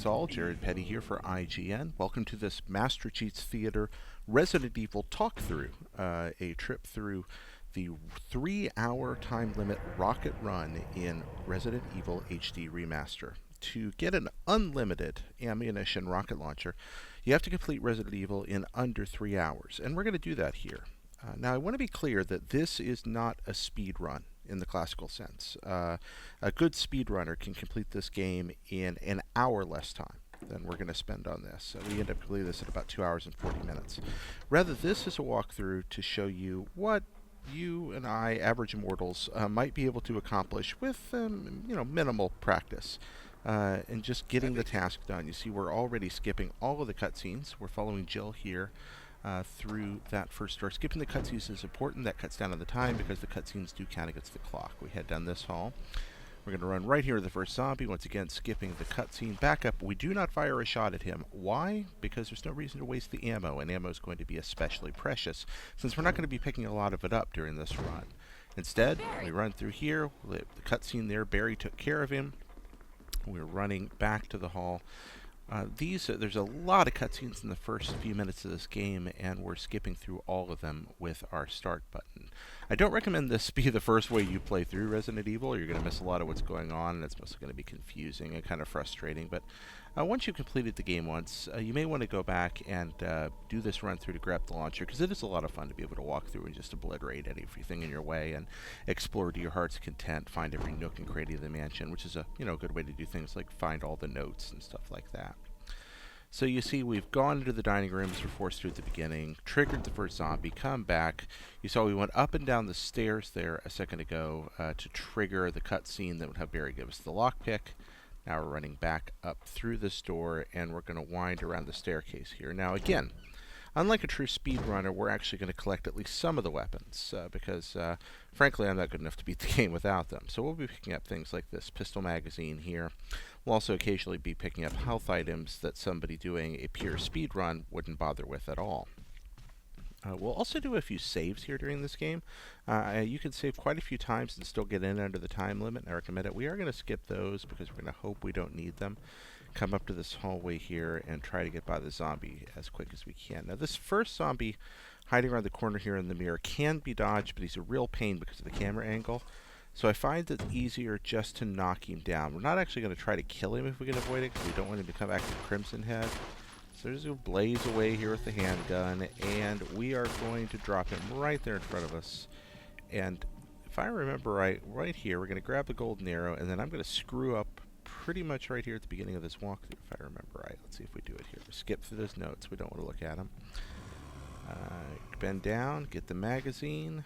Greetings all, Jared Petty here for IGN. Welcome to this Master Cheats Theater Resident Evil talk-through, a trip through the 3-hour time limit rocket run in Resident Evil HD Remaster. To get an unlimited ammunition rocket launcher, you have to complete Resident Evil in under 3 hours, and we're going to do that here. Now I want to be clear that this is not a speed run in the classical sense. A good speedrunner can complete this game in an hour less time than we're going to spend on this. We end up completing this in about 2 hours and 40 minutes. Rather, this is a walkthrough to show you what you and I, average mortals, might be able to accomplish with minimal practice. And just getting the task done. You see, we're already skipping all of the cutscenes. We're following Jill here through that first door. Skipping the cutscenes is important. That cuts down on the time because the cutscenes do count against the clock. We head down this hall. We're going to run right here to the first zombie. Once again, skipping the cutscene. Back up. We do not fire a shot at him. Why? Because there's no reason to waste the ammo, and ammo is going to be especially precious since we're not going to be picking a lot of it up during this run. Instead, we run through here. The cutscene there, Barry took care of him. We're running back to the hall. There's a lot of cutscenes in the first few minutes of this game, and we're skipping through all of them with our start button. I don't recommend this be the first way you play through Resident Evil. You're going to miss a lot of what's going on, and it's mostly going to be confusing and kind of frustrating. But once you've completed the game once, you may want to go back and do this run through to grab the launcher, because it is a lot of fun to be able to walk through and just obliterate everything in your way and explore to your heart's content, find every nook and cranny of the mansion, which is a good way to do things like find all the notes and stuff like that. So you see, we've gone into the dining room as we're forced to at the beginning, triggered the first zombie, come back. You saw we went up and down the stairs there a second ago to trigger the cutscene that would have Barry give us the lockpick. Now we're running back up through this door, and we're going to wind around the staircase here. Now again, unlike a true speedrunner, we're actually going to collect at least some of the weapons, because frankly I'm not good enough to beat the game without them. So we'll be picking up things like this pistol magazine here. We'll also occasionally be picking up health items that somebody doing a pure speed run wouldn't bother with at all. We'll also do a few saves here during this game. You can save quite a few times and still get in under the time limit, and I recommend it. We are going to skip those because we're going to hope we don't need them. Come up to this hallway here and try to get by the zombie as quick as we can. Now this first zombie hiding around the corner here in the mirror can be dodged, but he's a real pain because of the camera angle. So I find it easier just to knock him down. We're not actually going to try to kill him if we can avoid it, because we don't want him to come back to Crimson Head. So there's a blaze away here with the handgun, and we are going to drop him right there in front of us. And if I remember right here, we're going to grab the golden arrow, and then I'm going to screw up pretty much right here at the beginning of this walkthrough, if I remember right. Let's see if we do it here. Skip through those notes. We don't want to look at them. Bend down, get the magazine.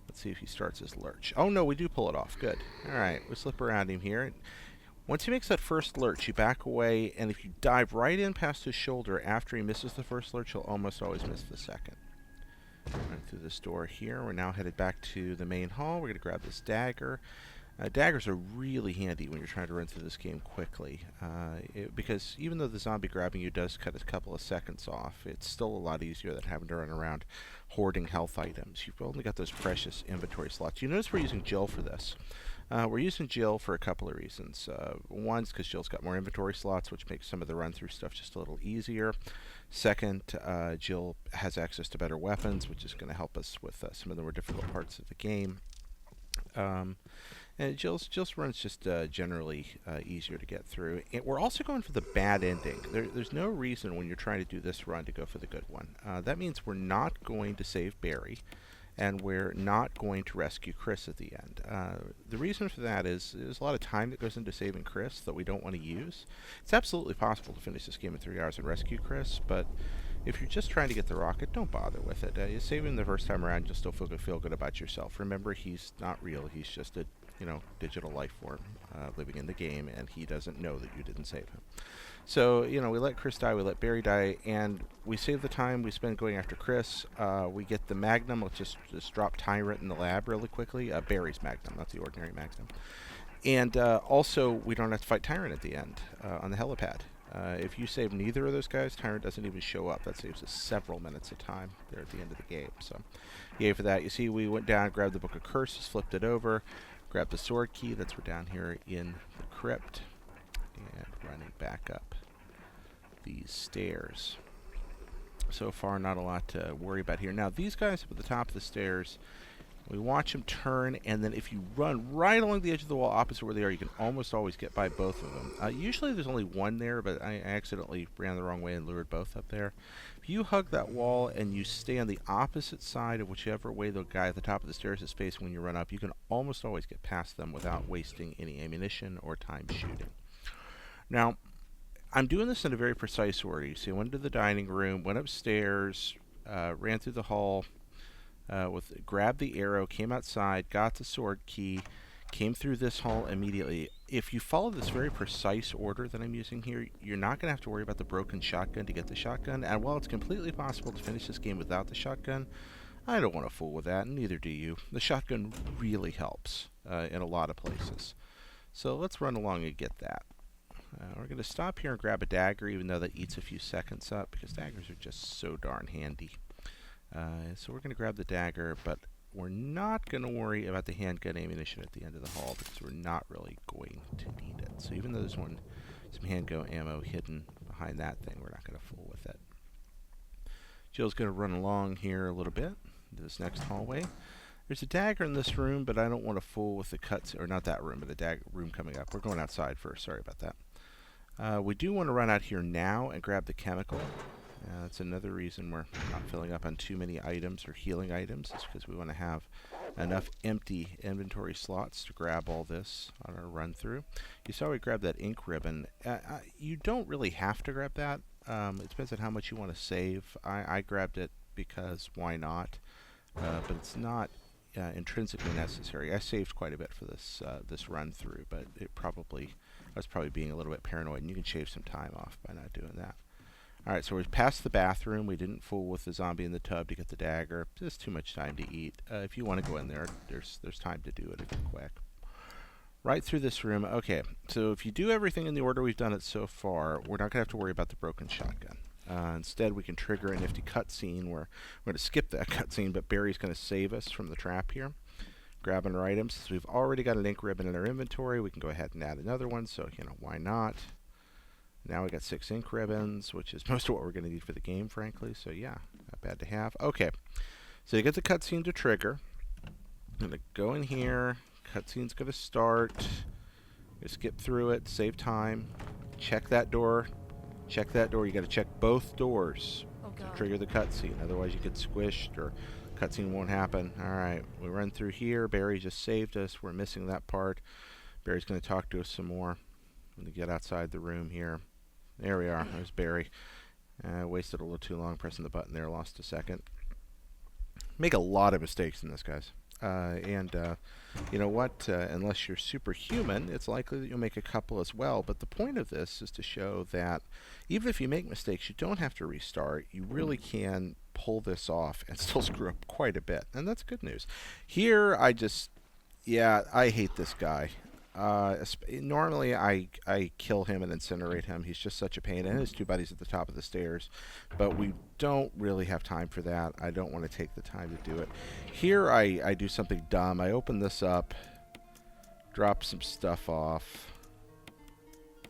Let's see if he starts his lurch. Oh no, we do pull it off. Good. Alright, we slip around him here. Once he makes that first lurch, you back away, and if you dive right in past his shoulder after he misses the first lurch, he'll almost always miss the second. Right through this door here. We're now headed back to the main hall. We're going to grab this dagger. Daggers are really handy when you're trying to run through this game quickly, because even though the zombie grabbing you does cut a couple of seconds off, it's still a lot easier than having to run around hoarding health items. You've only got those precious inventory slots. You notice we're using Jill for this. We're using Jill for a couple of reasons. One's because Jill's got more inventory slots, which makes some of the run-through stuff just a little easier. Second, Jill has access to better weapons, which is going to help us with some of the more difficult parts of the game. And Jill's run's just generally easier to get through. And we're also going for the bad ending. There's no reason when you're trying to do this run to go for the good one. That means we're not going to save Barry, and we're not going to rescue Chris at the end. The reason for that is there's a lot of time that goes into saving Chris that we don't want to use. It's absolutely possible to finish this game in 3 hours and rescue Chris, but if you're just trying to get the rocket, don't bother with it. You save him the first time around, you'll still feel good about yourself. Remember, he's not real. He's just a digital life form living in the game, and he doesn't know that you didn't save him. So, we let Chris die, we let Barry die, and we save the time we spend going after Chris. We get the Magnum. Let's just drop Tyrant in the lab really quickly. Barry's Magnum, not the ordinary Magnum. And also, we don't have to fight Tyrant at the end on the helipad. If you save neither of those guys, Tyrant doesn't even show up. That saves us several minutes of time there at the end of the game. So, yay for that. You see, we went down, grabbed the Book of Curses, flipped it over, grabbed the sword key. We're down here in the crypt. And running back up these stairs. So far, not a lot to worry about here. Now, these guys up at the top of the stairs, we watch them turn, and then if you run right along the edge of the wall opposite where they are, you can almost always get by both of them. Usually there's only one there, but I accidentally ran the wrong way and lured both up there. If you hug that wall and you stay on the opposite side of whichever way the guy at the top of the stairs is facing when you run up, you can almost always get past them without wasting any ammunition or time shooting. Now, I'm doing this in a very precise order. You see, I went into the dining room, went upstairs, ran through the hall, grabbed the arrow, came outside, got the sword key, came through this hall immediately. If you follow this very precise order that I'm using here, you're not going to have to worry about the broken shotgun to get the shotgun. And while it's completely possible to finish this game without the shotgun, I don't want to fool with that, and neither do you. The shotgun really helps in a lot of places. So let's run along and get that. We're going to stop here and grab a dagger, even though that eats a few seconds up, because daggers are just so darn handy. So we're going to grab the dagger, but we're not going to worry about the handgun ammunition at the end of the hall, because we're not really going to need it. So even though there's some handgun ammo hidden behind that thing, we're not going to fool with it. Jill's going to run along here a little bit into this next hallway. There's a dagger in this room, but I don't want to fool with the cuts, or not that room, but the dagger room coming up. We're going outside first. Sorry about that. We do want to run out here now and grab the chemical. That's another reason we're not filling up on too many items or healing items, is because we want to have enough empty inventory slots to grab all this on our run through. You saw we grabbed that ink ribbon. You don't really have to grab that. It depends on how much you want to save. I grabbed it because why not? But it's not intrinsically necessary. I saved quite a bit for this run through, but I was probably being a little bit paranoid, and you can shave some time off by not doing that. Alright, so we're past the bathroom. We didn't fool with the zombie in the tub to get the dagger. Just too much time to eat. If you want to go in there, there's time to do it if you're quick. Right through this room. Okay, so if you do everything in the order we've done it so far, we're not going to have to worry about the broken shotgun. Instead, we can trigger a nifty cutscene where we're going to skip that cutscene, but Barry's going to save us from the trap here. Grabbing our items. Since we've already got an ink ribbon in our inventory, we can go ahead and add another one, so, why not? Now we got 6 ink ribbons, which is most of what we're going to need for the game, frankly. So yeah, not bad to have. Okay, so you get the cutscene to trigger. I'm going to go in here. Cutscene's going to start. You skip through it, save time. Check that door. Check that door. You got to check both doors to trigger the cutscene. Otherwise, you get squished or cutscene won't happen. All right, we run through here. Barry just saved us. We're missing that part. Barry's going to talk to us some more when we get outside the room here. There we are. There's Barry. Wasted a little too long pressing the button there. Lost a second. Make a lot of mistakes in this, guys. You know what? Unless you're superhuman, it's likely that you'll make a couple as well. But the point of this is to show that even if you make mistakes, you don't have to restart. You really can pull this off and still screw up quite a bit. And that's good news. Here, I hate this guy. Normally I kill him and incinerate him. He's just such a pain, and his 2 buddies at the top of the stairs. But we don't really have time for that. I don't want to take the time to do it. Here I do something dumb. I open this up, drop some stuff off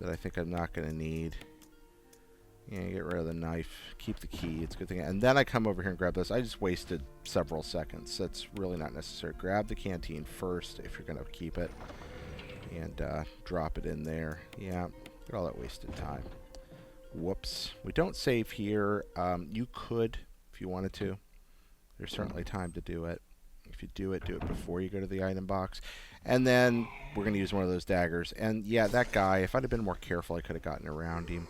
that I think I'm not going to need. Yeah, get rid of the knife, keep the key, it's a good thing. And then I come over here and grab this. I just wasted several seconds. That's really not necessary. Grab the canteen first if you're going to keep it. And drop it in there. Yeah, look at all that wasted time. Whoops. We don't save here. You could, if you wanted to. There's certainly time to do it. If you do it before you go to the item box. And then we're going to use one of those daggers. And yeah, that guy, if I'd have been more careful, I could have gotten around him.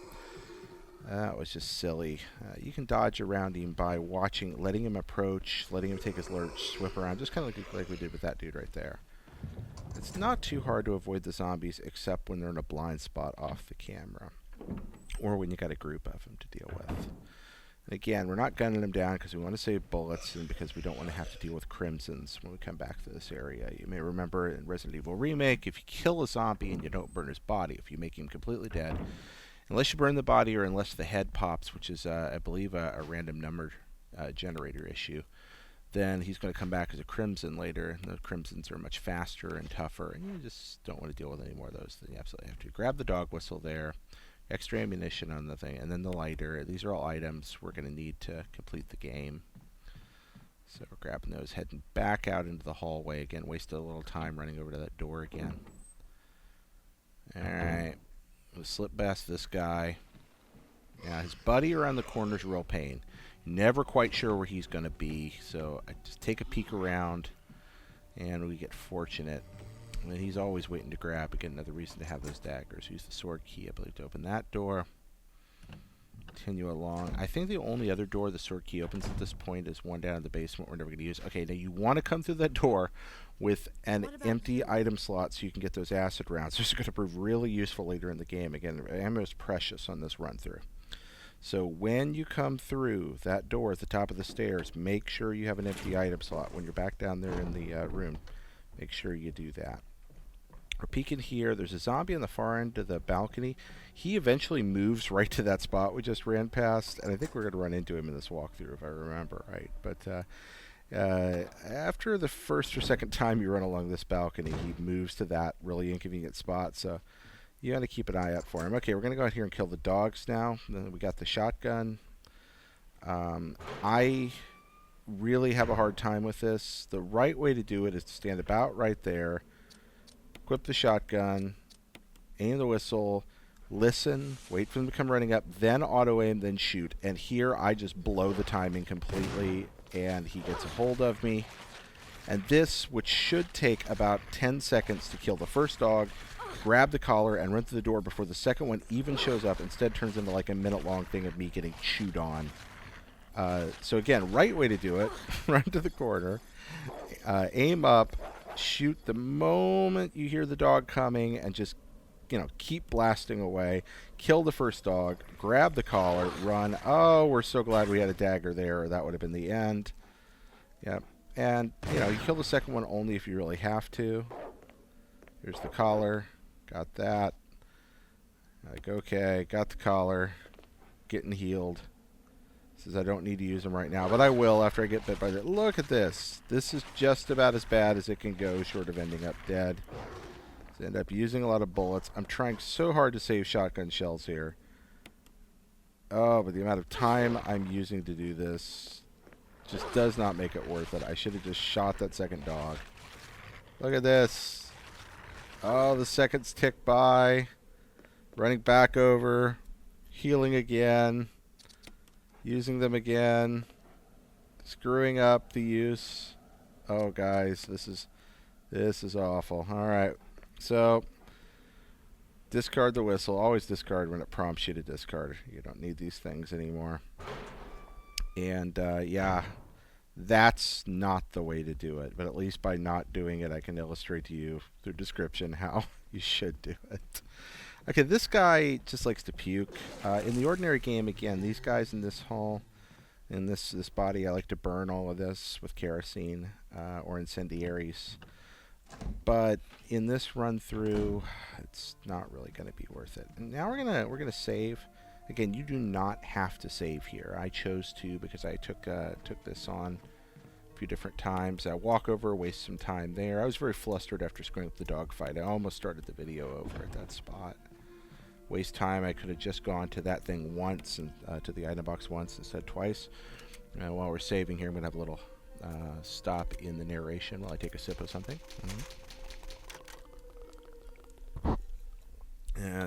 That was just silly. You can dodge around him by watching, letting him approach, letting him take his lurch, whip around, just kind of like we did with that dude right there. It's not too hard to avoid the zombies, except when they're in a blind spot off the camera, or when you got a group of them to deal with. And again, we're not gunning them down because we want to save bullets and because we don't want to have to deal with crimsons when we come back to this area. You may remember in Resident Evil Remake, if you kill a zombie and you don't burn his body, if you make him completely dead, unless you burn the body or unless the head pops, which is, I believe, a random number generator issue, then he's going to come back as a Crimson later, and the Crimsons are much faster and tougher, and you just don't want to deal with any more of those. Then you absolutely have to grab the dog whistle there, extra ammunition on the thing, and then the lighter. These are all items we're going to need to complete the game. So we're grabbing those, heading back out into the hallway again. Wasted a little time running over to that door again. Alright. We'll slip past this guy. Now, his buddy around the corner is a real pain. Never quite sure where he's going to be, so I just take a peek around, and we get fortunate. And he's always waiting to grab. Again, another reason to have those daggers. Use the sword key, I believe, to open that door. Continue along. I think the only other door the sword key opens at this point is one down in the basement we're never going to use. Okay, now you want to come through that door with an empty item slot so you can get those acid rounds. This is going to prove really useful later in the game. Again, ammo is precious on this run through. So when you come through that door at the top of the stairs, make sure you have an empty item slot. When you're back down there in the room, make sure you do that. We're peeking here. There's a zombie on the far end of the balcony. He eventually moves right to that spot we just ran past, and I think we're going to run into him in this walkthrough if I remember right. But after the first or second time you run along this balcony, he moves to that really inconvenient spot, so you got to keep an eye out for him. Okay, we're going to go out here and kill the dogs now. Then we got the shotgun. I really have a hard time with this. The right way to do it is to stand about right there, equip the shotgun, aim the whistle, listen, wait for them to come running up, then auto-aim, then shoot. And here I just blow the timing completely, and he gets a hold of me. And this, which should take about 10 seconds to kill the first dog, grab the collar, and run through the door before the second one even shows up, instead turns into like a minute-long thing of me getting chewed on. So again, right way to do it, run to the corner, aim up, shoot the moment you hear the dog coming, and just, you know, keep blasting away. Kill the first dog, grab the collar, run. Oh, we're so glad we had a dagger there, or that would have been the end. Yep. And, you know, you kill the second one only if you really have to. Here's the collar. Got that. Like, okay, got the collar. Getting healed. Says I don't need to use them right now, but I will after I get bit by it. Look at this. This is just about as bad as it can go, short of ending up dead. So end up using a lot of bullets. I'm trying so hard to save shotgun shells here. Oh, but the amount of time I'm using to do this just does not make it worth it. I should have just shot that second dog. Look at this. Oh, the seconds tick by. Running back over. Healing again. Using them again. Screwing up the use. Oh, guys, this is awful. All right. So, discard the whistle. Always discard when it prompts you to discard. You don't need these things anymore. And, yeah, that's not the way to do it. But at least by not doing it, I can illustrate to you through description how you should do it. Okay, this guy just likes to puke. In the ordinary game, again, these guys in this hall, in this body, I like to burn all of this with kerosene or incendiaries. But in this run through, it's not really going to be worth it. And now we're gonna save. Again, you do not have to save here. I chose to because I took this on a few different times. I walk over, waste some time there. I was very flustered after screwing up the dogfight. I almost started the video over at that spot. Waste time. I could have just gone to that thing once and to the item box once instead twice. While we're saving here, I'm gonna have a little stop in the narration while I take a sip of something.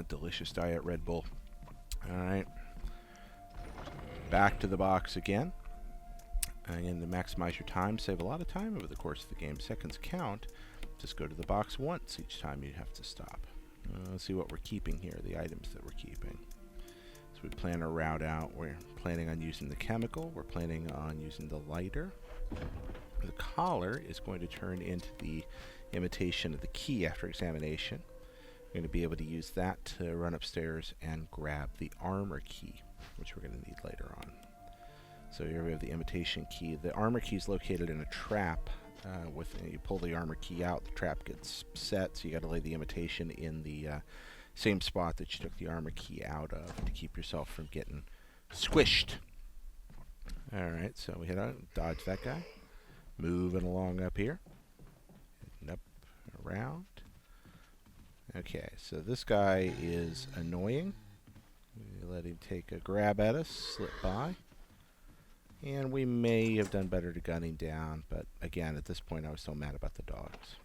Delicious diet Red Bull. Alright. Back to the box again. Again, to maximize your time, save a lot of time over the course of the game. Seconds count. Just go to the box once each time you have to stop. Let's see what we're keeping here, the items that we're keeping. So we plan our route out. We're planning on using the chemical. We're planning on using the lighter. The collar is going to turn into the imitation of the key after examination. We're going to be able to use that to run upstairs and grab the armor key, which we're going to need later on. So here we have the imitation key. The armor key is located in a trap. You pull the armor key out, the trap gets set, so you got to lay the imitation in the same spot that you took the armor key out of to keep yourself from getting squished. Alright, so we head out, dodge that guy. Moving along up here. And up, around. Okay, so this guy is annoying. We let him take a grab at us, slip by. And we may have done better to gun him down, but again, at this point I was still mad about the dogs.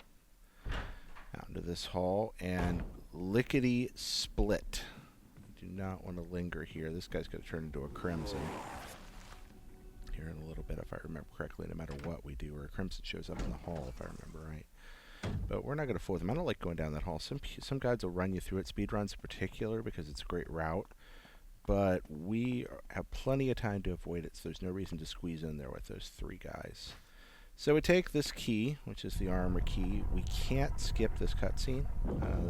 Out into this hall, and lickety split. Do not want to linger here. This guy's going to turn into a crimson here in a little bit, if I remember correctly, no matter what we do, or a crimson shows up in the hall, if I remember right. But we're not going to fool with them. I don't like going down that hall. Some guides will run you through it, speed runs in particular, because it's a great route. But we have plenty of time to avoid it, so there's no reason to squeeze in there with those three guys. So we take this key, which is the armor key. We can't skip this cutscene.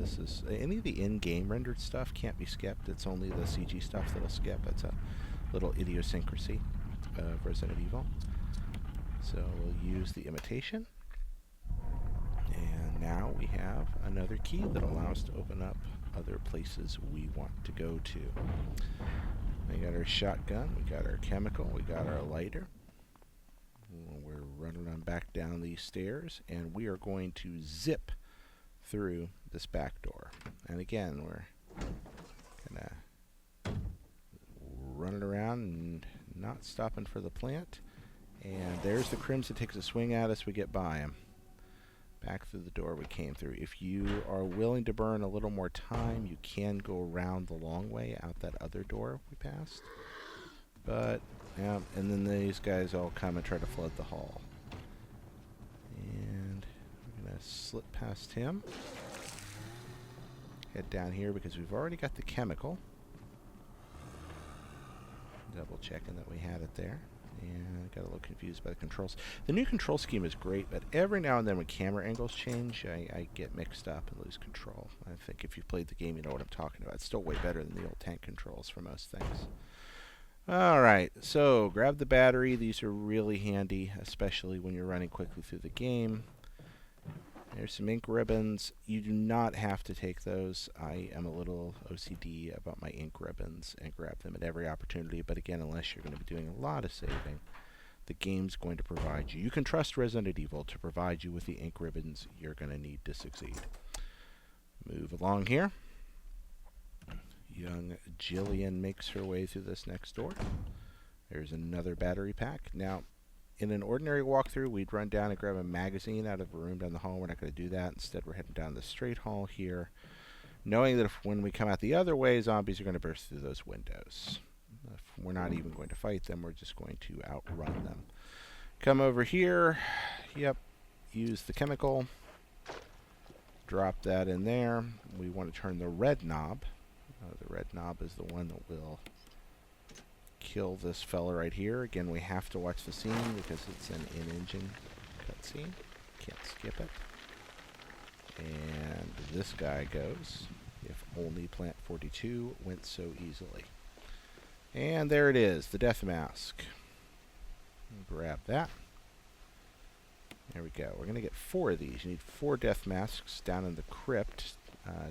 This is any of the in-game rendered stuff can't be skipped. It's only the CG stuff that'll skip. That's a little idiosyncrasy of Resident Evil. So we'll use the imitation. And now we have another key that allows us to open up other places we want to go to. We got our shotgun, we got our chemical, we got our lighter. We're running on back down these stairs, and we are going to zip through this back door. And again, we're gonna run it around and not stopping for the plant. And there's the Crimson, takes a swing at us, we get by him. Back through the door we came through. If you are willing to burn a little more time, you can go around the long way out that other door we passed. But, yeah, and then these guys all come and try to flood the hall. And we're going to slip past him. Head down here because we've already got the chemical. Double checking that we had it there. And I got a little confused by the controls. The new control scheme is great, but every now and then when camera angles change, I get mixed up and lose control. I think if you've played the game, you know what I'm talking about. It's still way better than the old tank controls for most things. Alright, so grab the battery. These are really handy, especially when you're running quickly through the game. There's some ink ribbons. You do not have to take those. I am a little OCD about my ink ribbons and grab them at every opportunity. But again, unless you're going to be doing a lot of saving, the game's going to provide you. You can trust Resident Evil to provide you with the ink ribbons you're going to need to succeed. Move along here. Young Jillian makes her way through this next door. There's another battery pack. Now, in an ordinary walkthrough, we'd run down and grab a magazine out of a room down the hall. We're not going to do that. Instead, we're heading down the straight hall here, knowing that when we come out the other way, zombies are going to burst through those windows. We're not even going to fight them. We're just going to outrun them. Come over here. Yep. Use the chemical. Drop that in there. We want to turn the red knob. The red knob is the one that will kill this fella right here. Again, we have to watch the scene because it's an in-engine cutscene. Can't skip it. And this guy goes. If only Plant 42 went so easily. And there it is, the death mask. Grab that. There we go. We're going to get 4 of these. You need 4 death masks down in the crypt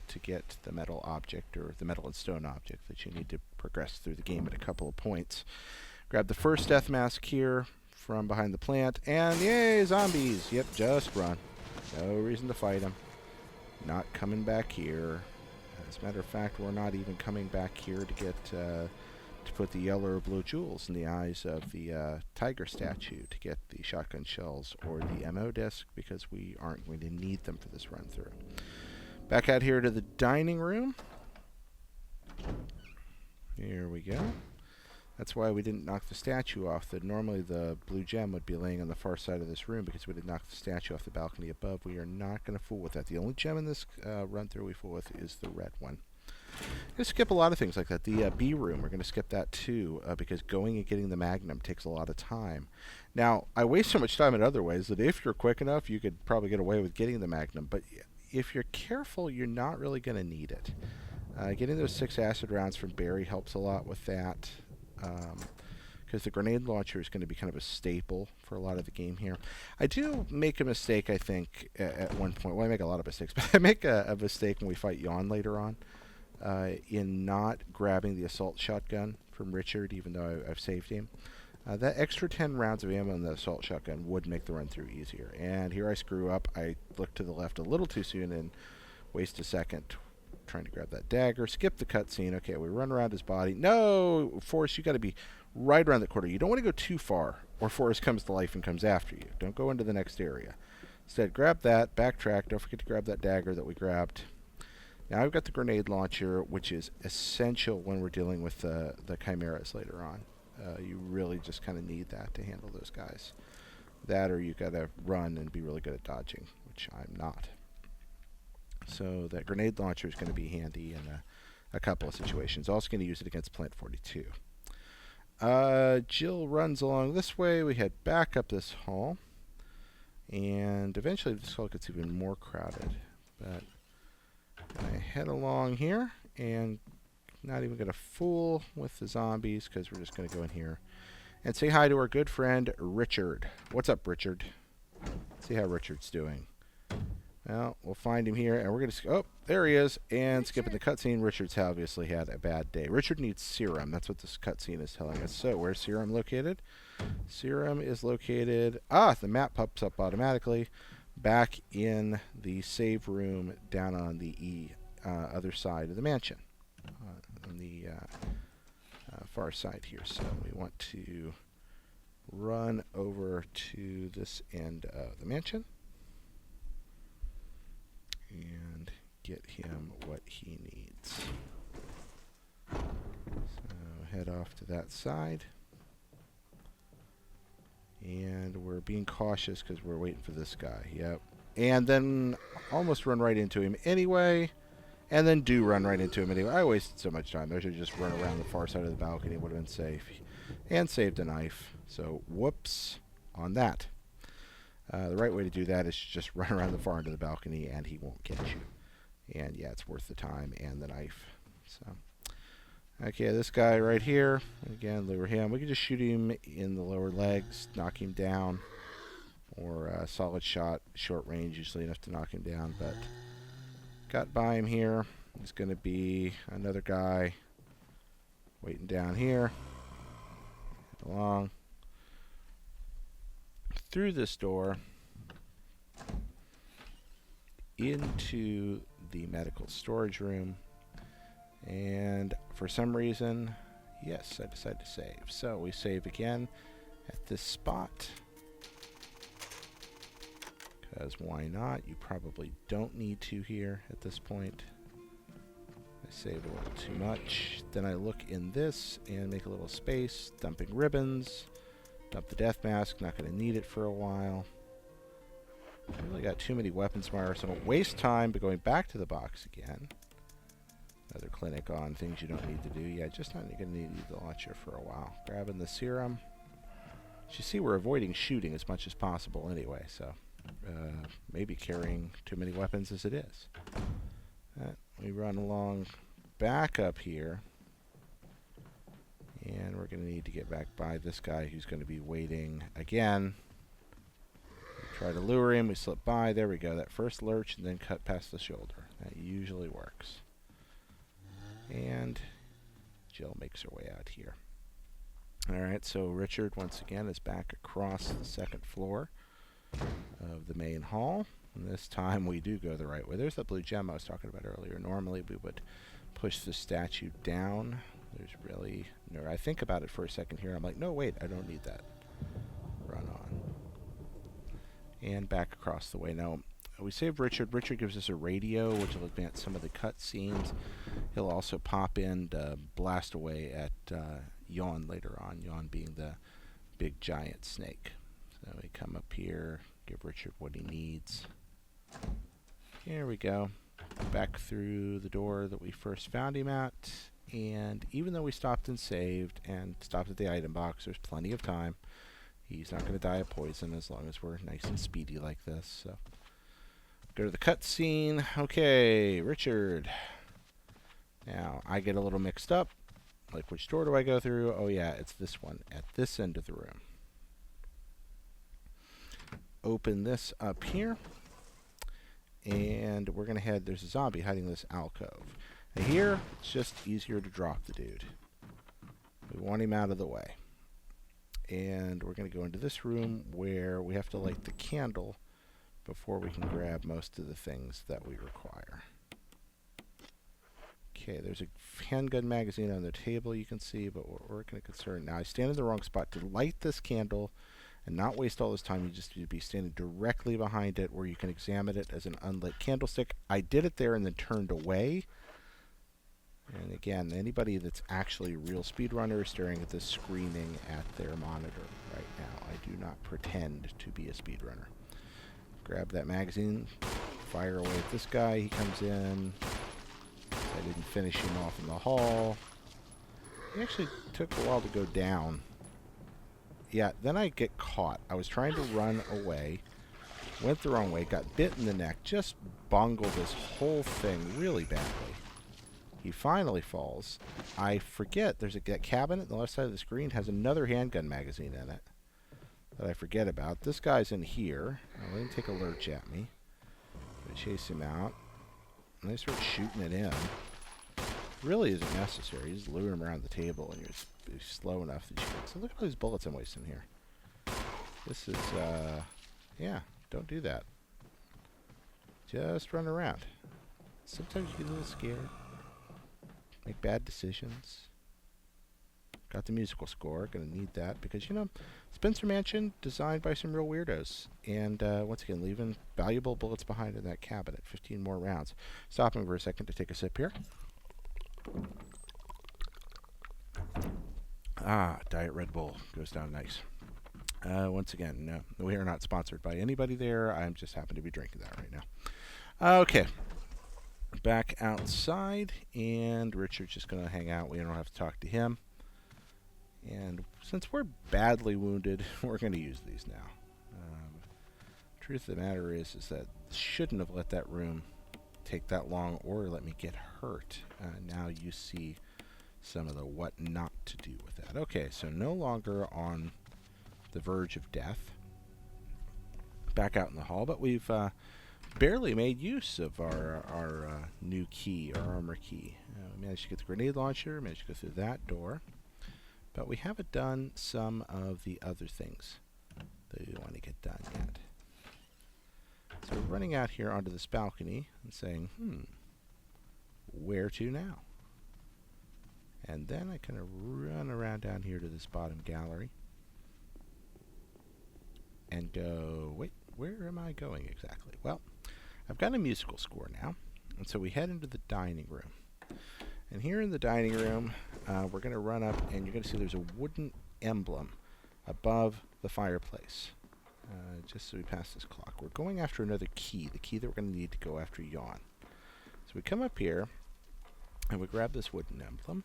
to get the metal object, or the metal and stone object that you need to progress through the game at a couple of points. Grab the first death mask here from behind the plant, and yay, zombies! Yep, just run. No reason to fight them. Not coming back here. As a matter of fact, we're not even coming back here to get to put the yellow or blue jewels in the eyes of the tiger statue to get the shotgun shells or the ammo disc, because we aren't going to need them for this run through. Back out here to the dining room. Here we go. That's why we didn't knock the statue off. That normally the blue gem would be laying on the far side of this room because we did knock the statue off the balcony above. We are not going to fool with that. The only gem in this run through we fool with is the red one. We're going to skip a lot of things like that. The B room, we're going to skip that too because going and getting the Magnum takes a lot of time. Now, I waste so much time in other ways that if you're quick enough, you could probably get away with getting the Magnum. But if you're careful, you're not really going to need it. Getting those 6 acid rounds from Barry helps a lot with that, because the grenade launcher is going to be kind of a staple for a lot of the game here. I do make a mistake, I think, at one point. Well, I make a lot of mistakes, but I make a mistake when we fight Jan later on in not grabbing the assault shotgun from Richard, even though I've saved him. That extra 10 rounds of ammo in the assault shotgun would make the run through easier. And here I screw up. I looked to the left a little too soon and waste a second trying to grab that dagger. Skip the cutscene. Okay, we run around his body. No! Forrest, you got to be right around the corner. You don't want to go too far, or Forrest comes to life and comes after you. Don't go into the next area. Instead, grab that, backtrack. Don't forget to grab that dagger that we grabbed. Now I've got the grenade launcher, which is essential when we're dealing with the chimeras later on. You really just kind of need that to handle those guys. That, or you got to run and be really good at dodging, which I'm not. So that grenade launcher is going to be handy in a couple of situations. Also going to use it against Plant 42. Jill runs along this way. We head back up this hall. And eventually this hall gets even more crowded. But I head along here and not even going to fool with the zombies because we're just going to go in here and say hi to our good friend Richard. What's up, Richard? Let's see how Richard's doing. Well, we'll find him here, and we're going to... Oh, there he is. And Richard. Skipping the cutscene, Richard's obviously had a bad day. Richard needs serum. That's what this cutscene is telling us. So, where's serum located? Serum is located... the map pops up automatically. Back in the save room down on the other side of the mansion. On the far side here. So, we want to run over to this end of the mansion. And get him what he needs. So head off to that side. And we're being cautious because we're waiting for this guy. Yep. And then almost run right into him anyway. And then do run right into him anyway. I wasted so much time. I should just run around the far side of the balcony. It would have been safe. And saved a knife. So whoops on that. The right way to do that is just run around the far end of the balcony and he won't get you. And yeah, it's worth the time and the knife. So, okay, this guy right here, again, lure him. We can just shoot him in the lower legs, knock him down, or a solid shot, short range, usually enough to knock him down. But got by him here. There's going to be another guy waiting down here. Head along. Through this door into the medical storage room, and for some reason, yes, I decided to save. So we save again at this spot, because why not? You probably don't need to here at this point. I save a little too much. Then I look in this and make a little space, dumping ribbons. Dump the death mask, not going to need it for a while. I really got too many weapons markers, so I don't waste time by going back to the box again. Another clinic on things you don't need to do. Yeah, just not going to need the launcher for a while. Grabbing the serum. As you see, we're avoiding shooting as much as possible anyway, so maybe carrying too many weapons as it is. We run along back up here. And we're going to need to get back by this guy who's going to be waiting again. We try to lure him. We slip by. There we go. That first lurch and then cut past the shoulder. That usually works. And Jill makes her way out here. Alright, so Richard once again is back across the second floor of the main hall. And this time we do go the right way. There's that blue gem I was talking about earlier. Normally we would push the statue down. There's really no... I think about it for a second here. I'm like, no, wait, I don't need that. Run on. And back across the way. Now, we save Richard. Richard gives us a radio, which will advance some of the cutscenes. He'll also pop in to blast away at Yawn later on. Yawn being the big giant snake. So we come up here, give Richard what he needs. Here we go. Back through the door that we first found him at. And even though we stopped and saved and stopped at the item box, there's plenty of time. He's not going to die of poison as long as we're nice and speedy like this. So go to the cutscene. Okay, Richard. Now, I get a little mixed up. Like, which door do I go through? Oh, yeah, it's this one at this end of the room. Open this up here. And we're going to head... There's a zombie hiding in this alcove. Now here, it's just easier to drop the dude. We want him out of the way. And we're going to go into this room where we have to light the candle before we can grab most of the things that we require. Okay, there's a handgun magazine on the table you can see, but we're going to concern now. I stand in the wrong spot. To light this candle and not waste all this time, you just need to be standing directly behind it where you can examine it as an unlit candlestick. I did it there and then turned away. And again, anybody that's actually a real speedrunner is staring at this screaming at their monitor right now. I do not pretend to be a speedrunner. Grab that magazine, fire away at this guy. He comes in. I didn't finish him off in the hall. He actually took a while to go down. Yeah, then I get caught. I was trying to run away, went the wrong way, got bit in the neck, just bungled this whole thing really badly. He finally falls. I forget there's that cabinet on the left side of the screen has another handgun magazine in it that I forget about. This guy's in here. Let him take a lurch at me. I chase him out. And they start shooting it in. Really isn't necessary. You just lure him around the table and you're slow enough that you can. So look at all these bullets I'm wasting here. This is, yeah, don't do that. Just run around. Sometimes you get a little scared. Make bad decisions. Got the musical score. Gonna need that because, you know, Spencer Mansion designed by some real weirdos. And once again, leaving valuable bullets behind in that cabinet. 15 more rounds. Stopping for a second to take a sip here. Ah, Diet Red Bull goes down nice. Once again, no, we are not sponsored by anybody there. I'm just happen to be drinking that right now. Okay. Back outside, and Richard's just going to hang out. We don't have to talk to him. And since we're badly wounded, we're going to use these now. Truth of the matter is that shouldn't have let that room take that long or let me get hurt. Now you see some of the what not to do with that. Okay, so no longer on the verge of death. Back out in the hall, but we've barely made use of our new key, our armor key. We managed to get the grenade launcher, managed to go through that door. But we haven't done some of the other things that we want to get done yet. So we're running out here onto this balcony and saying, where to now? And then I kind of run around down here to this bottom gallery and go, wait, where am I going exactly? Well, I've got a musical score now, and so we head into the dining room. And here in the dining room, we're going to run up, and you're going to see there's a wooden emblem above the fireplace. Just so we pass this clock. We're going after another key, the key that we're going to need to go after Yawn. So we come up here, and we grab this wooden emblem,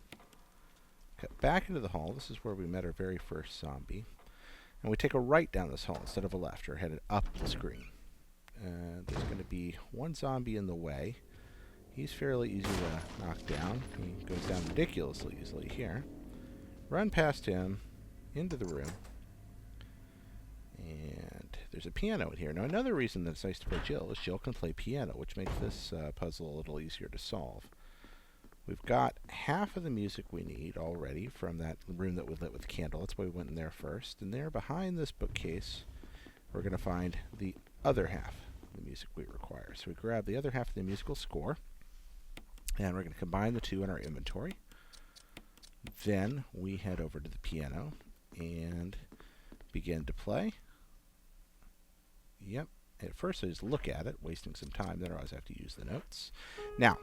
cut back into the hall. This is where we met our very first zombie. And we take a right down this hall instead of a left, or headed up the screen. There's going to be one zombie in the way. He's fairly easy to knock down. He goes down ridiculously easily here. Run past him, into the room. And there's a piano in here. Now, another reason that it's nice to play Jill is Jill can play piano, which makes this puzzle a little easier to solve. We've got half of the music we need already from that room that we lit with the candle. That's why we went in there first. And there, behind this bookcase, we're going to find the other half of the music we require. So we grab the other half of the musical score, and we're going to combine the two in our inventory. Then we head over to the piano and begin to play. Yep. At first I just look at it, wasting some time. Then I always have to use the notes. Now,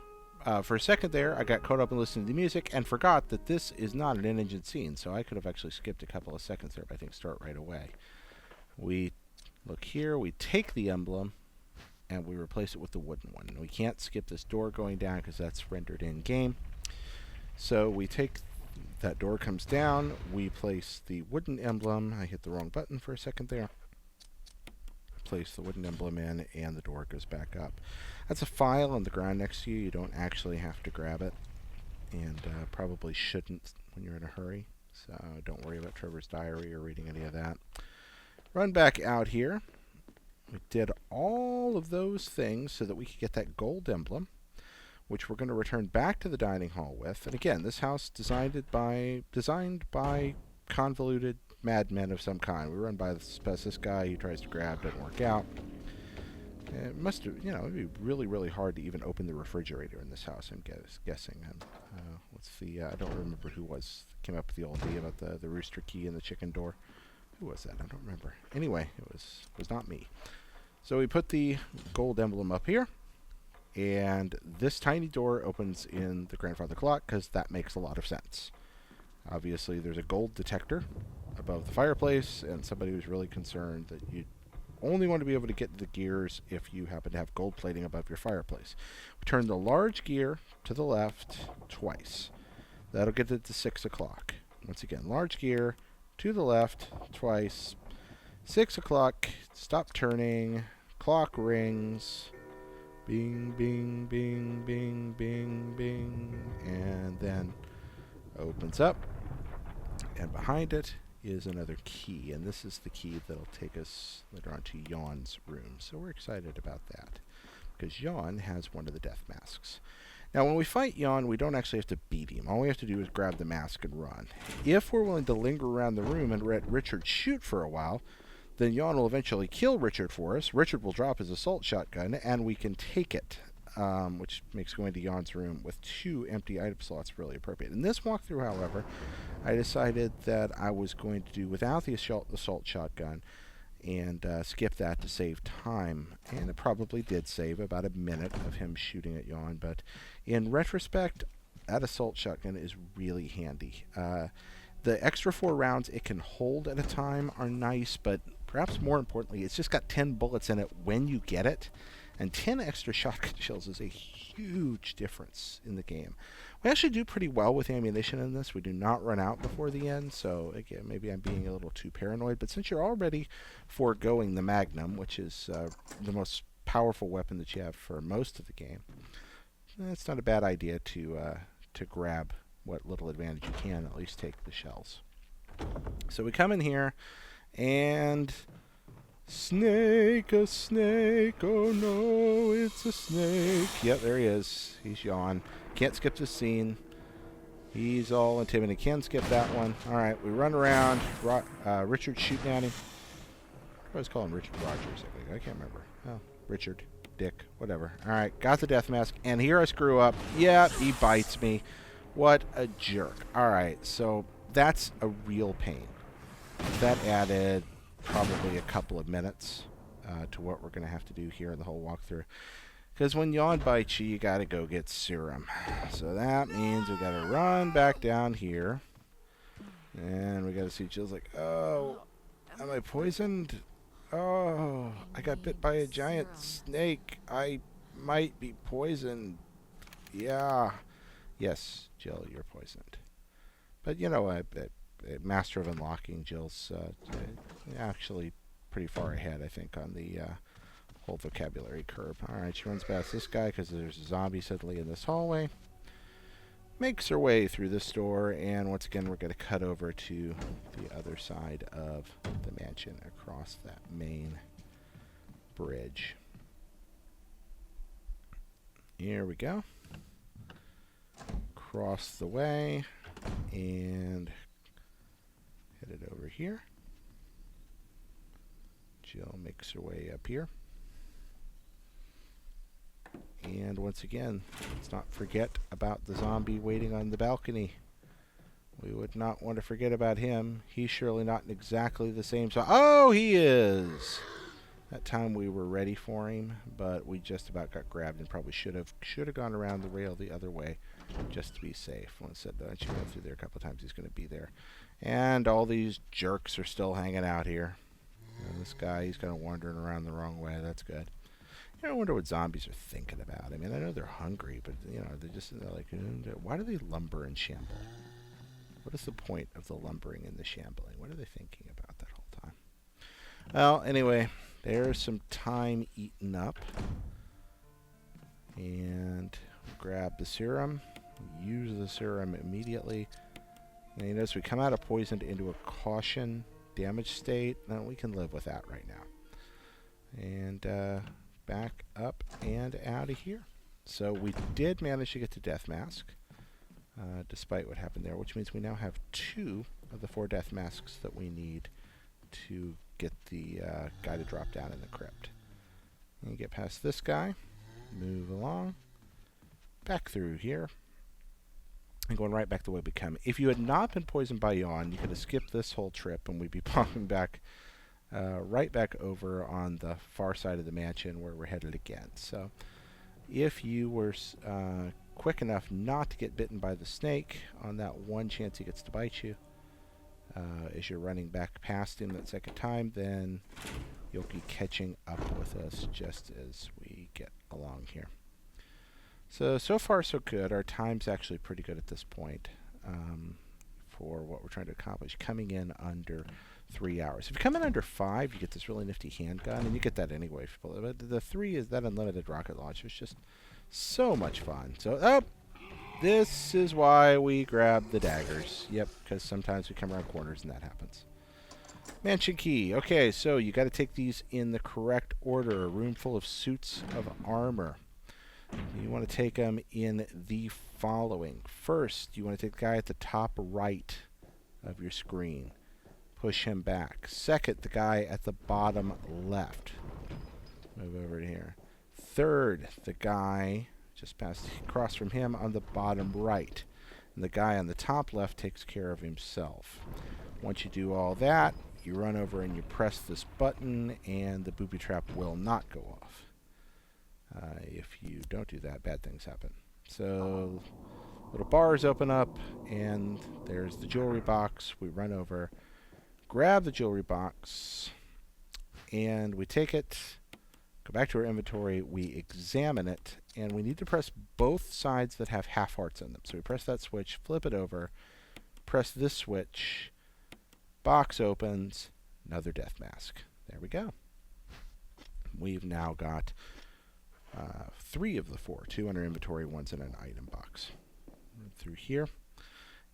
for a second there, I got caught up in listening to the music and forgot that this is not an in-engine scene, so I could have actually skipped a couple of seconds there, but I think start right away. We look here, we take the emblem, and we replace it with the wooden one. And we can't skip this door going down because that's rendered in-game. So we take that door comes down, we place the wooden emblem. I hit the wrong button for a second there. Place the wooden emblem in, and the door goes back up. That's a file on the ground next to you. You don't actually have to grab it, and probably shouldn't when you're in a hurry. So don't worry about Trevor's diary or reading any of that. Run back out here. We did all of those things so that we could get that gold emblem, which we're going to return back to the dining hall with. And again, this house designed by convoluted madmen of some kind. We run by this guy. He tries to grab, doesn't work out. It must have, it'd be really, really hard to even open the refrigerator in this house, I'm guessing. What's the, I don't remember who came up with the old idea about the rooster key and the chicken door. Who was that? I don't remember. Anyway, it was not me. So we put the gold emblem up here, and this tiny door opens in the grandfather clock because that makes a lot of sense. Obviously, there's a gold detector above the fireplace, and somebody was really concerned that you only want to be able to get the gears if you happen to have gold plating above your fireplace. We turn the large gear to the left twice. That'll get it to 6 o'clock. Once again, large gear to the left twice. 6 o'clock, stop turning, clock rings, bing, bing, bing, bing, bing, bing, and then opens up, and behind it is another key, and this is the key that'll take us later on to Yawn's room. So we're excited about that, because Yawn has one of the death masks. Now, when we fight Yawn, we don't actually have to beat him. All we have to do is grab the mask and run. If we're willing to linger around the room and let Richard shoot for a while, then Yawn will eventually kill Richard for us. Richard will drop his assault shotgun, and we can take it, which makes going to Yawn's room with 2 empty item slots really appropriate. In this walkthrough, however, I decided that I was going to do without the assault shotgun and skip that to save time. And it probably did save about a minute of him shooting at Yawn, but in retrospect, that assault shotgun is really handy. The extra 4 rounds it can hold at a time are nice, but perhaps more importantly, it's just got 10 bullets in it when you get it. And 10 extra shotgun shells is a huge difference in the game. We actually do pretty well with ammunition in this. We do not run out before the end, so again, maybe I'm being a little too paranoid. But since you're already foregoing the Magnum, which is the most powerful weapon that you have for most of the game, it's not a bad idea to grab what little advantage you can, at least take the shells. So we come in here, and snake, a snake, oh no, it's a snake. Yep, there he is. He's Yawn. Can't skip this scene. He's all intimidating. Can't skip that one. Alright, we run around. Richard's shooting at him. I was calling Richard Rogers, I think. I can't remember. Oh, Richard, Dick, whatever. Alright, got the death mask, and here I screw up. Yeah, he bites me. What a jerk. Alright, so that's a real pain. That added probably a couple of minutes to what we're going to have to do here in the whole walkthrough. Because when Yawn bites you, you got to go get serum. So that means we got to run back down here. And we got to see Jill's like, oh, am I poisoned? Oh, I got bit by a giant snake. I might be poisoned. Yeah. Yes, Jill, you're poisoned. But you know, a master of unlocking, Jill's actually pretty far ahead, I think, on the whole vocabulary curve. Alright, she runs past this guy because there's a zombie suddenly in this hallway. Makes her way through this door, and once again, we're going to cut over to the other side of the mansion across that main bridge. Here we go. Cross the way, and headed over here. Jill makes her way up here. And once again, let's not forget about the zombie waiting on the balcony. We would not want to forget about him. He's surely not in exactly the same spot. Oh, he is! That time we were ready for him, but we just about got grabbed and probably should have gone around the rail the other way just to be safe. When I said that, you go through there a couple of times, he's going to be there. And all these jerks are still hanging out here. And this guy, he's kind of wandering around the wrong way. That's good. I wonder what zombies are thinking about. I mean, I know they're hungry, but, they're like, why do they lumber and shamble? What is the point of the lumbering and the shambling? What are they thinking about that whole time? Well, anyway, there's some time eaten up. And grab the serum. Use the serum immediately. Now, you notice we come out of poisoned into a caution damage state. Now, we can live with that right now. And, back up and out of here. So we did manage to get the death mask. despite what happened there, which means we now have 2 of the 4 death masks that we need to get the guy to drop down in the crypt. And you get past this guy, move along, back through here, and going right back the way we come. If you had not been poisoned by yawn, you could have skipped this whole trip, and we'd be popping back right back over on the far side of the mansion where we're headed again. So if you were quick enough not to get bitten by the snake on that one chance he gets to bite you, as you're running back past him that second time, then you'll be catching up with us just as we get along here. So far so good. Our time's actually pretty good at this point for what we're trying to accomplish, coming in under 3 hours. If you come in under 5, you get this really nifty handgun, and you get that anyway. But the 3 is that unlimited rocket launch. It's just so much fun. So, this is why we grab the daggers. Yep, because sometimes we come around corners and that happens. Mansion key. Okay, so you got to take these in the correct order. A room full of suits of armor. You want to take them in the following. First, you want to take the guy at the top right of your screen. Push him back. Second, the guy at the bottom left. Move over to here. Third, the guy just past across from him on the bottom right. And the guy on the top left takes care of himself. Once you do all that, you run over and you press this button, and the booby trap will not go off. If you don't do that, bad things happen. So little bars open up, and there's the jewelry box. We run over, grab the jewelry box, and we take it, go back to our inventory, we examine it, and we need to press both sides that have half hearts in them. So we press that switch, flip it over, press this switch, box opens, another death mask. There we go. We've now got 3 of the 4, 2 in our inventory, 1's in an item box. Through here.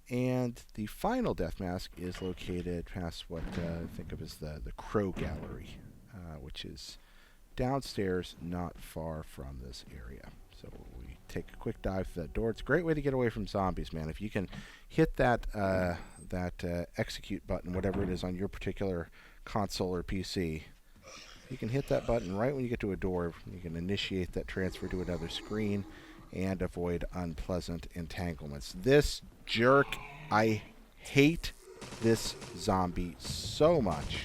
And the final death mask is located past what I think of as the Crow Gallery, which is downstairs not far from this area. So we take a quick dive through that door. It's a great way to get away from zombies, man. If you can hit that execute button, whatever it is on your particular console or PC, you can hit that button right when you get to a door. You can initiate that transfer to another screen and avoid unpleasant entanglements. This jerk, I hate this zombie so much.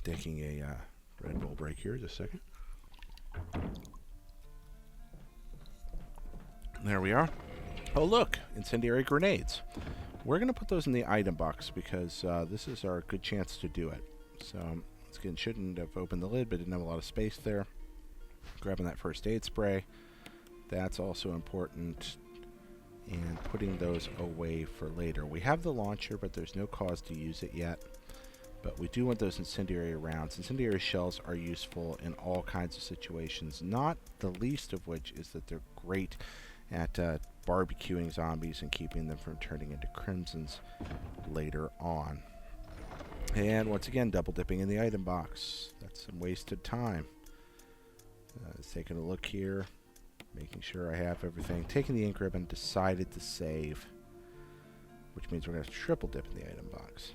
Taking a Red Bull break here, just a second. There we are. Oh, look, incendiary grenades. We're going to put those in the item box because this is our good chance to do it. So, again, shouldn't have opened the lid, but didn't have a lot of space there. Grabbing that first aid spray. That's also important. And putting those away for later. We have the launcher, but there's no cause to use it yet. But we do want those incendiary rounds. Incendiary shells are useful in all kinds of situations, not the least of which is that they're great at barbecuing zombies and keeping them from turning into crimsons later on. And once again, double dipping in the item box. That's some wasted time. Taking a look here, making sure I have everything. Taking the ink ribbon, decided to save, which means we're going to triple dip in the item box.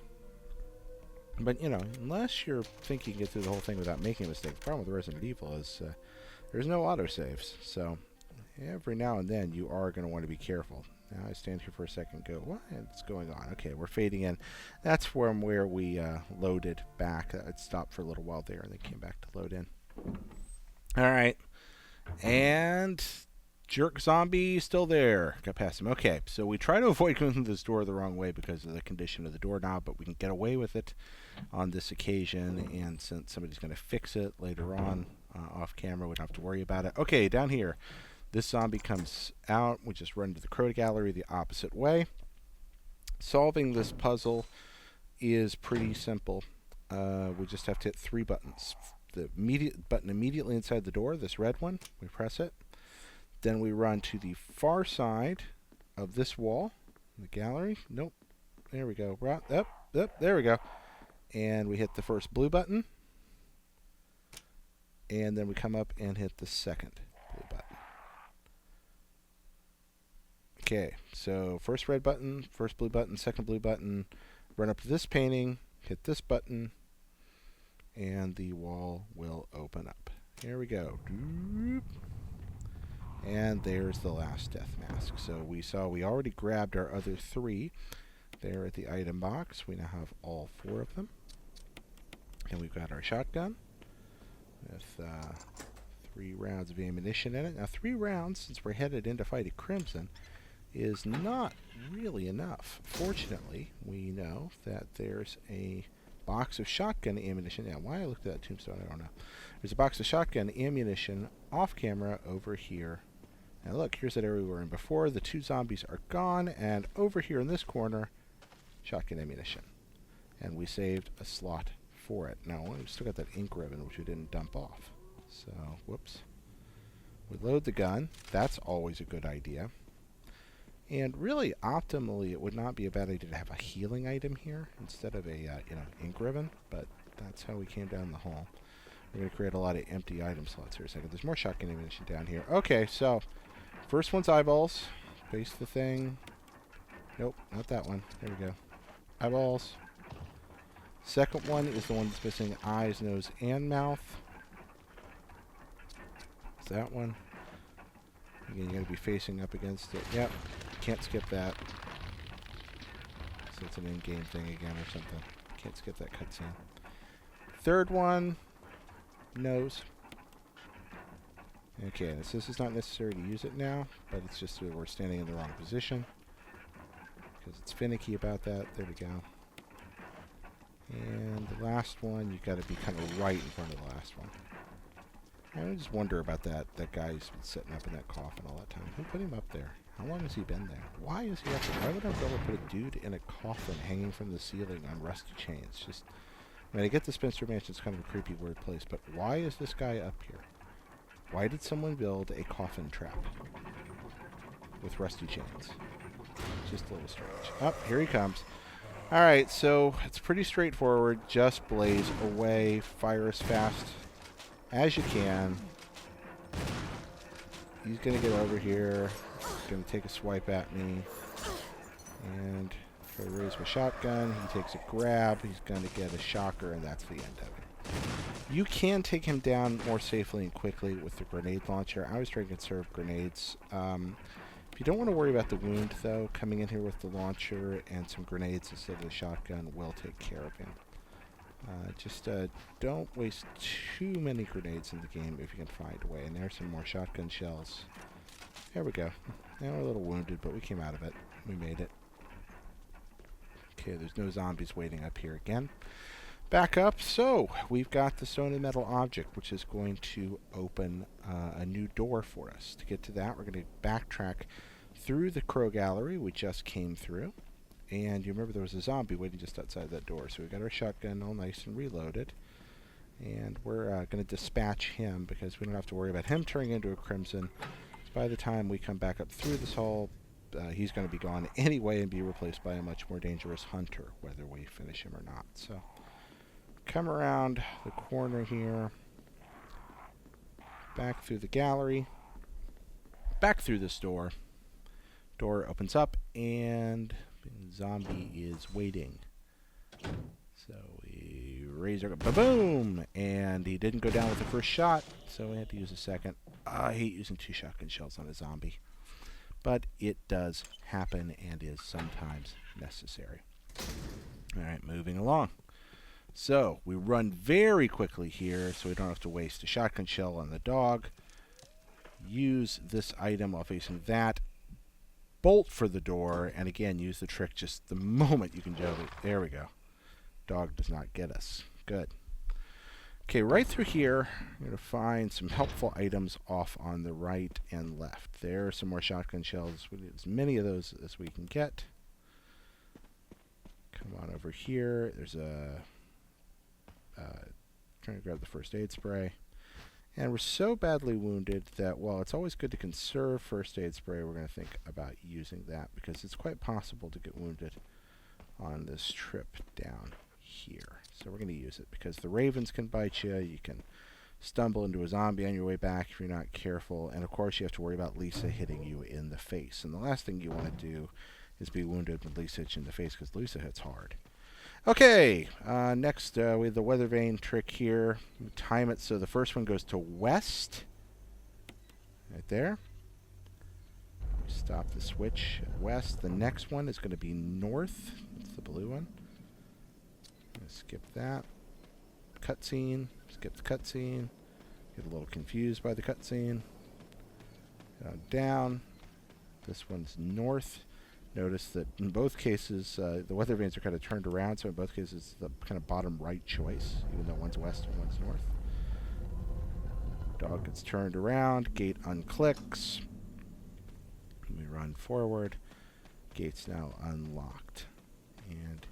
But, you know, unless you're thinking you get through the whole thing without making a mistake, the problem with Resident Evil is there's no autosaves. So every now and then you are going to want to be careful. Now I stand here for a second and go, what's going on? Okay, we're fading in. That's from where we loaded back. It stopped for a little while there and then came back to load in. All right. And jerk zombie still there. Got past him. Okay, so we try to avoid going through this door the wrong way because of the condition of the doorknob, but we can get away with it on this occasion, and since somebody's going to fix it later on off camera, we don't have to worry about it. Okay, down here, this zombie comes out. We just run to the Crow Gallery the opposite way. Solving this puzzle is pretty simple. We just have to hit 3 buttons. The button immediately inside the door, this red one, we press it. Then we run to the far side of this wall, the gallery. Nope. There we go. Up, there we go. And we hit the first blue button. And then we come up and hit the second blue button. Okay, so first red button, first blue button, second blue button. Run up to this painting, hit this button, and the wall will open up. Here we go. And there's the last death mask. So we already grabbed our other 3 there at the item box. We now have all 4 of them. And we've got our shotgun with 3 rounds of ammunition in it. Now 3 rounds, since we're headed in to fight a Crimson, is not really enough. Fortunately, we know that there's a box of shotgun ammunition. Now, why I looked at that tombstone, I don't know. There's a box of shotgun ammunition off camera over here. And look, here's that area we were in before. The 2 zombies are gone, and over here in this corner, shotgun ammunition. And we saved a slot for it. Now, we've still got that ink ribbon, which we didn't dump off. So, whoops. We load the gun. That's always a good idea. And really, optimally, it would not be a bad idea to have a healing item here instead of a ink ribbon, but that's how we came down the hall. We're going to create a lot of empty item slots here. Second, there's more shotgun ammunition down here. Okay, so first one's eyeballs. Face the thing. Nope, not that one. There we go. Eyeballs. Second one is the one that's missing eyes, nose, and mouth. Is that one? Again, you got to be facing up against it. Yep. Can't skip that. So it's an in-game thing again or something. Can't skip that cutscene. Third one, nose. Okay, this is not necessary to use it now, but it's just that we're standing in the wrong position. Because it's finicky about that. There we go. And the last one, you've got to be kind of right in front of the last one. I just wonder about that guy who's been sitting up in that coffin all that time. Who put him up there? How long has he been there? Why is he up there? Why would I ever put a dude in a coffin hanging from the ceiling on rusty chains? Just, I mean, I get the Spencer Mansion's kind of a creepy, weird place, but why is this guy up here? Why did someone build a coffin trap with rusty chains? Just a little strange. Oh, here he comes. Alright, so it's pretty straightforward. Just blaze away. Fire as fast as you can. He's going to get over here. He's going to take a swipe at me. And if I raise my shotgun, he takes a grab. He's going to get a shocker, and that's the end of it. You can take him down more safely and quickly with the grenade launcher. I was trying to conserve grenades. If you don't want to worry about the wound, though, coming in here with the launcher and some grenades instead of the shotgun will take care of him. Just don't waste too many grenades in the game if you can find a way. And there's some more shotgun shells. There we go. Now we're a little wounded, but we came out of it. We made it. Okay, there's no zombies waiting up here again. Back up. So, we've got the stone and metal object, which is going to open a new door for us. To get to that, we're going to backtrack through the crow gallery we just came through. And you remember there was a zombie waiting just outside that door. So we've got our shotgun all nice and reloaded. And we're going to dispatch him because we don't have to worry about him turning into a crimson. By the time we come back up through this hall, he's going to be gone anyway and be replaced by a much more dangerous hunter, whether we finish him or not. So, come around the corner here, back through the gallery, back through this door. Door opens up, and the zombie is waiting. So we raise our gun, boom! And he didn't go down with the first shot, so we had to use a second. I hate using 2 shotgun shells on a zombie. But it does happen and is sometimes necessary. Alright, moving along. So, we run very quickly here so we don't have to waste a shotgun shell on the dog. Use this item while facing that. Bolt for the door, and again, use the trick just the moment you can jump it. There we go. Dog does not get us. Good. Okay, right through here, we're going to find some helpful items off on the right and left. There are some more shotgun shells. We need as many of those as we can get. Come on over here. There's a... trying to grab the first aid spray. And we're so badly wounded that while it's always good to conserve first aid spray, we're going to think about using that because it's quite possible to get wounded on this trip down here. So we're going to use it because the ravens can bite you. You can stumble into a zombie on your way back if you're not careful. And of course, you have to worry about Lisa hitting you in the face. And the last thing you want to do is be wounded when Lisa hits you in the face, because Lisa hits hard. Okay, next we have the weather vane trick here. We time it so the first one goes to west. Right there. Stop the switch at west. The next one is going to be north. That's the blue one. Skip that. Cutscene. Skip the cutscene. Get a little confused by the cutscene. Down. This one's north. Notice that in both cases, the weather vanes are kind of turned around, so in both cases, it's the kind of bottom right choice, even though one's west and one's north. Dog gets turned around. Gate unclicks. We run forward. Gate's now unlocked. And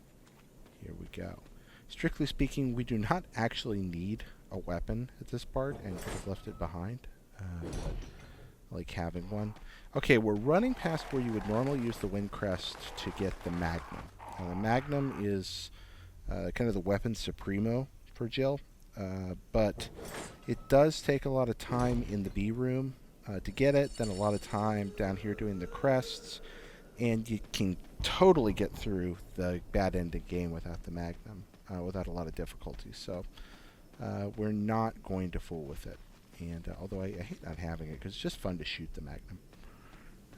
here we go. Strictly speaking, we do not actually need a weapon at this part, and could have left it behind. But I like having one. Okay, we're running past where you would normally use the Wind Crest to get the Magnum. Now, the Magnum is kind of the weapon supremo for Jill, but it does take a lot of time in the B room to get it, then a lot of time down here doing the crests, and you can totally get through the bad ending game without the Magnum, without a lot of difficulty. So we're not going to fool with it. And although I hate not having it, because it's just fun to shoot the Magnum.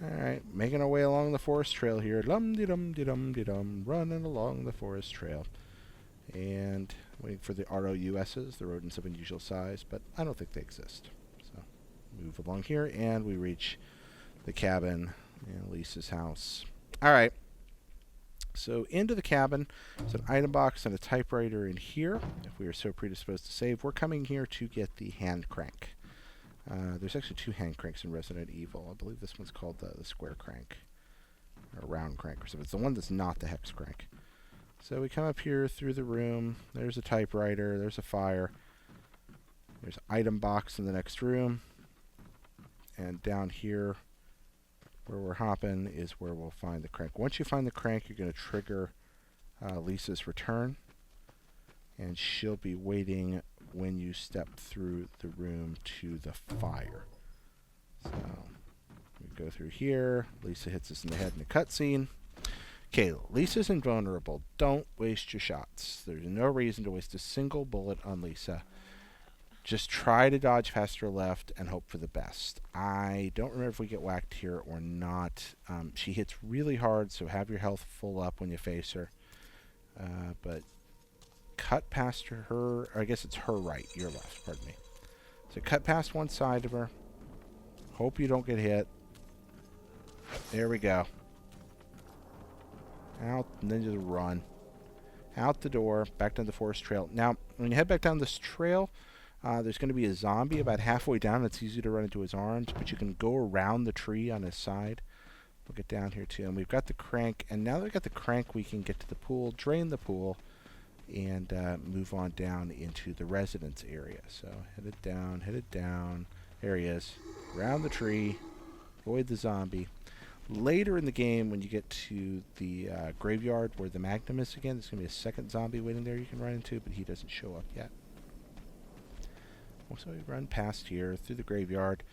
Alright, making our way along the forest trail here. Lum-de-dum-de-dum-de-dum, running along the forest trail. And waiting for the ROUSs, the rodents of unusual size, but I don't think they exist. So move along here, and we reach the cabin and Lisa's house. Alright, so into the cabin. There's an item box and a typewriter in here. If we are so predisposed to save, we're coming here to get the hand crank. There's actually two hand cranks in Resident Evil. I believe this one's called the square crank, or round crank or something. It's the one that's not the hex crank. So we come up here through the room. There's a typewriter. There's a fire. There's an item box in the next room. And down here, where we're hopping, is where we'll find the crank. Once you find the crank, you're going to trigger Lisa's return. And she'll be waiting when you step through the room to the fire. So we go through here. Lisa hits us in the head in a cutscene. Okay, Lisa's invulnerable. Don't waste your shots. There's no reason to waste a single bullet on Lisa. Just try to dodge faster left and hope for the best. I don't remember if we get whacked here or not. She hits really hard, so have your health full up when you face her. But cut past her, or I guess it's her right, your left, pardon me. So cut past one side of her. Hope you don't get hit. There we go. Out, and then just run. Out the door, back down the forest trail. Now, when you head back down this trail, there's going to be a zombie about halfway down. It's easy to run into his arms, but you can go around the tree on his side. We'll get down here too. And we've got the crank, and now that we've got the crank, we can get to the pool, drain the pool, and move on down into the residence area. So head it down. There he is. Around the tree. Avoid the zombie. Later in the game, when you get to the graveyard where the Magnum is again, there's going to be a second zombie waiting there you can run into, but he doesn't show up yet. So we run past here, through the graveyard.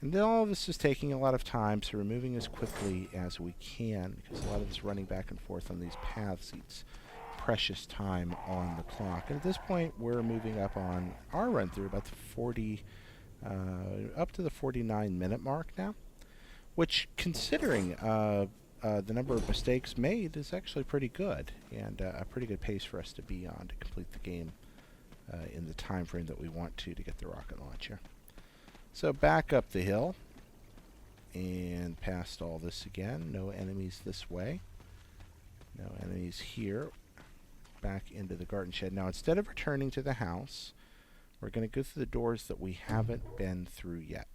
And then all of this is taking a lot of time, so we're moving as quickly as we can, because a lot of this running back and forth on these paths eats precious time on the clock. And at this point, we're moving up on our run through about the 40, up to the 49-minute mark now, which, considering the number of mistakes made, is actually pretty good, and a pretty good pace for us to be on to complete the game in the time frame that we want to get the rocket launcher. So back up the hill and past all this again. No enemies this way. No enemies here. Back into the garden shed. Now, instead of returning to the house, we're going to go through the doors that we haven't been through yet.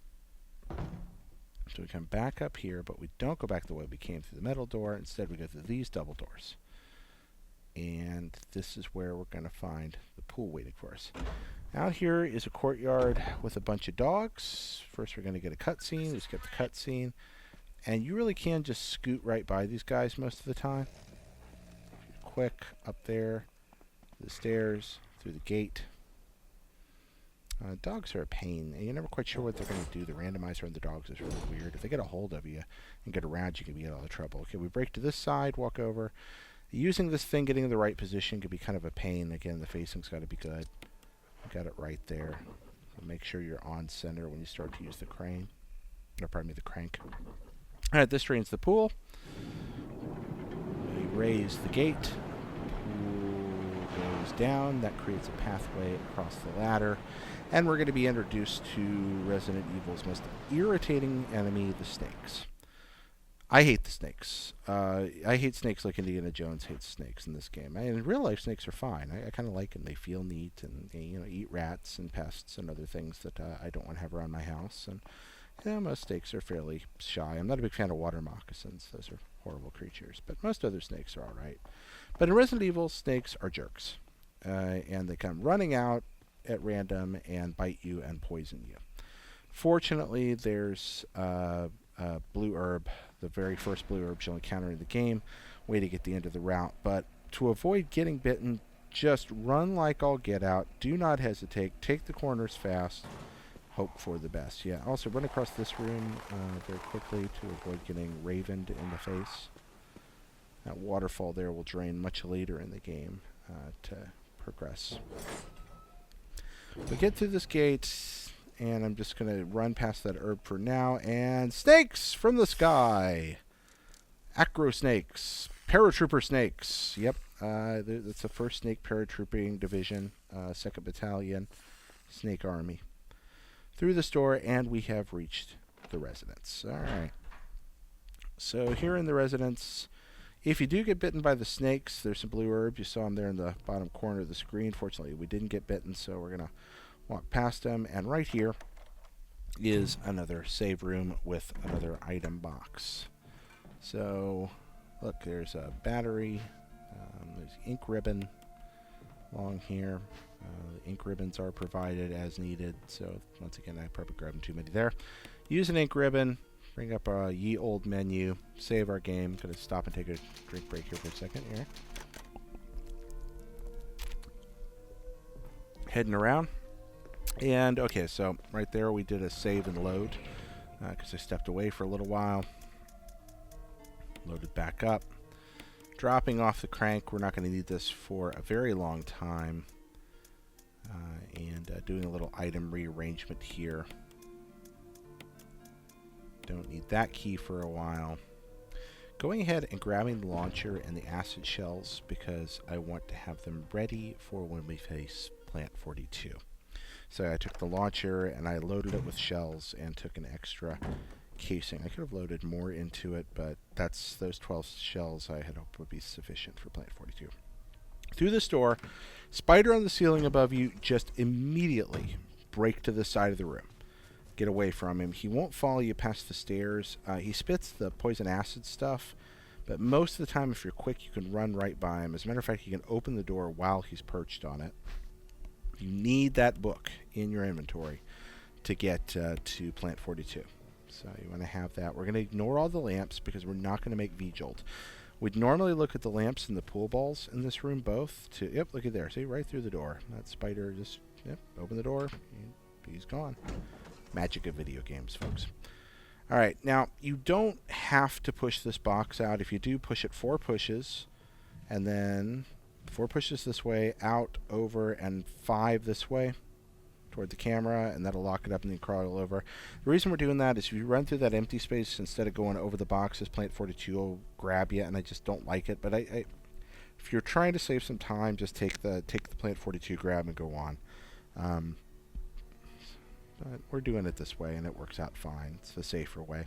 So we come back up here, but we don't go back the way we came through the metal door. Instead, we go through these double doors. And this is where we're going to find the pool waiting for us. Out here is a courtyard with a bunch of dogs. First, we're going to get a cutscene. We skip the cutscene. And you really can just scoot right by these guys most of the time. Quick, up there, the stairs, through the gate. Dogs are a pain. You're never quite sure what they're going to do. The randomizer on the dogs is really weird. If they get a hold of you and get around, you can be in all the trouble. Okay, we break to this side, walk over. Using this thing, getting in the right position can be kind of a pain. Again, the facing's got to be good. Got it right there. Make sure you're on center when you start to use the crane. Or pardon me, the crank. Alright, this drains the pool. We raise the gate. Pool goes down. That creates a pathway across the ladder. And we're going to be introduced to Resident Evil's most irritating enemy, the snakes. I hate the snakes. I hate snakes like Indiana Jones hates snakes in this game. In real life, snakes are fine. I kind of like them. They feel neat, and they, eat rats and pests and other things that I don't want to have around my house. And most snakes are fairly shy. I'm not a big fan of water moccasins. Those are horrible creatures. But most other snakes are all right. But in Resident Evil, snakes are jerks, and they come running out at random and bite you and poison you. Fortunately, there's blue herb, the very first blue herb you'll encounter in the game, way to get the end of the route. But to avoid getting bitten, just run like all get out. Do not hesitate. Take the corners fast. Hope for the best. Yeah, also run across this room very quickly to avoid getting ravened in the face. That waterfall there will drain much later in the game to progress. We get through this gate, and I'm just going to run past that herb for now. And snakes from the sky. Acro snakes. Paratrooper snakes. Yep. That's the 1st Snake Paratrooping Division, 2nd Battalion, Snake Army. Through this door, and we have reached the residence. Alright. So here in the residence, if you do get bitten by the snakes, there's some blue herbs. You saw them there in the bottom corner of the screen. Fortunately, we didn't get bitten, so we're going to walk past them. And right here is another save room with another item box. So, look, there's a battery. There's ink ribbon along here. Ink ribbons are provided as needed. So, once again, I probably grabbed too many there. Use an ink ribbon. Bring up a ye old menu. Save our game. Gonna stop and take a drink break here for a second here. Heading around. And, okay, so right there we did a save and load. Because I stepped away for a little while. Loaded back up. Dropping off the crank. We're not going to need this for a very long time. And doing a little item rearrangement here. Don't need that key for a while. Going ahead and grabbing the launcher and the acid shells because I want to have them ready for when we face Plant 42. So I took the launcher and I loaded it with shells and took an extra casing. I could have loaded more into it, but that's those 12 shells I had hoped would be sufficient for Plant 42. Through this door, spider on the ceiling above you, just immediately break to the side of the room. Get away from him. He won't follow you past the stairs. He spits the poison acid stuff, but most of the time if you're quick you can run right by him. As a matter of fact, you can open the door while he's perched on it. You need that book in your inventory to get to Plant 42. So you want to have that. We're going to ignore all the lamps because we're not going to make V-Jolt. We'd normally look at the lamps and the pool balls in this room both. Yep, look at there. See, right through the door. That spider just, open the door. He's gone. Magic of video games, folks. Alright, now, you don't have to push this box out. If you do, push it 4 pushes, and then 4 pushes this way, out, over, and 5 this way toward the camera, and that'll lock it up and then crawl over. The reason we're doing that is if you run through that empty space, instead of going over the boxes, Plant 42 will grab you, and I just don't like it. But if you're trying to save some time, just take the Plant 42 grab and go on. But we're doing it this way, and it works out fine. It's the safer way.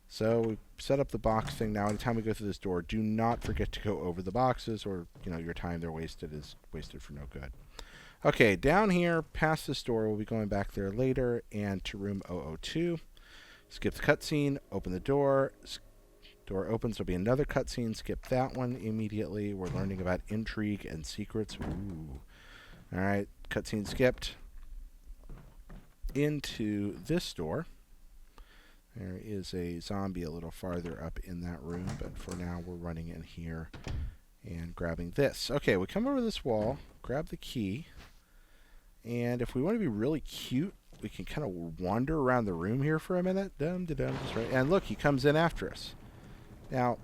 So we set up the box thing now. Anytime we go through this door, do not forget to go over the boxes, or your time there wasted is wasted for no good. Okay, down here, past this door, we'll be going back there later, and to room 002. Skip the cutscene, open the door. Door opens, there'll be another cutscene. Skip that one immediately. We're learning about intrigue and secrets. Ooh. Alright, cutscene skipped. Into this door. There is a zombie a little farther up in that room, but for now we're running in here and grabbing this. Okay, we come over this wall, grab the key, And if we want to be really cute, we can kind of wander around the room here for a minute. Just right. And look, he comes in after us. Now,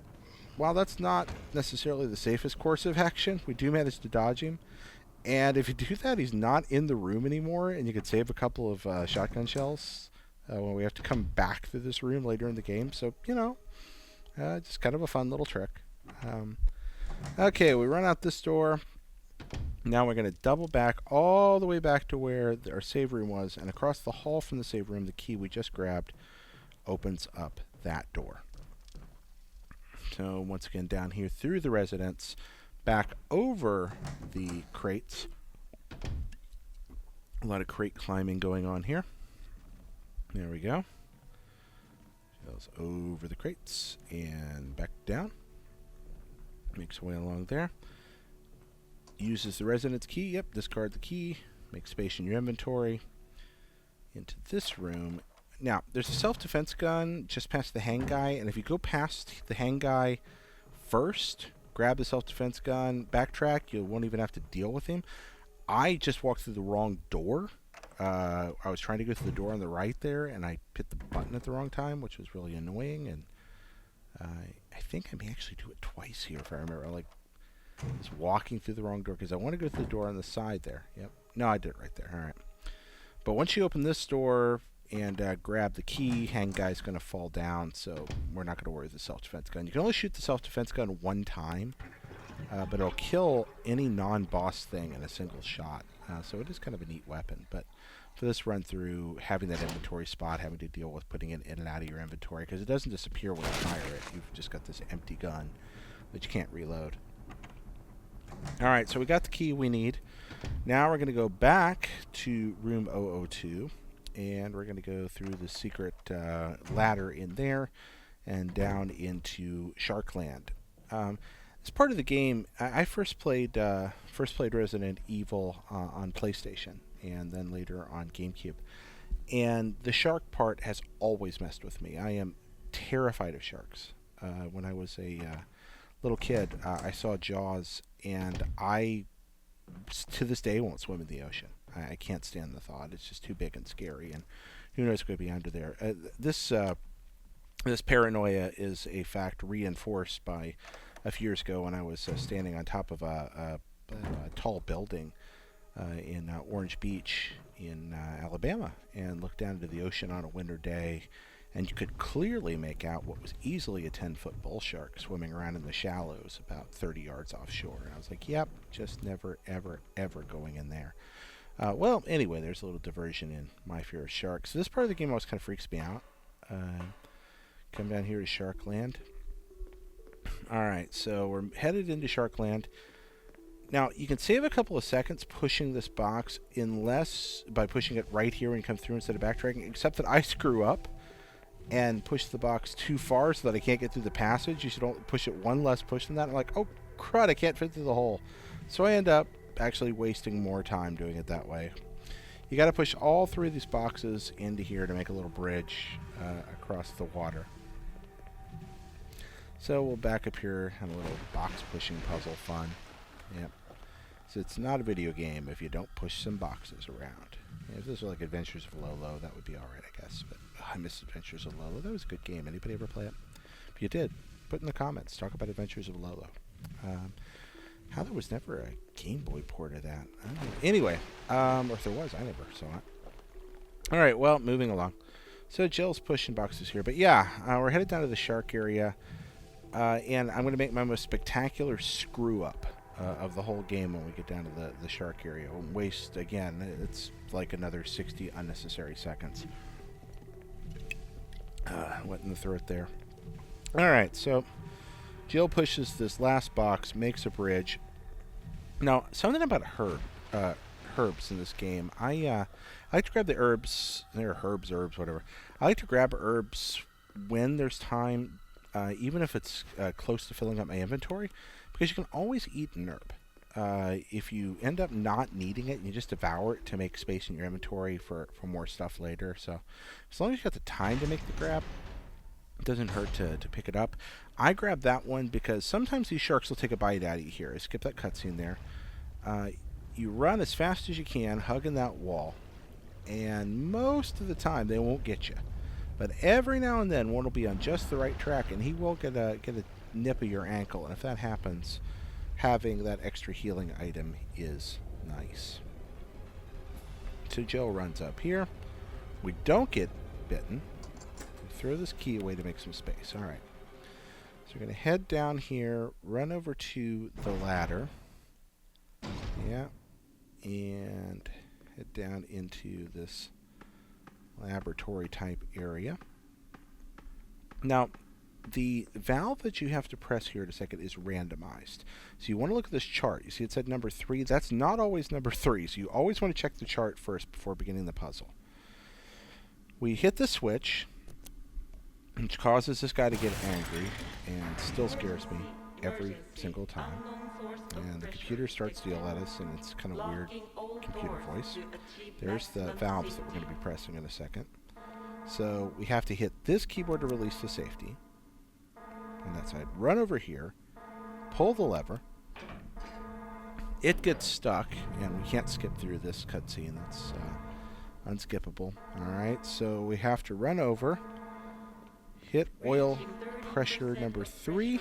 while that's not necessarily the safest course of action, we do manage to dodge him. And if you do that, he's not in the room anymore, and you could save a couple of shotgun shells when we have to come back through this room later in the game. So, just kind of a fun little trick. Okay, we run out this door. Now we're going to double back all the way back to where our save room was, and across the hall from the save room, the key we just grabbed opens up that door. So once again, down here through the residence, back over the crates. A lot of crate climbing going on here. There we go. Goes over the crates and back down. Makes way along there. Uses the residence key. Yep, discard the key. Make space in your inventory. Into this room. Now, there's a self-defense gun just past the hang guy, and if you go past the hang guy first, grab the self-defense gun, backtrack, you won't even have to deal with him. I just walked through the wrong door. I was trying to go through the door on the right there, and I hit the button at the wrong time, which was really annoying, and I think I may actually do it twice here if I remember. Like, I was walking through the wrong door because I want to go through the door on the side there. Yep. No, I did it right there. All right. But once you open this door and grab the key, hang guy's going to fall down, so we're not going to worry with the self-defense gun. You can only shoot the self-defense gun one time, but it'll kill any non-boss thing in a single shot. So it is kind of a neat weapon. But for this run through, having that inventory spot, having to deal with putting it in and out of your inventory, because it doesn't disappear when you fire it. You've just got this empty gun that you can't reload. Alright, so we got the key we need. Now we're going to go back to room 002, and we're going to go through the secret ladder in there and down into Sharkland. As part of the game, I first played Resident Evil on PlayStation, and then later on GameCube. And the shark part has always messed with me. I am terrified of sharks. When I was a little kid, I saw Jaws, and I, to this day, won't swim in the ocean. I can't stand the thought. It's just too big and scary, and who knows what could be under there. This paranoia is a fact reinforced by a few years ago when I was standing on top of a tall building in Orange Beach in Alabama and looked down into the ocean on a winter day, and you could clearly make out what was easily a 10-foot bull shark swimming around in the shallows about 30 yards offshore. And I was like, yep, just never, ever, ever going in there. Well, anyway, there's a little diversion in my fear of sharks. So this part of the game always kind of freaks me out. Come down here to Sharkland. Alright, so we're headed into Sharkland. Now, you can save a couple of seconds pushing this box by pushing it right here when you come through instead of backtracking, except that I screw up and push the box too far so that I can't get through the passage. You should only push it one less push than that. I'm like, oh, crud, I can't fit through the hole. So I end up actually wasting more time doing it that way. You got to push all three of these boxes into here to make a little bridge across the water. So we'll back up here and a little box pushing puzzle fun. Yep. So it's not a video game if you don't push some boxes around. If this was like Adventures of Lolo, that would be alright, I guess. But I miss Adventures of Lolo. That was a good game. Anybody ever play it? If you did, put in the comments. Talk about Adventures of Lolo. How there was never a Game Boy port of that. I don't know. Anyway, or if there was, I never saw it. Alright, well, moving along. So Jill's pushing boxes here. But yeah, we're headed down to the shark area. And I'm going to make my most spectacular screw-up of the whole game when we get down to the shark area. We'll waste, again, it's like another 60 unnecessary seconds. Went in the throat there. Alright, so Jill pushes this last box, makes a bridge. Now, something about herbs in this game. I like to grab the herbs, whatever. I like to grab herbs when there's time, even if it's close to filling up my inventory, because you can always eat an herb. If you end up not needing it, you just devour it to make space in your inventory for more stuff later. So as long as you got the time to make the grab, it doesn't hurt to pick it up. I grabbed that one because sometimes these sharks will take a bite out of you here. I skipped that cutscene there. you run as fast as you can, hugging that wall, and most of the time they won't get you. But every now and then one will be on just the right track, and he will get a nip of your ankle. And if that happens, having that extra healing item is nice. So Joe runs up here. We don't get bitten. We throw this key away to make some space. All right. So we're going to head down here, run over to the ladder. Yeah. And head down into this laboratory type area. Now, the valve that you have to press here in a second is randomized. So you want to look at this chart. You see it said number 3. That's not always number 3. So you always want to check the chart first before beginning the puzzle. We hit the switch, which causes this guy to get angry and still scares me every single time. And the computer starts to yell at us, and it's kind of weird computer voice. There's the valves that we're going to be pressing in a second. So we have to hit this keyboard to release the safety. On that side. Run over here. Pull the lever. It gets stuck, and we can't skip through this cutscene. That's unskippable. Alright, so we have to run over. Hit oil pressure number 3.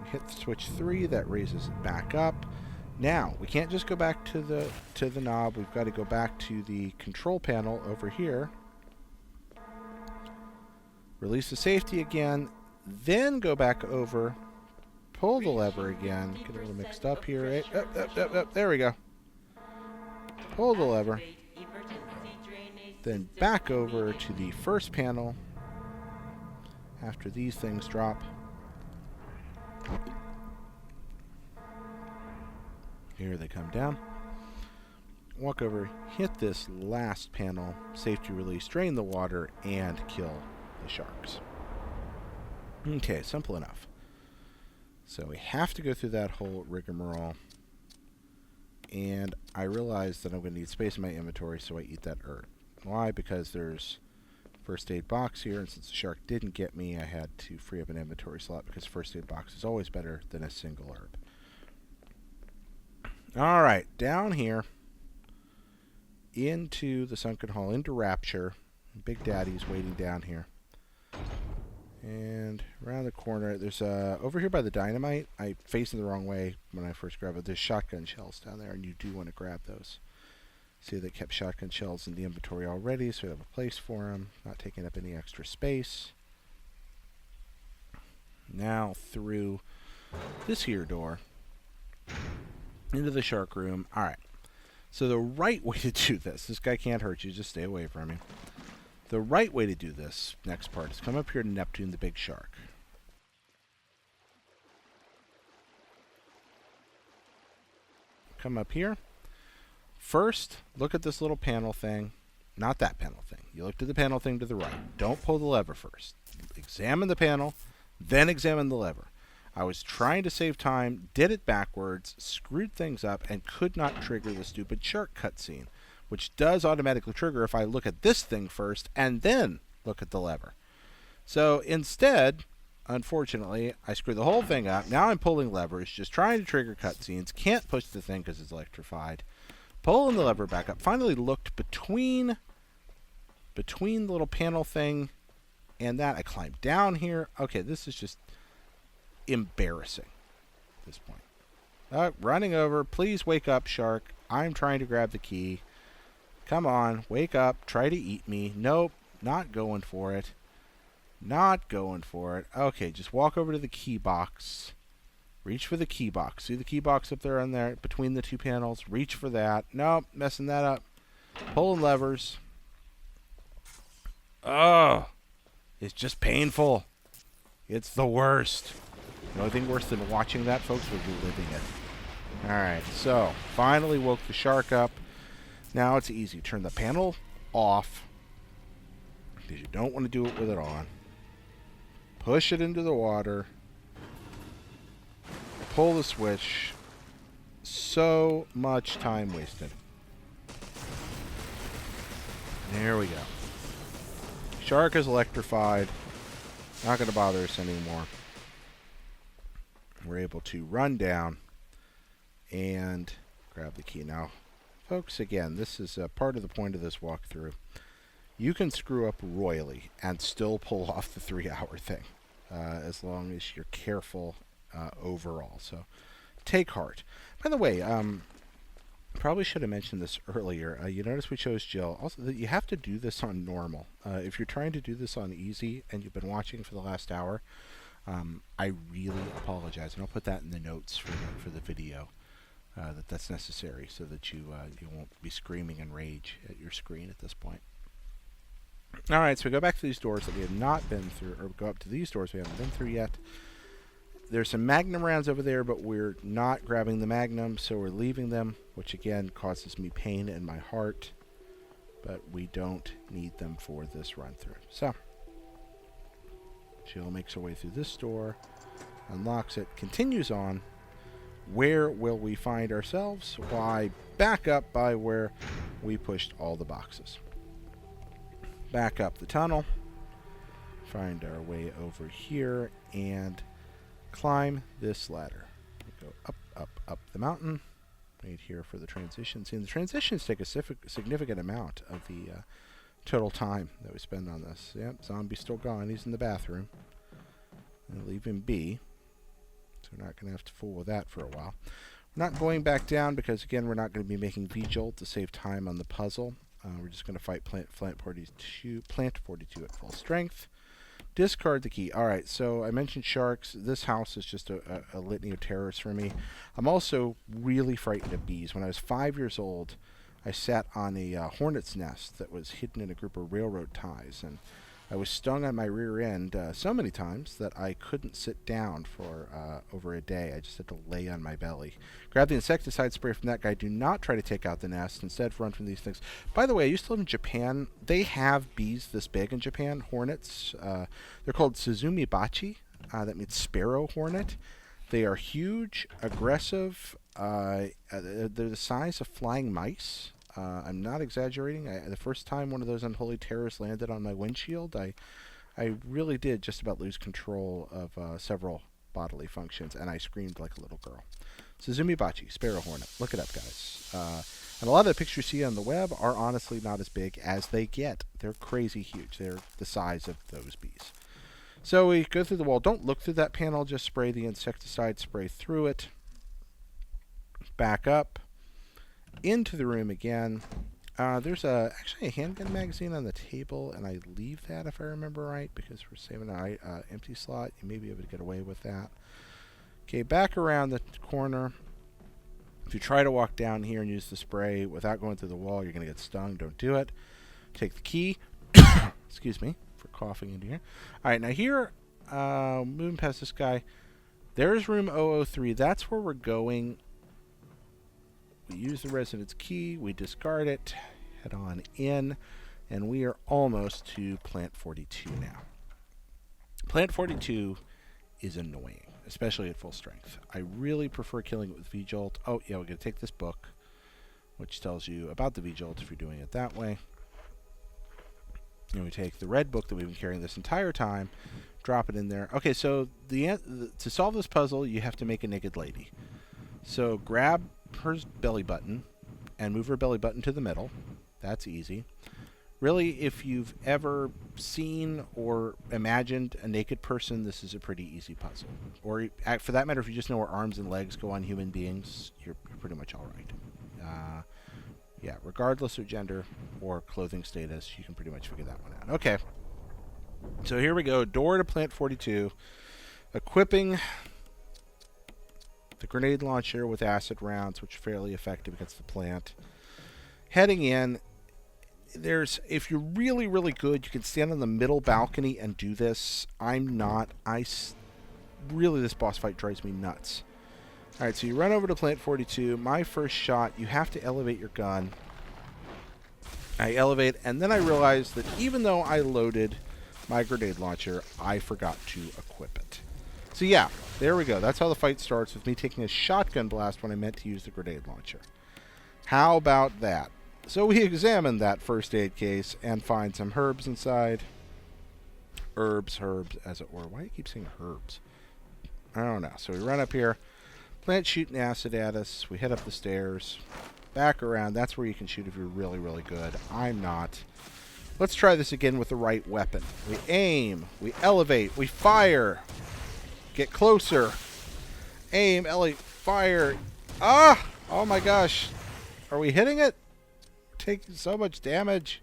We hit switch 3, that raises it back up. Now, we can't just go back to the knob. We've got to go back to the control panel over here. Release the safety again, then go back over, pull the lever again. Get a little mixed up here. Right? Up. There we go. Pull the lever. Then back over to the first panel after these things drop. Here they come down. Walk over, hit this last panel, safety release, drain the water, and kill the sharks. Okay, simple enough. So we have to go through that whole rigmarole. And I realize that I'm going to need space in my inventory, so I eat that herb. Why? Because there's first aid box here, and since the shark didn't get me, I had to free up an inventory slot because first aid box is always better than a single herb. Alright, down here into the sunken hall, into Rapture. Big Daddy's waiting down here. And around the corner, there's over here by the dynamite. I faced it the wrong way when I first grabbed it. There's shotgun shells down there, and you do want to grab those. See, they kept shotgun shells in the inventory already, so we have a place for them. Not taking up any extra space. Now through this here door into the shark room. Alright. So the right way to do this guy can't hurt you, just stay away from him. The right way to do this next part is come up here to Neptune, the big shark. Come up here. First, look at this little panel thing. Not that panel thing. You look to the panel thing to the right. Don't pull the lever first. Examine the panel, then examine the lever. I was trying to save time, did it backwards, screwed things up, and could not trigger the stupid shark cutscene, which does automatically trigger if I look at this thing first and then look at the lever. So instead, unfortunately, I screwed the whole thing up. Now I'm pulling levers, just trying to trigger cutscenes. Can't push the thing because it's electrified. Pulling the lever back up. Finally looked between the little panel thing and that. I climbed down here. Okay, this is just embarrassing at this point. Running over. Please wake up, shark. I'm trying to grab the key. Come on, wake up. Try to eat me. Nope, not going for it. Not going for it. Okay, just walk over to the key box. Reach for the key box. See the key box up there on there between the two panels? Reach for that. Nope, messing that up. Pulling levers. Oh, it's just painful. It's the worst. The only thing worse than watching that, folks, would be living it. Alright, so finally woke the shark up. Now it's easy. Turn the panel off because you don't want to do it with it on. Push it into the water. Pull the switch. So much time wasted. There we go. Shark is electrified. Not going to bother us anymore. We're able to run down and grab the key. Now, folks, again, this is part of the point of this walkthrough. You can screw up royally and still pull off the 3-hour thing, as long as you're careful overall. So take heart. By the way, probably should have mentioned this earlier. You notice we chose Jill. Also, you have to do this on normal. If you're trying to do this on easy and you've been watching for the last hour, I really apologize, and I'll put that in the notes for the video. That's necessary so that you won't be screaming in rage at your screen at this point. All right, so we go back to these doors that we have not been through, or go up to these doors we haven't been through yet. There's some Magnum rounds over there, but we're not grabbing the Magnum, so we're leaving them, which again causes me pain in my heart. But we don't need them for this run-through. So, Jill makes her way through this door, unlocks it, continues on. Where will we find ourselves? Why, back up by where we pushed all the boxes. Back up the tunnel, find our way over here, and climb this ladder. We go up, up, up the mountain. Wait here for the transitions. And the transitions take a significant amount of the total time that we spend on this. Yep, zombie's still gone. He's in the bathroom. And leave him be. So we're not going to have to fool with that for a while. We're not going back down because, again, we're not going to be making V-Jolt to save time on the puzzle. We're just going to fight Plant 42 at full strength. Discard the key. All right, so I mentioned sharks. This house is just a litany of terrors for me. I'm also really frightened of bees. When I was 5 years old, I sat on a hornet's nest that was hidden in a group of railroad ties, and I was stung on my rear end so many times that I couldn't sit down for over a day. I just had to lay on my belly. Grab the insecticide spray from that guy. Do not try to take out the nest. Instead, run from these things. By the way, I used to live in Japan. They have bees this big in Japan, hornets. They're called Suzumi bachi. That means sparrow hornet. They are huge, aggressive. They're the size of flying mice. I'm not exaggerating. The first time one of those unholy terrors landed on my windshield, I really did just about lose control of several bodily functions, and I screamed like a little girl. Suzumi bachi, sparrow hornet. Look it up, guys. And a lot of the pictures you see on the web are honestly not as big as they get. They're crazy huge. They're the size of those bees. So we go through the wall. Don't look through that panel. Just spray the insecticide spray through it. Back up. Into the room again. There's actually a handgun magazine on the table, and I leave that if I remember right because we're saving an empty slot. You may be able to get away with that. Okay, back around the corner. If you try to walk down here and use the spray without going through the wall, you're going to get stung. Don't do it. Take the key. Excuse me for coughing into here. All right, now here, moving past this guy, there's room 003. That's where we're going. We use the residence key, we discard it, head on in, and we are almost to Plant 42 now. Plant 42 is annoying, especially at full strength. I really prefer killing it with V-Jolt. Oh, yeah, we're going to take this book, which tells you about the V-Jolt if you're doing it that way. And we take the red book that we've been carrying this entire time, drop it in there. Okay, so to solve this puzzle, you have to make a naked lady. So grab her belly button and move her belly button to the middle. That's easy. Really, if you've ever seen or imagined a naked person, this is a pretty easy puzzle. Or for that matter, if you just know where arms and legs go on human beings, you're pretty much all right. Yeah, regardless of gender or clothing status, you can pretty much figure that one out. Okay. So here we go. Door to Plant 42. Equipping the grenade launcher with acid rounds, which are fairly effective against the plant. Heading in, if you're really, really good, you can stand on the middle balcony and do this. I'm not. Really, this boss fight drives me nuts. All right, so you run over to Plant 42. My first shot, you have to elevate your gun. I elevate, and then I realize that even though I loaded my grenade launcher, I forgot to equip it. So yeah, there we go. That's how the fight starts, with me taking a shotgun blast when I meant to use the grenade launcher. How about that? So we examine that first aid case and find some herbs inside. Herbs, as it were. Why do you keep saying herbs? I don't know. So we run up here, Plant shooting acid at us. We head up the stairs. Back around. That's where you can shoot if you're really, really good. I'm not. Let's try this again with the right weapon. We aim. We elevate. We fire. Get closer. Aim. Elevate. Fire. Ah! Oh my gosh. Are we hitting it? We're taking so much damage.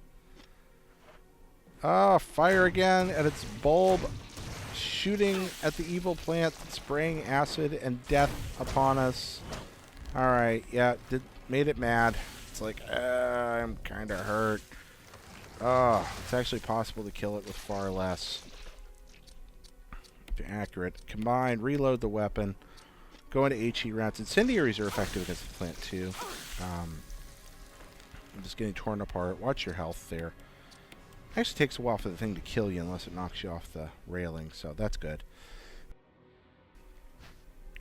Ah, fire again at its bulb. Shooting at the evil plant, spraying acid and death upon us. Alright, yeah, made it mad. It's like, I'm kind of hurt. Oh, it's actually possible to kill it with far less. Accurate. Combine, reload the weapon. Go into HE rounds. Incendiaries are effective against the plant too. I'm just getting torn apart. Watch your health there. Actually takes a while for the thing to kill you unless it knocks you off the railing, so that's good.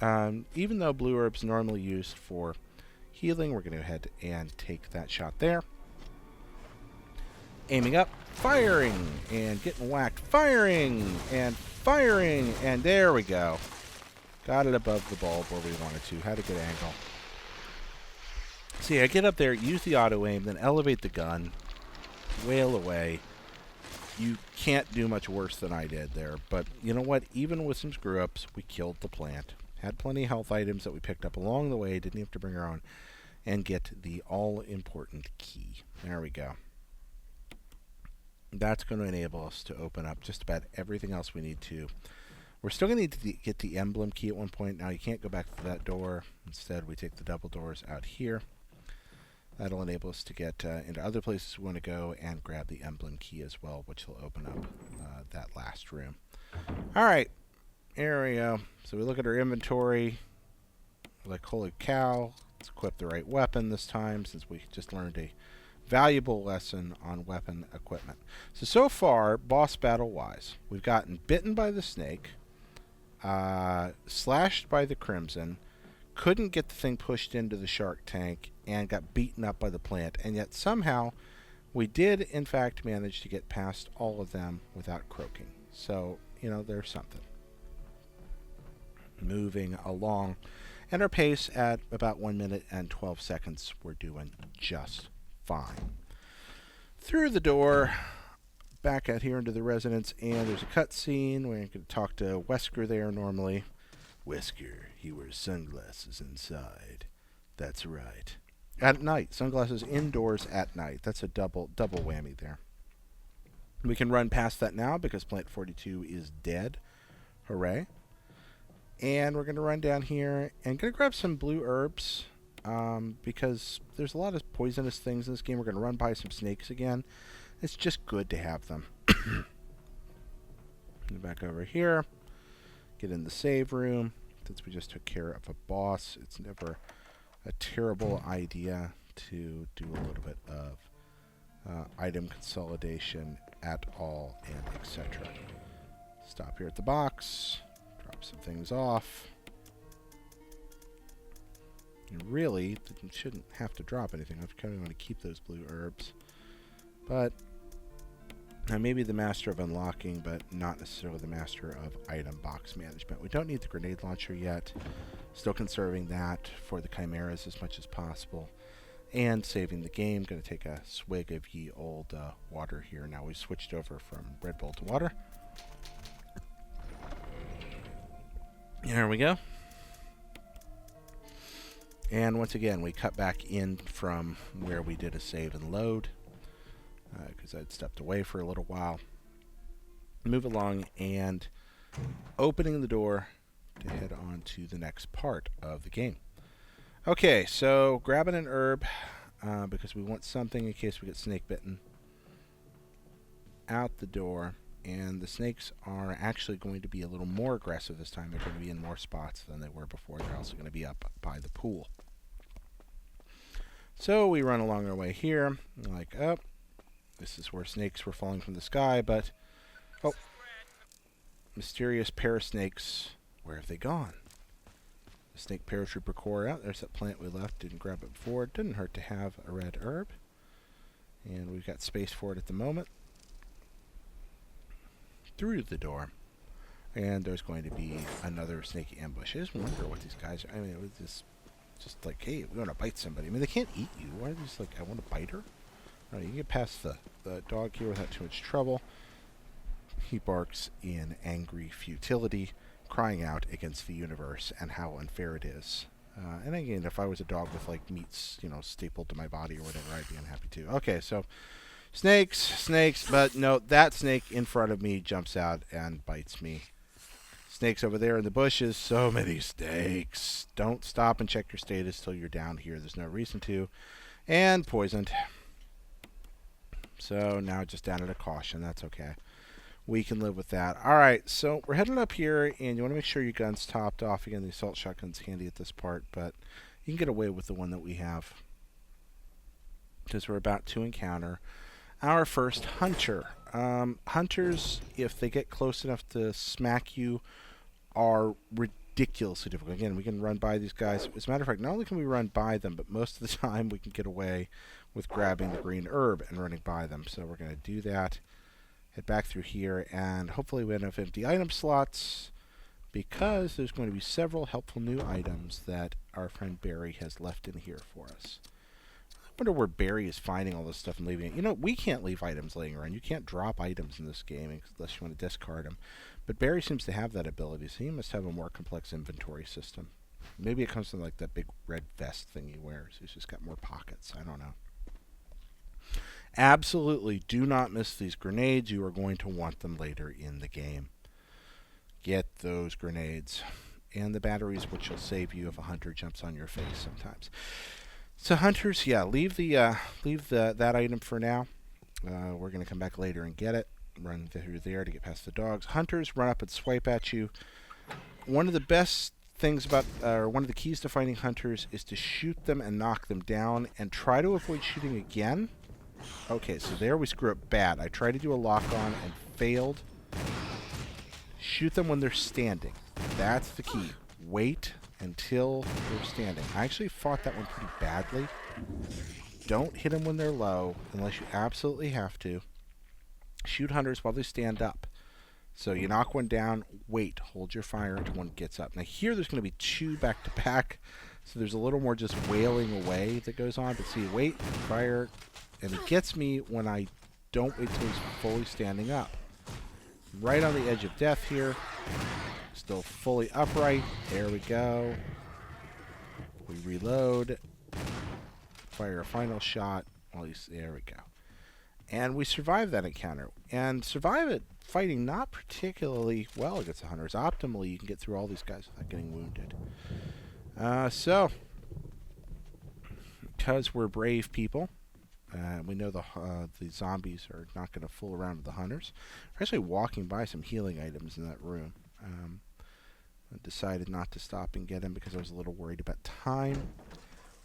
Even though blue herb's normally used for healing, we're going to go ahead and take that shot there. Aiming up, firing, and getting whacked, firing, and there we go. Got it above the bulb where we wanted to. Had a good angle. See, I get up there, use the auto aim, then elevate the gun, wail away. You can't do much worse than I did there. But you know what? Even with some screw-ups, we killed the plant. Had plenty of health items that we picked up along the way. Didn't have to bring our own. And get the all-important key. There we go. That's going to enable us to open up just about everything else we need to. We're still going to need to get the emblem key at one point. Now, you can't go back to that door. Instead, we take the double doors out here. That'll enable us to get into other places we want to go and grab the emblem key as well, which will open up that last room. All right, here we go. So we look at our inventory. Like, holy cow, let's equip the right weapon this time since we just learned a valuable lesson on weapon equipment. So far, boss battle-wise, we've gotten bitten by the snake, slashed by the crimson, couldn't get the thing pushed into the shark tank, and got beaten up by the plant. And yet somehow we did, in fact, manage to get past all of them without croaking. So, you know, there's something. Moving along. And our pace at about 1 minute and 12 seconds, we're doing just fine. Through the door, back out here into the residence, and there's a cutscene. We're going to talk to Wesker there normally. Wesker, he wears sunglasses inside. That's right. At night. Sunglasses indoors at night. That's a double whammy there. We can run past that now because Plant 42 is dead. Hooray. And we're going to run down here and going to grab some blue herbs because there's a lot of poisonous things in this game. We're going to run by some snakes again. It's just good to have them. Back over here. Get in the save room. Since we just took care of a boss, it's never a terrible idea to do a little bit of item consolidation at all, and etc. Stop here at the box, drop some things off. You really shouldn't have to drop anything. I kind of want to keep those blue herbs, but maybe the master of unlocking, but not necessarily the master of item box management. We don't need the grenade launcher yet. Still conserving that for the chimeras as much as possible. And saving the game. Going to take a swig of ye old water here. Now we've switched over from Red Bull to water. There we go. And once again, we cut back in from where we did a save and load. Because I'd stepped away for a little while. Move along and opening the door to head on to the next part of the game. Okay, so grabbing an herb because we want something in case we get snake bitten. Out the door, and the snakes are actually going to be a little more aggressive this time. They're going to be in more spots than they were before. They're also going to be up by the pool. So we run along our way here, like up. This is where snakes were falling from the sky, but oh, mysterious pair of snakes. Where have they gone? The snake paratrooper core out. There's that plant we left. Didn't grab it before. Didn't hurt to have a red herb. And we've got space for it at the moment. Through the door. And there's going to be another snake ambush. I just wonder what these guys are. I mean, it was just like, hey, we want to bite somebody. I mean, they can't eat you. Why are they just like, I want to bite her? All right, you can get past the dog here without too much trouble. He barks in angry futility, crying out against the universe and how unfair it is. And again, if I was a dog with like meats, stapled to my body or whatever, I'd be unhappy too. Okay, so snakes, but no, that snake in front of me jumps out and bites me. Snakes over there in the bushes, so many snakes. Don't stop and check your status till you're down here. There's no reason to. And poisoned. So now just down at a caution, that's okay. We can live with that. Alright, so we're heading up here, and you want to make sure your gun's topped off. Again, the assault shotgun's handy at this part, but you can get away with the one that we have. Because we're about to encounter our first hunter. Hunters, if they get close enough to smack you, are ridiculously difficult. Again, we can run by these guys. As a matter of fact, not only can we run by them, but most of the time we can get away with grabbing the green herb and running by them. So we're going to do that. Head back through here, and hopefully we have enough empty item slots, because there's going to be several helpful new items that our friend Barry has left in here for us. I wonder where Barry is finding all this stuff and leaving it. We can't leave items laying around. You can't drop items in this game unless you want to discard them. But Barry seems to have that ability, so he must have a more complex inventory system. Maybe it comes from like that big red vest thing he wears. He's just got more pockets. I don't know. Absolutely do not miss these grenades. You are going to want them later in the game. Get those grenades. And the batteries, which will save you if a hunter jumps on your face sometimes. So hunters, yeah, leave that item for now. We're going to come back later and get it. Run through there to get past the dogs. Hunters run up and swipe at you. One of the best things about, or one of the keys to finding hunters is to shoot them and knock them down, and try to avoid shooting again. Okay, so there we screw up bad. I tried to do a lock-on and failed. Shoot them when they're standing. That's the key. Wait until they're standing. I actually fought that one pretty badly. Don't hit them when they're low, unless you absolutely have to. Shoot hunters while they stand up. So you knock one down, wait, hold your fire until one gets up. Now here there's going to be two back-to-back, so there's a little more just wailing away that goes on. But see, wait, fire, and it gets me when I don't wait till he's fully standing up. Right on the edge of death here. Still fully upright. There we go. We reload. Fire a final shot. Well, there we go. And we survive that encounter. And survive it fighting not particularly well against the hunters. Optimally, you can get through all these guys without getting wounded. So, because we're brave people, we know the zombies are not going to fool around with the hunters. We're actually walking by some healing items in that room. I decided not to stop and get them because I was a little worried about time.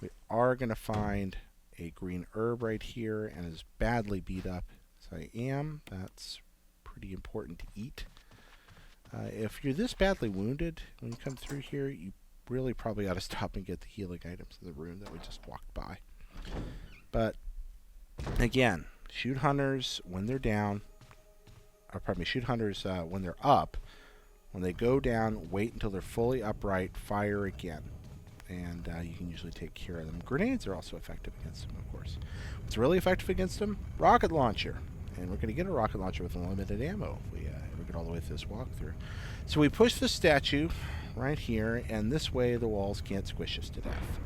We are going to find a green herb right here, and as badly beat up as I am, that's pretty important to eat. If you're this badly wounded when you come through here, you really probably ought to stop and get the healing items in the room that we just walked by. But again, shoot hunters when they're down, or pardon me, shoot hunters when they're up. When they go down, wait until they're fully upright, fire again. And you can usually take care of them. Grenades are also effective against them, of course. What's really effective against them? Rocket launcher. And we're going to get a rocket launcher with unlimited ammo if we ever get all the way through this walkthrough. So we push the statue right here, and this way the walls can't squish us to death.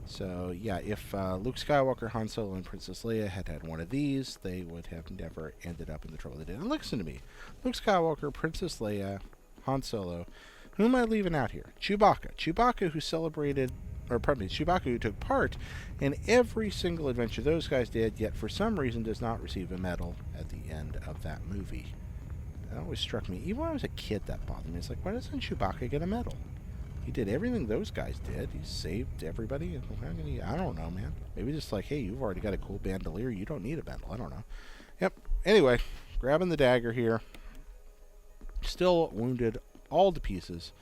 So, yeah, if Luke Skywalker, Han Solo, and Princess Leia had had one of these, they would have never ended up in the trouble they did. And listen to me. Luke Skywalker, Princess Leia, Han Solo. Who am I leaving out here? Chewbacca. Chewbacca who celebrated, or pardon me, Chewbacca who took part in every single adventure those guys did, yet for some reason does not receive a medal at the end of that movie. That always struck me. Even when I was a kid, that bothered me. It's like, why doesn't Chewbacca get a medal? He did everything those guys did. He saved everybody. I don't know, man. Maybe just like, hey, you've already got a cool bandolier. You don't need a medal. I don't know. Yep. Anyway, grabbing the dagger here. Still wounded all to pieces.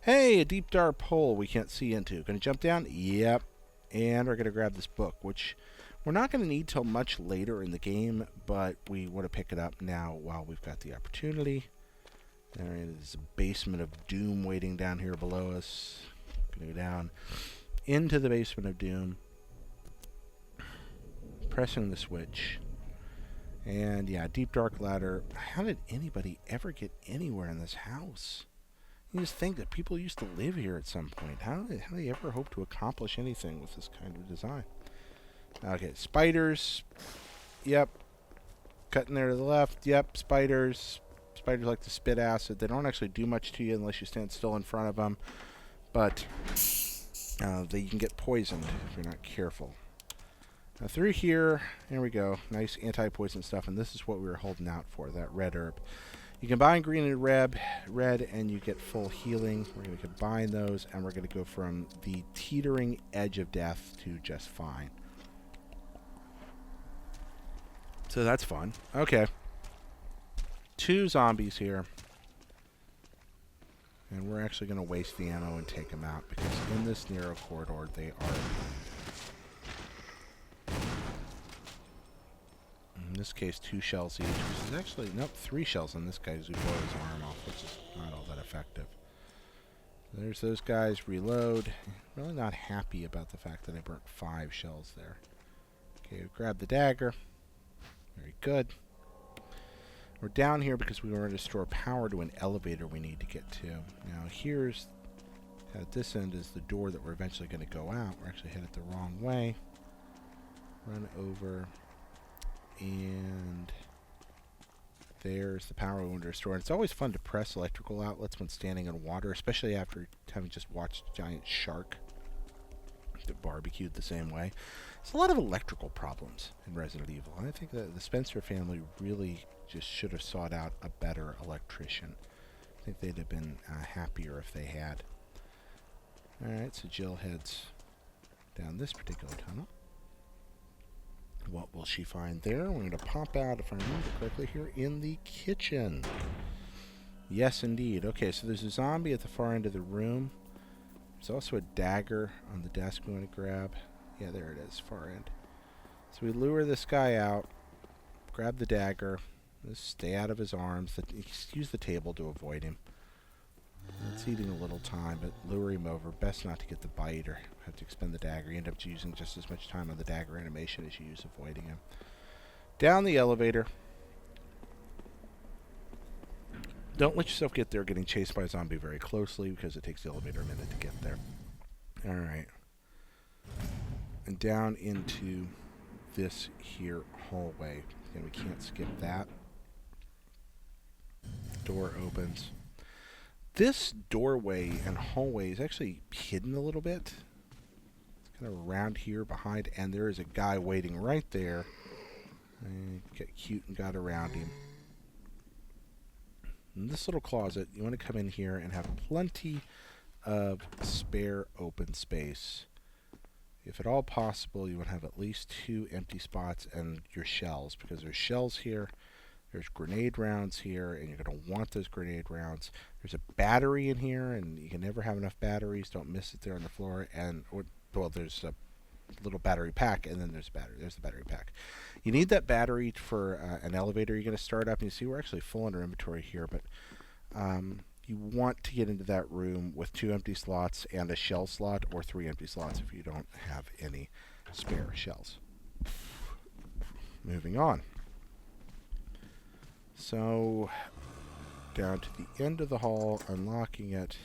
Hey, a deep dark hole we can't see into. Gonna jump down? Yep. And we're gonna grab this book, which we're not gonna need till much later in the game, but we want to pick it up now while we've got the opportunity. Alright, there's a basement of doom waiting down here below us. Gonna go down into the basement of doom. Pressing the switch. And yeah, deep dark ladder. How did anybody ever get anywhere in this house? You just think that people used to live here at some point. How do they ever hope to accomplish anything with this kind of design? Okay, spiders. Yep. Cutting there to the left. Yep, spiders. Spiders like to spit acid. They don't actually do much to you unless you stand still in front of them. But you can get poisoned if you're not careful. Now through here, there we go. Nice anti-poison stuff, and this is what we were holding out for, that red herb. You combine green and red, and you get full healing. We're going to combine those, and we're going to go from the teetering edge of death to just fine. So that's fun. Okay. 2 zombies here. And we're actually going to waste the ammo and take them out, because in this narrow corridor, they are... In this case, 2 shells each, which is actually... Nope, 3 shells on this guy who blew his arm off, which is not all that effective. There's those guys. Reload. Really not happy about the fact that I burnt 5 shells there. Okay, grab the dagger. Very good. We're down here because we want to restore power to an elevator we need to get to. Now here's... At this end is the door that we're eventually going to go out. We're actually headed the wrong way. Run over... And there's the power we want to restore. And it's always fun to press electrical outlets when standing in water, especially after having just watched a giant shark get barbecued the same way. There's a lot of electrical problems in Resident Evil. And I think that the Spencer family really just should have sought out a better electrician. I think they'd have been happier if they had. Alright, so Jill heads down this particular tunnel. What will she find there? We're going to pop out, if I remember correctly, here in the kitchen. Yes, indeed. Okay, so there's a zombie at the far end of the room. There's also a dagger on the desk we want to grab. Yeah, there it is, far end. So we lure this guy out, grab the dagger, just stay out of his arms, use the table to avoid him. It's eating a little time, but lure him over. Best not to get the bite or have to expend the dagger. You end up using just as much time on the dagger animation as you use avoiding him. Down the elevator. Don't let yourself get there getting chased by a zombie very closely, because it takes the elevator a minute to get there. Alright. And down into this here hallway. And we can't skip that. Door opens. This doorway and hallway is actually hidden a little bit. It's kind of around here behind, and there is a guy waiting right there. And get cute and got around him. In this little closet, you want to come in here and have plenty of spare open space. If at all possible, you want to have at least 2 empty spots and your shells, because there's shells here. There's grenade rounds here, and you're going to want those grenade rounds. There's a battery in here, and you can never have enough batteries. Don't miss it there on the floor. And well, there's a little battery pack, and then there's a battery. There's the battery pack. You need that battery for an elevator you're going to start up. And you see we're actually full in our inventory here, but you want to get into that room with 2 empty slots and a shell slot, or 3 empty slots if you don't have any spare shells. Moving on. So, down to the end of the hall, unlocking it,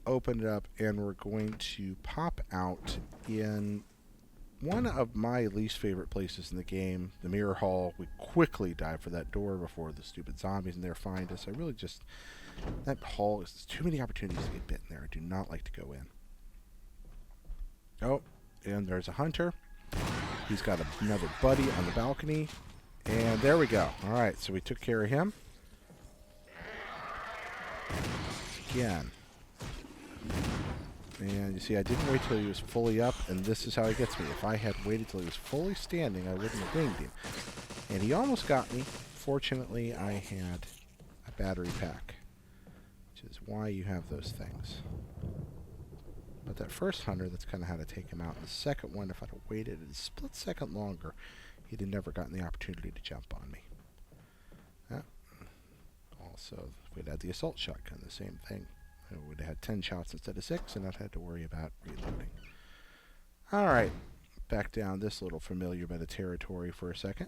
open it up, and we're going to pop out in one of my least favorite places in the game, the mirror hall. We quickly dive for that door before the stupid zombies in there find us. I really just... That hall is too many opportunities to get bit in there. I do not like to go in. Oh, and there's a hunter. He's got another buddy on the balcony. And there we go. Alright, so we took care of him. Again. And you see, I didn't wait till he was fully up, and this is how he gets me. If I had waited till he was fully standing, I wouldn't have winged him. And he almost got me. Fortunately, I had a battery pack, which is why you have those things. But that first hunter, that's kind of how to take him out. And the second one, if I'd have waited a split second longer, he'd have never gotten the opportunity to jump on me. All So if we'd had the assault shotgun, the same thing. We'd have had 10 shots instead of 6 and not had to worry about reloading. Alright, back down this little familiar bit of territory for a second.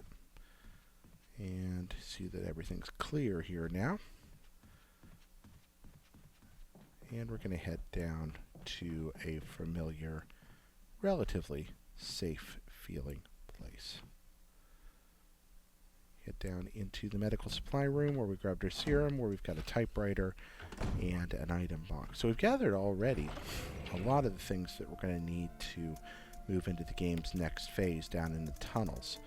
And see that everything's clear here now. And we're going to head down to a familiar, relatively safe feeling place. Head down into the medical supply room where we grabbed our serum, where we've got a typewriter and an item box. So we've gathered already a lot of the things that we're going to need to move into the game's next phase down in the tunnels.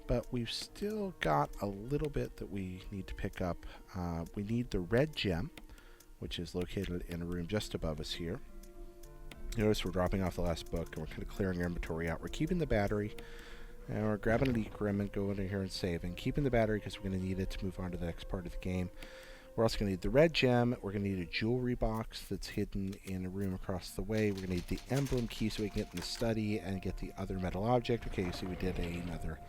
But we've still got a little bit that we need to pick up. We need the red gem, which is located in a room just above us here. Notice we're dropping off the last book and we're kind of clearing our inventory out. We're keeping the battery. And we're grabbing an Equrim and going in here and saving. Keeping the battery because we're going to need it to move on to the next part of the game. We're also going to need the red gem. We're going to need a jewelry box that's hidden in a room across the way. We're going to need the emblem key so we can get in the study and get the other metal object. Okay, you see we did another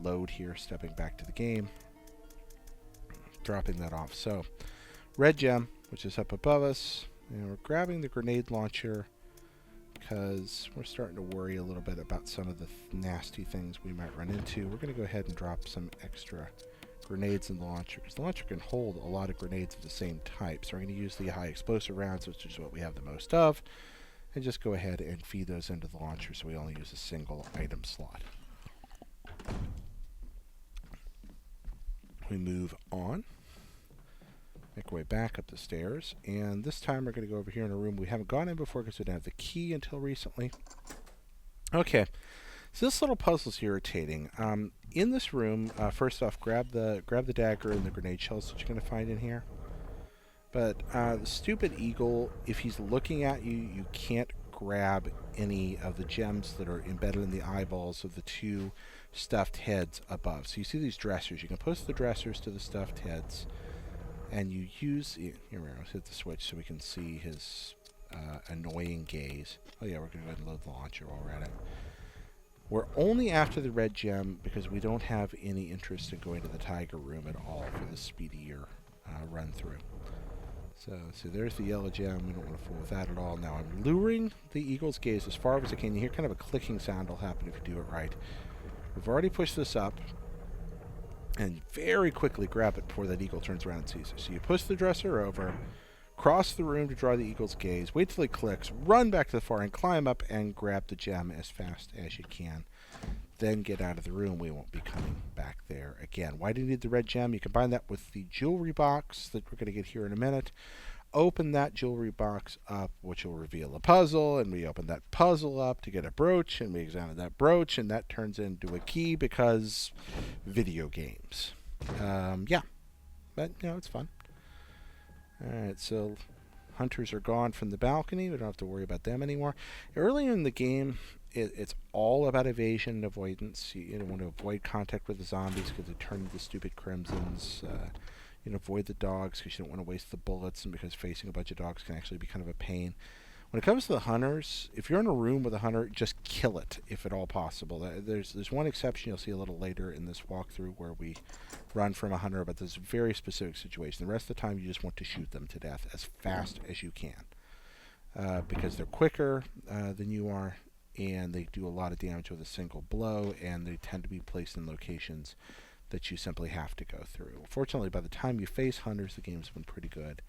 load here, stepping back to the game. Dropping that off. So, red gem, which is up above us. And we're grabbing the grenade launcher because we're starting to worry a little bit about some of the nasty things we might run into. We're going to go ahead and drop some extra grenades in the launcher because the launcher can hold a lot of grenades of the same type. So we're going to use the high explosive rounds, which is what we have the most of, and just go ahead and feed those into the launcher so we only use a single item slot. We move on. Make our way back up the stairs, and this time we're going to go over here in a room we haven't gone in before because we didn't have the key until recently. Okay, so this little puzzle's irritating. In this room, first off, grab the dagger and the grenade shells that you're going to find in here. But the stupid eagle, if he's looking at you, you can't grab any of the gems that are embedded in the eyeballs of the two stuffed heads above. So you see these dressers. You can post the dressers to the stuffed heads. And you use, here let's hit the switch so we can see his annoying gaze. Oh yeah, we're going to go ahead and load the launcher while we're at it. We're only after the red gem because we don't have any interest in going to the tiger room at all for the speedier run through. So there's the yellow gem. We don't want to fool with that at all. Now I'm luring the eagle's gaze as far as I can. You hear kind of a clicking sound will happen if you do it right. We've already pushed this up. And very quickly grab it before that eagle turns around and sees it. So you push the dresser over, cross the room to draw the eagle's gaze, wait till he clicks, run back to the far end, climb up, and grab the gem as fast as you can. Then get out of the room. We won't be coming back there again. Why do you need the red gem? You combine that with the jewelry box that we're going to get here in a minute. Open that jewelry box up, which will reveal a puzzle, and we open that puzzle up to get a brooch, and we examine that brooch, and that turns into a key because video games. Yeah, but, it's fun. Alright, so hunters are gone from the balcony. We don't have to worry about them anymore. Earlier in the game, it's all about evasion and avoidance. You don't want to avoid contact with the zombies because they turn into stupid crimsons. Avoid the dogs because you don't want to waste the bullets, and because facing a bunch of dogs can actually be kind of a pain. When it comes to the hunters, if you're in a room with a hunter, just kill it if at all possible. There's one exception you'll see a little later in this walkthrough where we run from a hunter, but there's a very specific situation. The rest of the time you just want to shoot them to death as fast as you can because they're quicker than you are, and they do a lot of damage with a single blow, and they tend to be placed in locations that you simply have to go through. Fortunately, by the time you face hunters, the game's been pretty good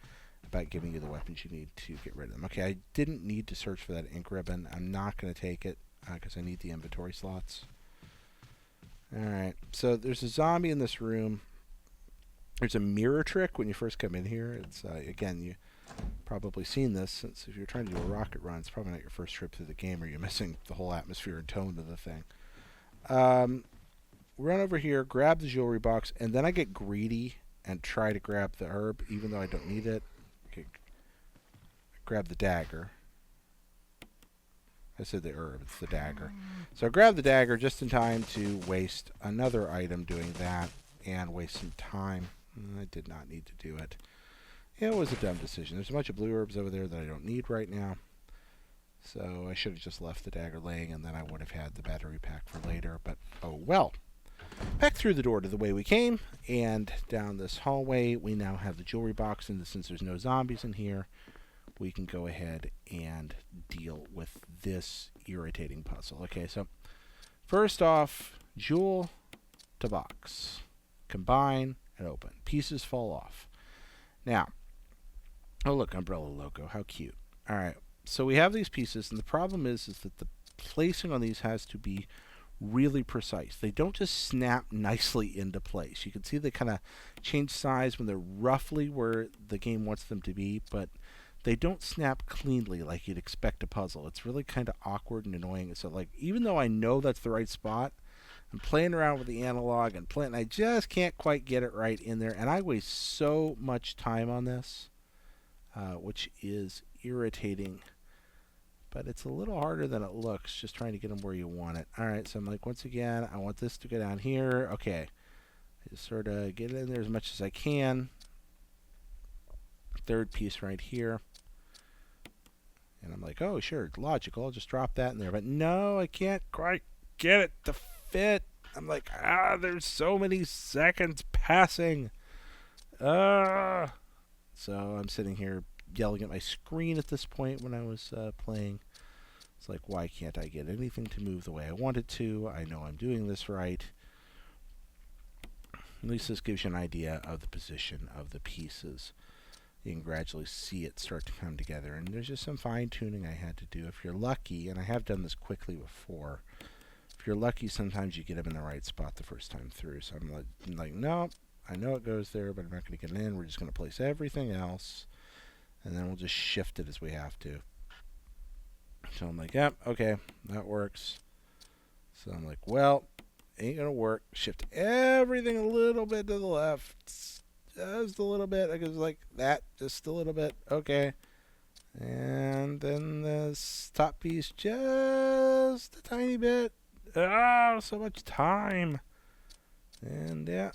about giving you the weapons you need to get rid of them. Okay, I didn't need to search for that ink ribbon. I'm not going to take it because I need the inventory slots. Alright, so there's a zombie in this room. There's a mirror trick when you first come in here. It's again, you probably seen this, since if you're trying to do a rocket run, it's probably not your first trip through the game, or you're missing the whole atmosphere and tone of the thing. Run over here, grab the jewelry box, and then I get greedy and try to grab the herb, even though I don't need it. Okay. Grab the dagger. I said the herb, it's the dagger. So I grab the dagger just in time to waste another item doing that and waste some time. I did not need to do it. It was a dumb decision. There's a bunch of blue herbs over there that I don't need right now. So I should have just left the dagger laying, and then I would have had the battery pack for later, but oh well. back through the door to the way we came, and down this hallway. We now have the jewelry box, and since there's no zombies in here, we can go ahead and deal with this irritating puzzle. Okay, so first off, jewel to box. Combine and open. Pieces fall off. Now, oh look, umbrella logo. How cute. Alright, so we have these pieces, and the problem is that the placing on these has to be really precise. They don't just snap nicely into place. You can see they kind of change size when they're roughly where the game wants them to be, but they don't snap cleanly like you'd expect a puzzle. It's really kind of awkward and annoying. So, like, even though I know that's the right spot, I'm playing around with the analog and I just can't quite get it right in there, and I waste so much time on this, which is irritating. But it's a little harder than it looks, just trying to get them where you want it. Alright, so I'm like, once again, I want this to go down here. Okay. I just sort of get it in there as much as I can. Third piece right here. And I'm like, oh, sure, logical. I'll just drop that in there. But no, I can't quite get it to fit. I'm like, there's so many seconds passing. So I'm sitting here yelling at my screen at this point when I was playing. It's like, why can't I get anything to move the way I want it to? I know I'm doing this right. At least this gives you an idea of the position of the pieces. You can gradually see it start to come together, and there's just some fine-tuning I had to do. If you're lucky, and I have done this quickly before, if you're lucky, sometimes you get them in the right spot the first time through. So I'm like, no, I know it goes there, but I'm not going to get it in. We're just going to place everything else, and then we'll just shift it as we have to. So I'm like, yep, okay, that works. So I'm like, well, ain't going to work. Shift everything a little bit to the left. Just a little bit. I goes like that, just a little bit. Okay. And then this top piece just a tiny bit. So much time. And yeah.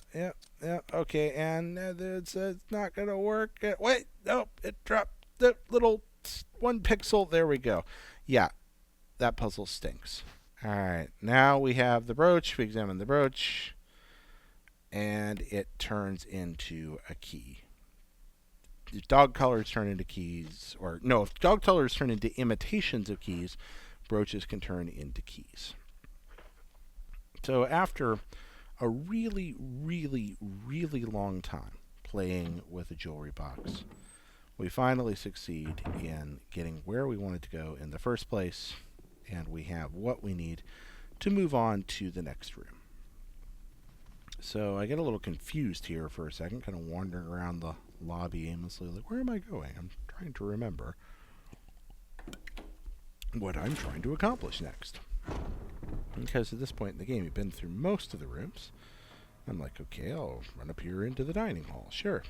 Okay, and it's not going to work. Wait, nope, it dropped the little 1 pixel. There we go. Yeah, that puzzle stinks. Alright, now we have the brooch. We examine the brooch, and it turns into a key. If dog colors turn into keys, or no, if dog colors turn into imitations of keys, brooches can turn into keys. So after a really, really, really long time playing with a jewelry box, we finally succeed in getting where we wanted to go in the first place, and we have what we need to move on to the next room. So I get a little confused here for a second, kind of wandering around the lobby aimlessly, like, where am I going? I'm trying to remember what I'm trying to accomplish next. Because at this point in the game, you've been through most of the rooms. I'm like, okay, I'll run up here into the dining hall. Sure.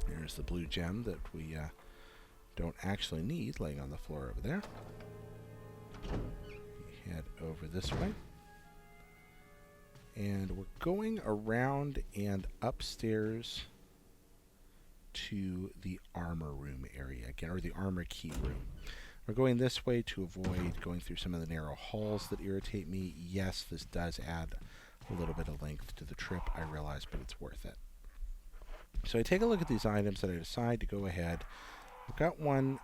There's the blue gem that we don't actually need laying on the floor over there. Head over this way. And we're going around and upstairs to the armor room area again, or the armor key room. We're going this way to avoid going through some of the narrow halls that irritate me. Yes, this does add a little bit of length to the trip, I realize, but it's worth it. So I take a look at these items and I decide to go ahead. I've got one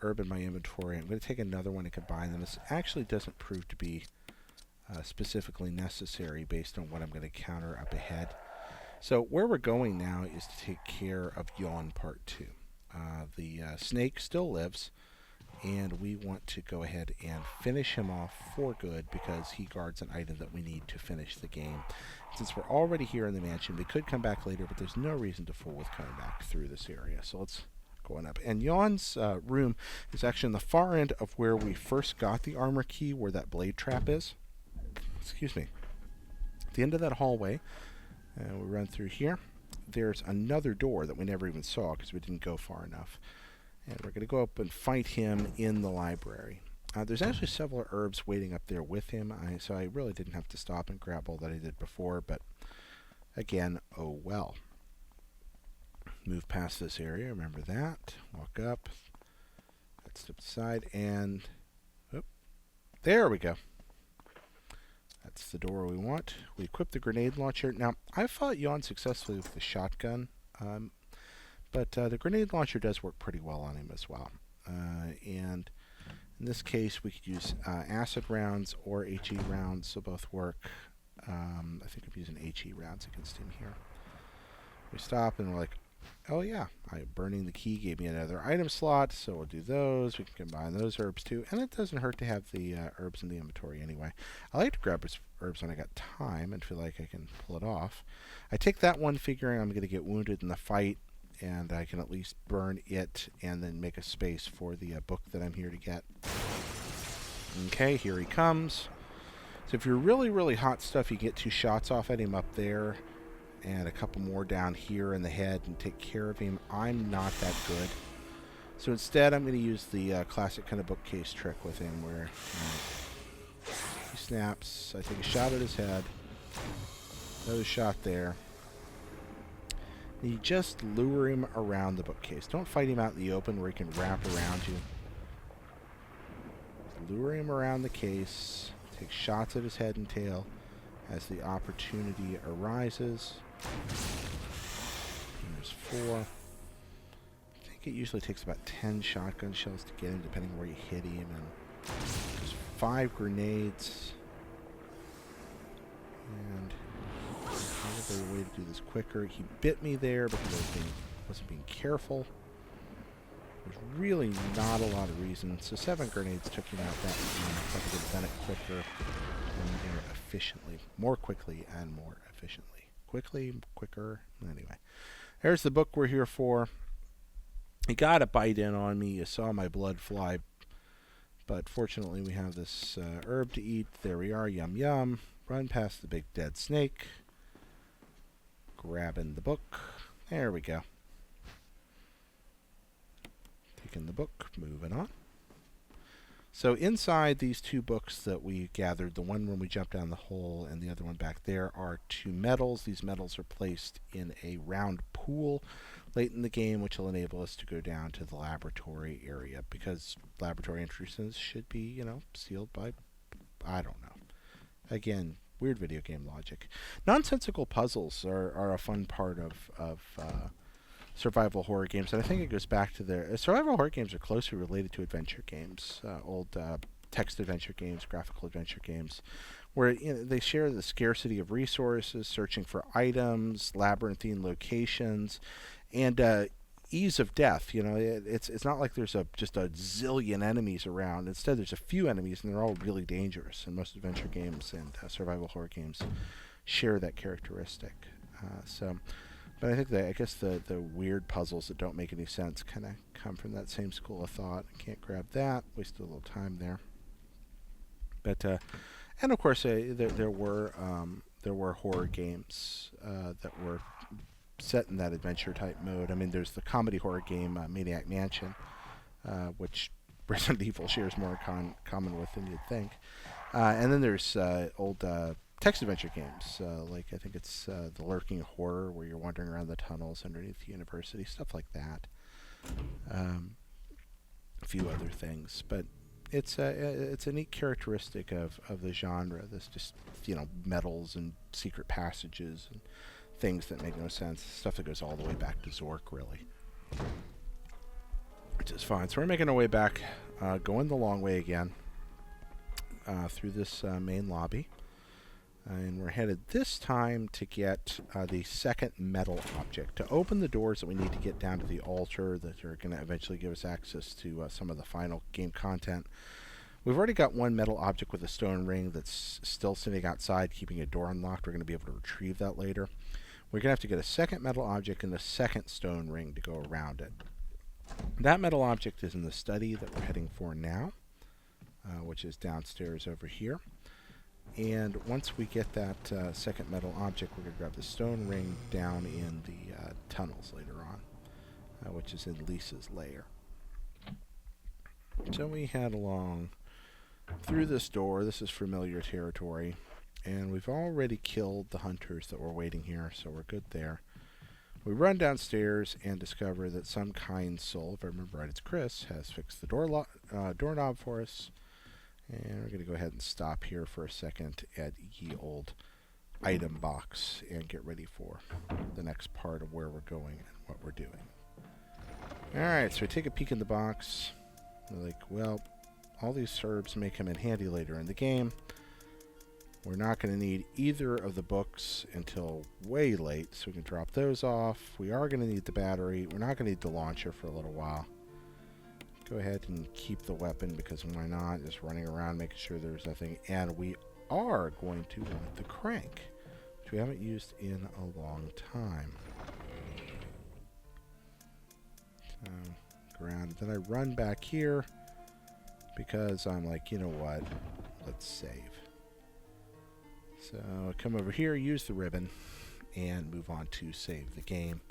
herb in my inventory. I'm going to take another one and combine them. This actually doesn't prove to be specifically necessary based on what I'm going to counter up ahead. So where we're going now is to take care of Yawn Part 2. The snake still lives, and we want to go ahead and finish him off for good because he guards an item that we need to finish the game. Since we're already here in the mansion, we could come back later, but there's no reason to fool with coming back through this area. So let's go on up. And Yawn's room is actually on the far end of where we first got the armor key, where that blade trap is. Excuse me. At the end of that hallway, we run through here. There's another door that we never even saw because we didn't go far enough. And we're going to go up and fight him in the library. There's actually several herbs waiting up there with him, so I really didn't have to stop and grab all that I did before, but again, oh well. Move past this area, remember that. Walk up, step aside, and there we go. That's the door we want. We equip the grenade launcher. Now, I fought Yon successfully with the shotgun, but the grenade launcher does work pretty well on him as well. And in this case, we could use acid rounds or HE rounds, so both work. I think I'm using HE rounds against him here. We stop and we're like, oh yeah, burning the key gave me another item slot, so we'll do those. We can combine those herbs too, and it doesn't hurt to have the herbs in the inventory anyway. I like to grab herbs when I got time and feel like I can pull it off. I take that one figuring I'm going to get wounded in the fight, and I can at least burn it and then make a space for the book that I'm here to get. Okay, here he comes. So if you're really, really hot stuff, you get 2 shots off at him up there and a couple more down here in the head and take care of him. I'm not that good. So instead, I'm going to use the classic kind of bookcase trick with him where he snaps. I take a shot at his head. Another shot there. And you just lure him around the bookcase. Don't fight him out in the open where he can wrap around you. Lure him around the case. Take shots at his head and tail as the opportunity arises. And there's 4. I think it usually takes about 10 shotgun shells to get him, depending where you hit him. And there's 5 grenades. And probably a way to do this quicker. He bit me there because I wasn't being careful. There's really not a lot of reason. So 7 grenades took him out that easy. I could have done it quicker and more efficiently. More quickly and more efficiently. Quickly, quicker. Anyway. There's the book we're here for. He got a bite in on me. You saw my blood fly. But fortunately we have this herb to eat. There we are. Yum yum. Run past the big dead snake. Grabbing the book. There we go. Taking the book, moving on. So inside these 2 books that we gathered, the one when we jumped down the hole and the other one back there, are 2 medals. These medals are placed in a round pool late in the game, which will enable us to go down to the laboratory area, because laboratory entrances should be, you know, sealed by, I don't know. Again, weird video game logic. Nonsensical puzzles are a fun part of survival horror games, and I think it goes back to their survival horror games are closely related to adventure games, old text adventure games, graphical adventure games, where they share the scarcity of resources, searching for items, labyrinthine locations, and ease of death. You know, it's not like there's just a zillion enemies around. Instead, there's a few enemies, and they're all really dangerous. And most adventure games and survival horror games share that characteristic. But I guess the weird puzzles that don't make any sense kind of come from that same school of thought. I can't grab that. Wasted a little time there. But and of course there were horror games that were set in that adventure type mode. I mean, there's the comedy horror game Maniac Mansion, which Resident Evil shares more common with than you'd think. And then there's old text adventure games, like I think it's The Lurking Horror, where you're wandering around the tunnels underneath the university, stuff like that. A few other things, but it's a neat characteristic of the genre. This just, medals and secret passages and things that make no sense, stuff that goes all the way back to Zork, really, which is fine. So we're making our way back, going the long way again, through this main lobby. And we're headed this time to get the second metal object, to open the doors that we need to get down to the altar that are going to eventually give us access to some of the final game content. We've already got one metal object with a stone ring that's still sitting outside, keeping a door unlocked. We're going to be able to retrieve that later. We're going to have to get a second metal object and a second stone ring to go around it. That metal object is in the study that we're heading for now, which is downstairs over here. And once we get that second metal object, we're going to grab the stone ring down in the tunnels later on, which is in Lisa's lair. So we head along through this door. This is familiar territory. And we've already killed the hunters that were waiting here, so we're good there. We run downstairs and discover that some kind soul, if I remember right, it's Chris, has fixed the doorknob for us. And we're going to go ahead and stop here for a second at ye old item box and get ready for the next part of where we're going and what we're doing. Alright, so we take a peek in the box. We're like, well, all these herbs may come in handy later in the game. We're not going to need either of the books until way late, so we can drop those off. We are going to need the battery. We're not going to need the launcher for a little while. Go ahead and keep the weapon, because why not? Just running around making sure there's nothing. And we are going to want the crank, which we haven't used in a long time. So, ground. Then I run back here because I'm like, you know what? Let's save. So I come over here, use the ribbon, and move on to save the game.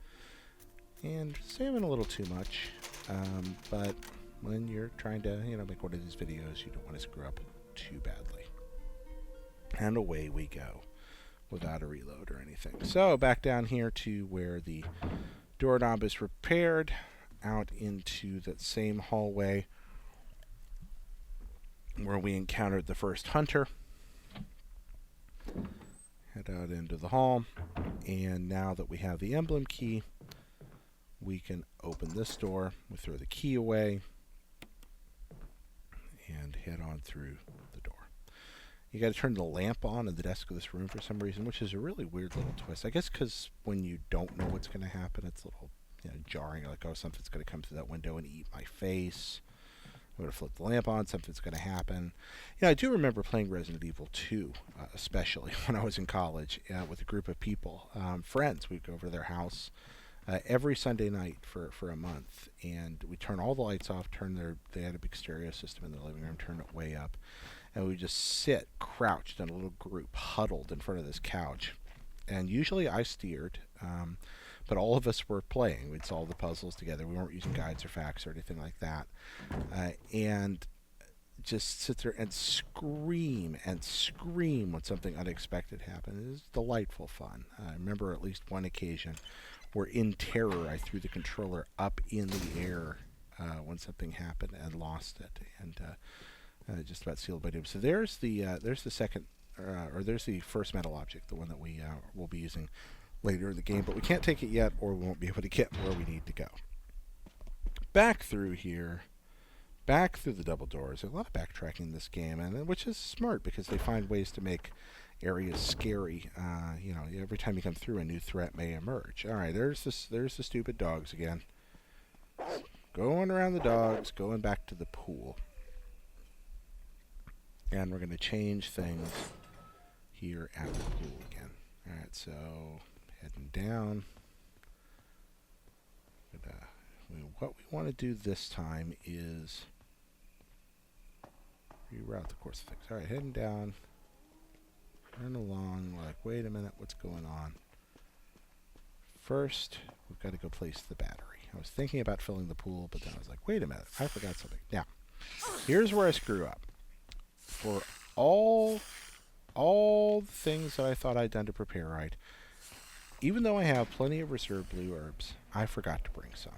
And saving a little too much, but when you're trying to, make one of these videos, you don't want to screw up too badly. And away we go, without a reload or anything. So back down here to where the doorknob is repaired, out into that same hallway where we encountered the first hunter. Head out into the hall, and now that we have the emblem key, we can open this door. We throw the key away and head on through the door. You got to turn the lamp on in the desk of this room for some reason, which is a really weird little twist. I guess because when you don't know what's going to happen, it's a little jarring. Like, oh, something's going to come through that window and eat my face. I'm going to flip the lamp on, something's going to happen. I do remember playing Resident Evil 2, especially when I was in college, with a group of people, friends. We'd go over to their house every Sunday night for a month, and we'd turn all the lights off, they had a big stereo system in the living room, turn it way up, and we'd just sit crouched in a little group, huddled in front of this couch. And usually I steered, but all of us were playing. We'd solve the puzzles together. We weren't using guides or facts or anything like that. And just sit there and scream when something unexpected happened. It was delightful fun. I remember at least one occasion where in terror I threw the controller up in the air when something happened and lost it. And just about sealed by doom. So there's the second, or there's the first metal object, the one that we will be using later in the game, but we can't take it yet, or we won't be able to get where we need to go. Back through here, back through the double doors. There's a lot of backtracking in this game, and which is smart because they find ways to make areas scary. Every time you come through, a new threat may emerge. All right, there's the stupid dogs again. Going around the dogs, going back to the pool, and we're going to change things here at the pool again. All right, so heading down. What we want to do this time is reroute the course of things. All right, heading down. Run along. We're like, wait a minute, what's going on? First, we've got to go place the battery. I was thinking about filling the pool, but then I was like, wait a minute, I forgot something. Now, here's where I screw up. For all the things that I thought I'd done to prepare right, even though I have plenty of reserved blue herbs, I forgot to bring some.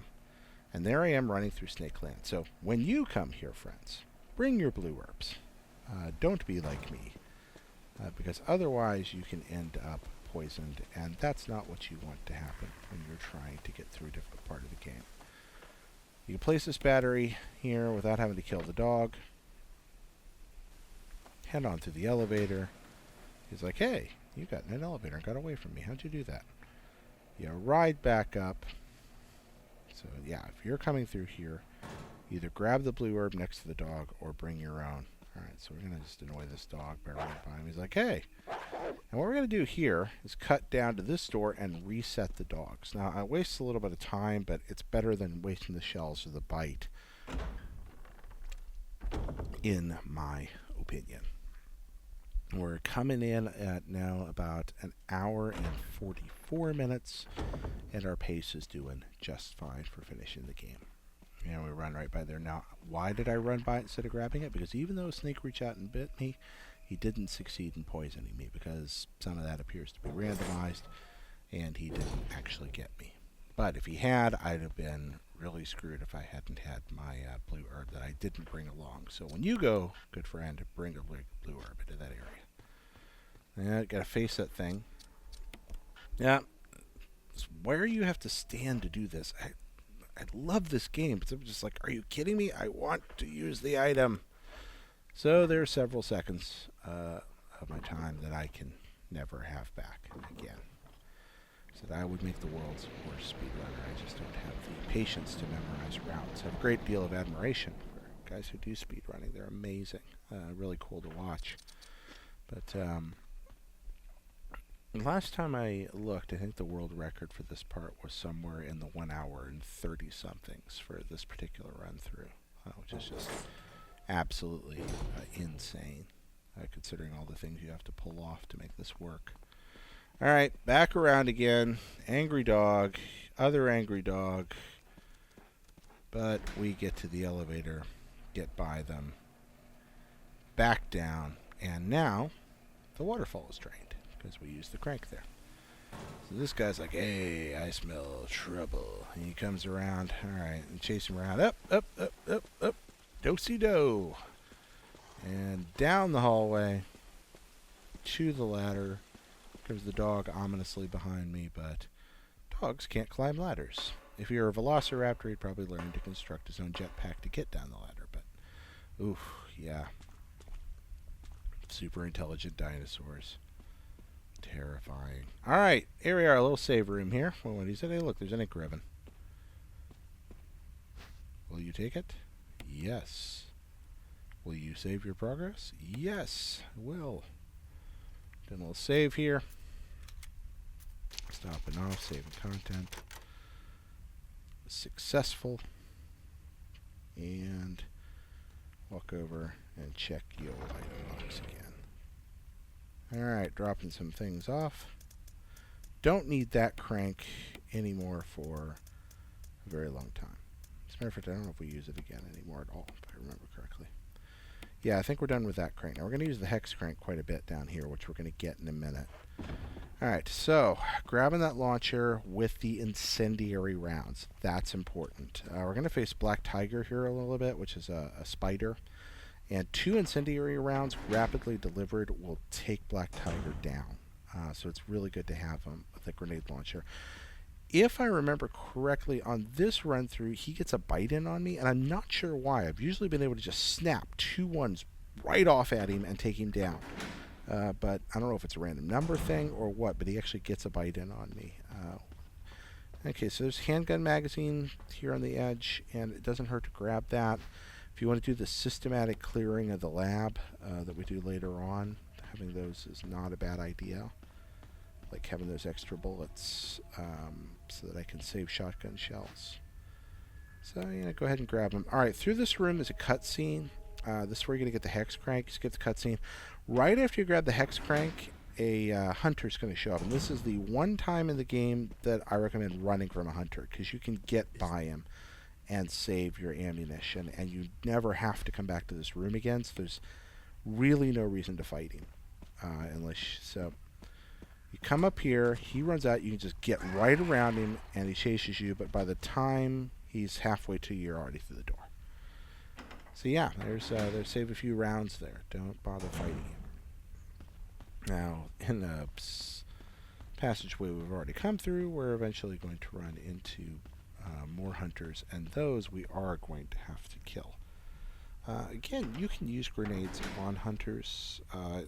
And there I am running through Snake Land. So when you come here, friends, bring your blue herbs. Don't be like me, because otherwise you can end up poisoned, and that's not what you want to happen when you're trying to get through a difficult part of the game. You can place this battery here without having to kill the dog. Head on to the elevator. He's like, hey, you got in an elevator and got away from me. How'd you do that? You ride back up. So yeah, if you're coming through here, either grab the blue herb next to the dog or bring your own. Alright, so we're going to just annoy this dog by running by him. He's like, hey. And what we're going to do here is cut down to this door and reset the dogs. Now, I waste a little bit of time, but it's better than wasting the shells or the bite, in my opinion. We're coming in at now about an hour and 44 minutes, and our pace is doing just fine for finishing the game. We run right by there. Now, why did I run by it instead of grabbing it? Because even though a snake reached out and bit me, he didn't succeed in poisoning me, because some of that appears to be randomized, and he didn't actually get me. But if he had, I'd have been really screwed if I hadn't had my blue herb that I didn't bring along. So when you go, good friend, bring a blue herb into that area. Yeah, gotta face that thing. Yeah, it's where you have to stand to do this. I love this game, but I'm just like, are you kidding me? I want to use the item. So there are several seconds of my time that I can never have back again. So that I would make the world's worst speedrunner. I just don't have the patience to memorize routes. I have a great deal of admiration for guys who do speedrunning. They're amazing. Really cool to watch. But last time I looked, I think the world record for this part was somewhere in the 1 hour and 30 somethings for this particular run through, which is just absolutely insane, considering all the things you have to pull off to make this work. Alright, back around again. Angry dog, other angry dog. But we get to the elevator, get by them, back down, and now the waterfall is drained because we used the crank there. So this guy's like, hey, I smell trouble. And he comes around, alright, and chase him around. Up, up, up, up, up. Do-si-do. And down the hallway to the ladder. Comes the dog ominously behind me, but dogs can't climb ladders. If you're a velociraptor, he'd probably learn to construct his own jetpack to get down the ladder, but oof, yeah. Super intelligent dinosaurs. Terrifying. Alright, here we are, a little save room here. Well, what he said, hey look, there's an ink ribbon. Will you take it? Yes. Will you save your progress? Yes, I will. Then we'll save here. Stopping off, saving content. Successful. And walk over and check your item box again. Alright, dropping some things off. Don't need that crank anymore for a very long time. As a matter of fact, I don't know if we use it again anymore at all, if I remember correctly. Yeah, I think we're done with that crank. Now we're going to use the hex crank quite a bit down here, which we're going to get in a minute. Alright, so grabbing that launcher with the incendiary rounds. That's important. We're going to face Black Tiger here a little bit, which is a spider. And 2 incendiary rounds rapidly delivered will take Black Tiger down. So it's really good to have him with a grenade launcher. If I remember correctly, on this run through, he gets a bite in on me, and I'm not sure why. I've usually been able to just snap 2 ones right off at him and take him down. But I don't know if it's a random number thing or what, but he actually gets a bite in on me. Okay, so there's handgun magazine here on the edge, and it doesn't hurt to grab that. If you want to do the systematic clearing of the lab that we do later on, having those is not a bad idea. Like having those extra bullets so that I can save shotgun shells. So, yeah, go ahead and grab them. Alright, through this room is a cutscene. This is where you're going to get the hex crank. You skip the cutscene. Right after you grab the hex crank, a hunter's going to show up. And this is the one time in the game that I recommend running from a hunter, because you can get by him and save your ammunition, and you never have to come back to this room again, so there's really no reason to fight him. So you come up here, he runs out, you can just get right around him, and he chases you, but by the time he's halfway to you, you're already through the door. So yeah, there's save a few rounds there. Don't bother fighting him. Now, in the passageway we've already come through, we're eventually going to run into more hunters, and those we are going to have to kill. Again, you can use grenades on hunters.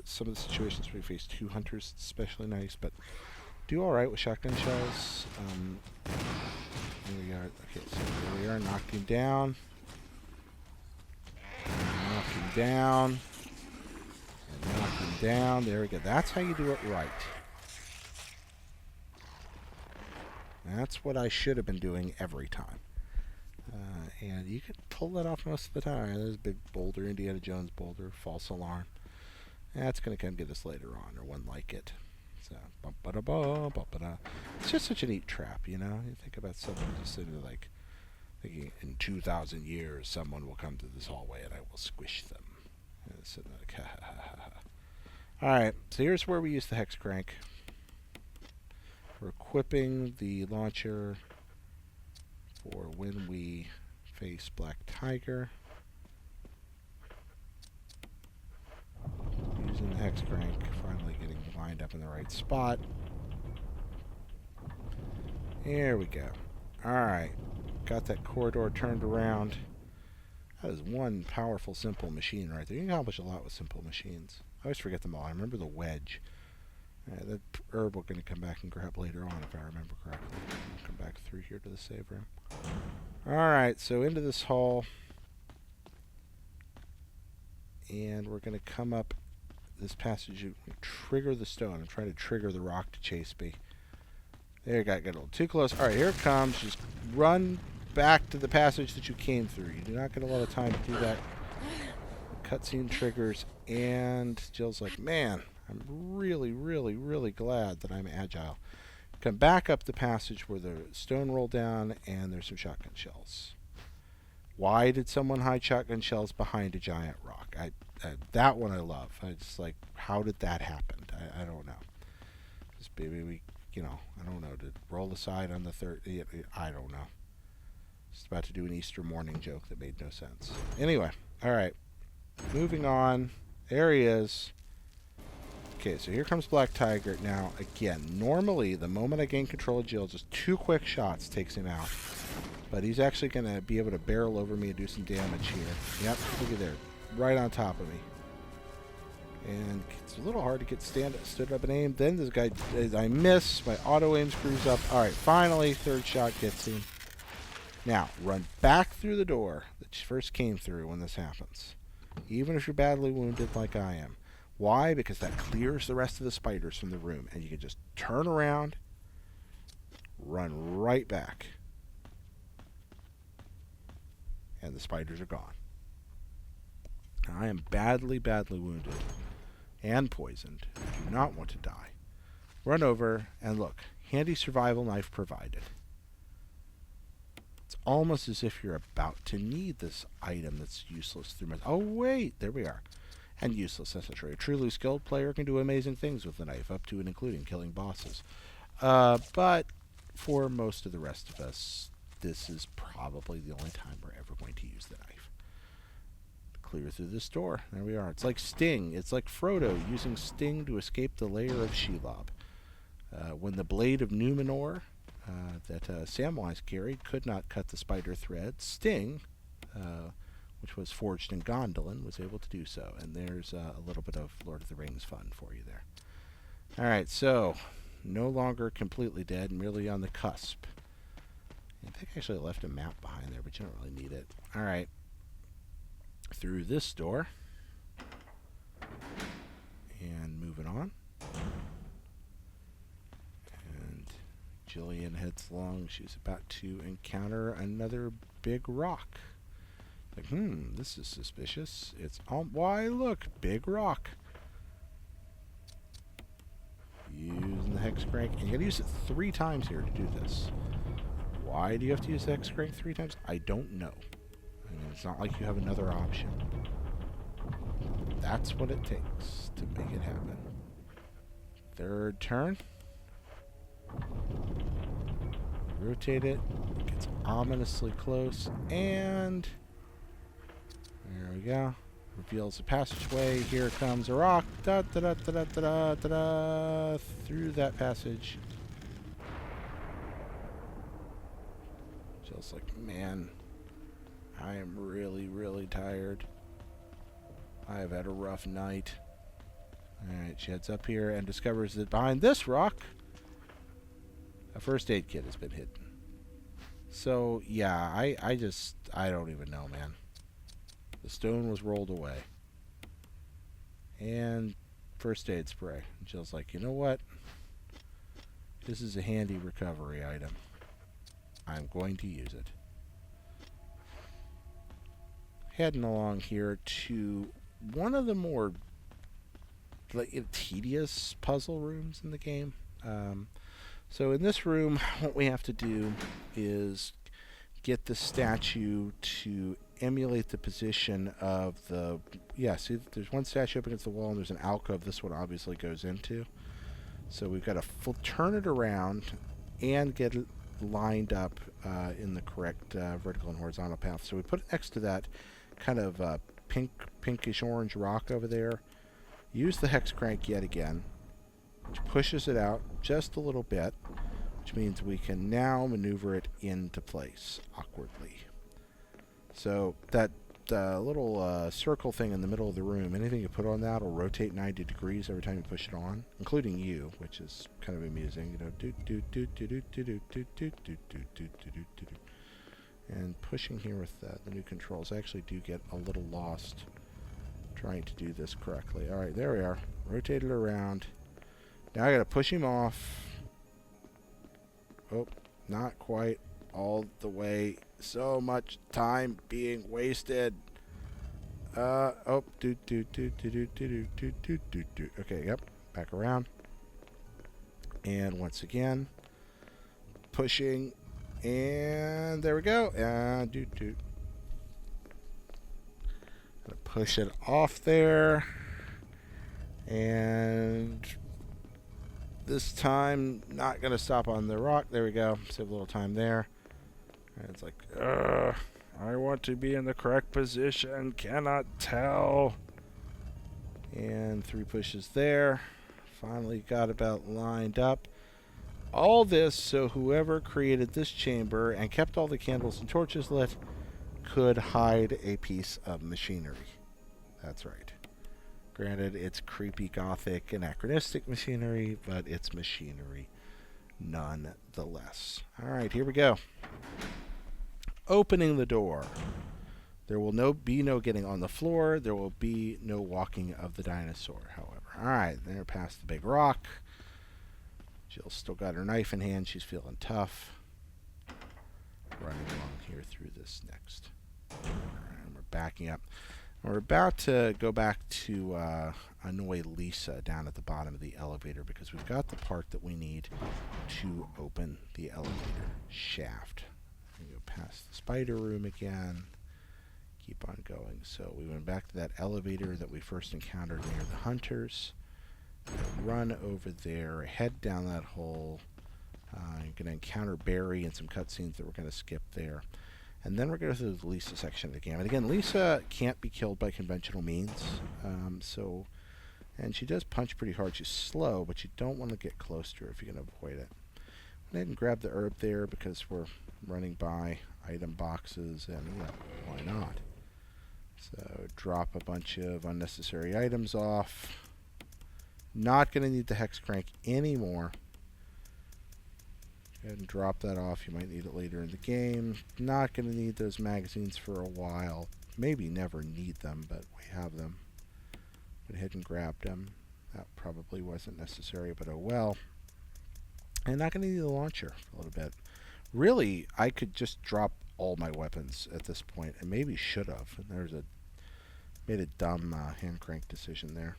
Some of the situations where you face 2 hunters, it's especially nice, but do alright with shotgun shells. Here we are. Okay, so here we are. Knocked him down. Knock him down. And knock him down. There we go. That's how you do it right. That's what I should have been doing every time. And you can pull that off most of the time. There's a big boulder, Indiana Jones boulder, false alarm. That's going to come get us later on, or one like it. So, bum-ba-da-ba, bum-ba-da. It's just such a neat trap, you know? You think about someone just sitting there like, thinking, in 2,000 years, someone will come to this hallway and I will squish them. And it's sitting like, ha ha ha ha. Alright, so here's where we use the hex crank. We're equipping the launcher for when we face Black Tiger. Using the hex crank, finally getting lined up in the right spot. There we go. Alright, got that corridor turned around. That is one powerful, simple machine right there. You can accomplish a lot with simple machines. I always forget them all. I remember the wedge. That herb we're going to come back and grab later on, if I remember correctly. I'll come back through here to the save room. Alright, so into this hall. And we're going to come up this passage. Trigger the stone. I'm trying to trigger the rock to chase me. There, you got to get a little too close. Alright, here it comes. Just run back to the passage that you came through. You do not get a lot of time to do that. Cutscene triggers, and Jill's like, man, I'm really, really, really glad that I'm agile. Come back up the passage where the stone rolled down, and there's some shotgun shells. Why did someone hide shotgun shells behind a giant rock? That one I love. I just like, how did that happen? I don't know. Just maybe we, I don't know, to roll aside on the third, I don't know. Just about to do an Easter morning joke that made no sense. Anyway, alright. Moving on. There he is. Okay, so here comes Black Tiger. Now, again, normally, the moment I gain control of Jill, just 2 quick shots takes him out. But he's actually going to be able to barrel over me and do some damage here. Yep, look at there. Right on top of me. And it's a little hard to get stood up and aim. Then this guy, I miss. My auto aim screws up. Alright, finally, 3rd shot gets him. Now, run back through the door that you first came through when this happens. Even if you're badly wounded like I am. Why? Because that clears the rest of the spiders from the room. And you can just turn around, run right back. And the spiders are gone. Now, I am badly, badly wounded and poisoned. I do not want to die. Run over and look. Handy survival knife provided. It's almost as if you're about to need this item that's useless through my... Oh, wait! There we are. And useless, that's not true. A truly skilled player can do amazing things with the knife, up to and including killing bosses. But for most of the rest of us, this is probably the only time we're ever going to use the knife. Clear through this door. There we are. It's like Sting. It's like Frodo using Sting to escape the lair of Shelob. When the blade of Numenor that Samwise carried could not cut the spider thread, Sting, which was forged in Gondolin, was able to do so. And there's a little bit of Lord of the Rings fun for you there. Alright, so no longer completely dead, merely on the cusp. I think I actually left a map behind there, but you don't really need it. Alright. Through this door. And moving on. And Jillian heads along. She's about to encounter another big rock. Like, this is suspicious. It's, why, look, big rock. Using the hex crank. And you gotta use it 3 times here to do this. Why do you have to use the hex crank 3 times? I don't know. I mean, it's not like you have another option. That's what it takes to make it happen. 3rd turn. Rotate it. It gets ominously close. And there we go. Reveals a passageway. Here comes a rock. Da da da da da da da da. Through that passage. Just like, man, I am really, really tired. I have had a rough night. Alright, she heads up here and discovers that behind this rock, a first aid kit has been hidden. So, yeah, I don't even know, man. The stone was rolled away. And first aid spray. And Jill's like, you know what? This is a handy recovery item. I'm going to use it. Heading along here to one of the more tedious puzzle rooms in the game. So in this room, what we have to do is get the statue to emulate the position of the... Yeah, see, there's one statue up against the wall, and there's an alcove this one obviously goes into. So we've got to turn it around and get lined up in the correct vertical and horizontal path. So we put it next to that kind of pinkish orange rock over there. Use the hex crank yet again, which pushes it out just a little bit, which means we can now maneuver it into place awkwardly. So that little circle thing in the middle of the room, anything you put on that will rotate 90 degrees every time you push it on, including you, which is kind of amusing. You know, do do do do do do do do do do do do do do. And pushing here with the new controls, I actually do get a little lost trying to do this correctly. All right, there we are. Rotate it around. Now I got to push him off. Oh, not quite all the way. So much time being wasted. Oh, do do do do do do do do do do. Okay, yep. Back around. And once again, pushing. And there we go. Do do. Gonna push it off there. And this time, not gonna stop on the rock. There we go. Save a little time there. And it's like, I want to be in the correct position. Cannot tell. And 3 pushes there. Finally got about lined up. All this so whoever created this chamber and kept all the candles and torches lit could hide a piece of machinery. That's right. Granted, it's creepy, gothic, anachronistic machinery, but it's machinery nonetheless. Alright, here we go. Opening the door. There will be no getting on the floor. There will be no walking of the dinosaur, however. Alright, there past the big rock. Jill's still got her knife in hand. She's feeling tough. Running along here through this next. And we're backing up. We're about to go back to annoy Lisa down at the bottom of the elevator because we've got the part that we need to open the elevator shaft. We go past the spider room again. Keep on going. So we went back to that elevator that we first encountered near the hunters. Run over there, head down that hole. You're going to encounter Barry and some cutscenes that we're going to skip there. And then we're going to go through the Lisa section of the game. And again, Lisa can't be killed by conventional means. And she does punch pretty hard. She's slow, but you don't want to get close to her if you can avoid it. Go ahead and grab the herb there because we're running by item boxes, and why not? So drop a bunch of unnecessary items off. Not going to need the hex crank anymore. Go ahead and drop that off. You might need it later in the game. Not going to need those magazines for a while. Maybe never need them, but we have them. Went ahead and grabbed them. That probably wasn't necessary, but oh well. And not going to need the launcher for a little bit. Really, I could just drop all my weapons at this point, and maybe should have. And made a dumb hand crank decision there.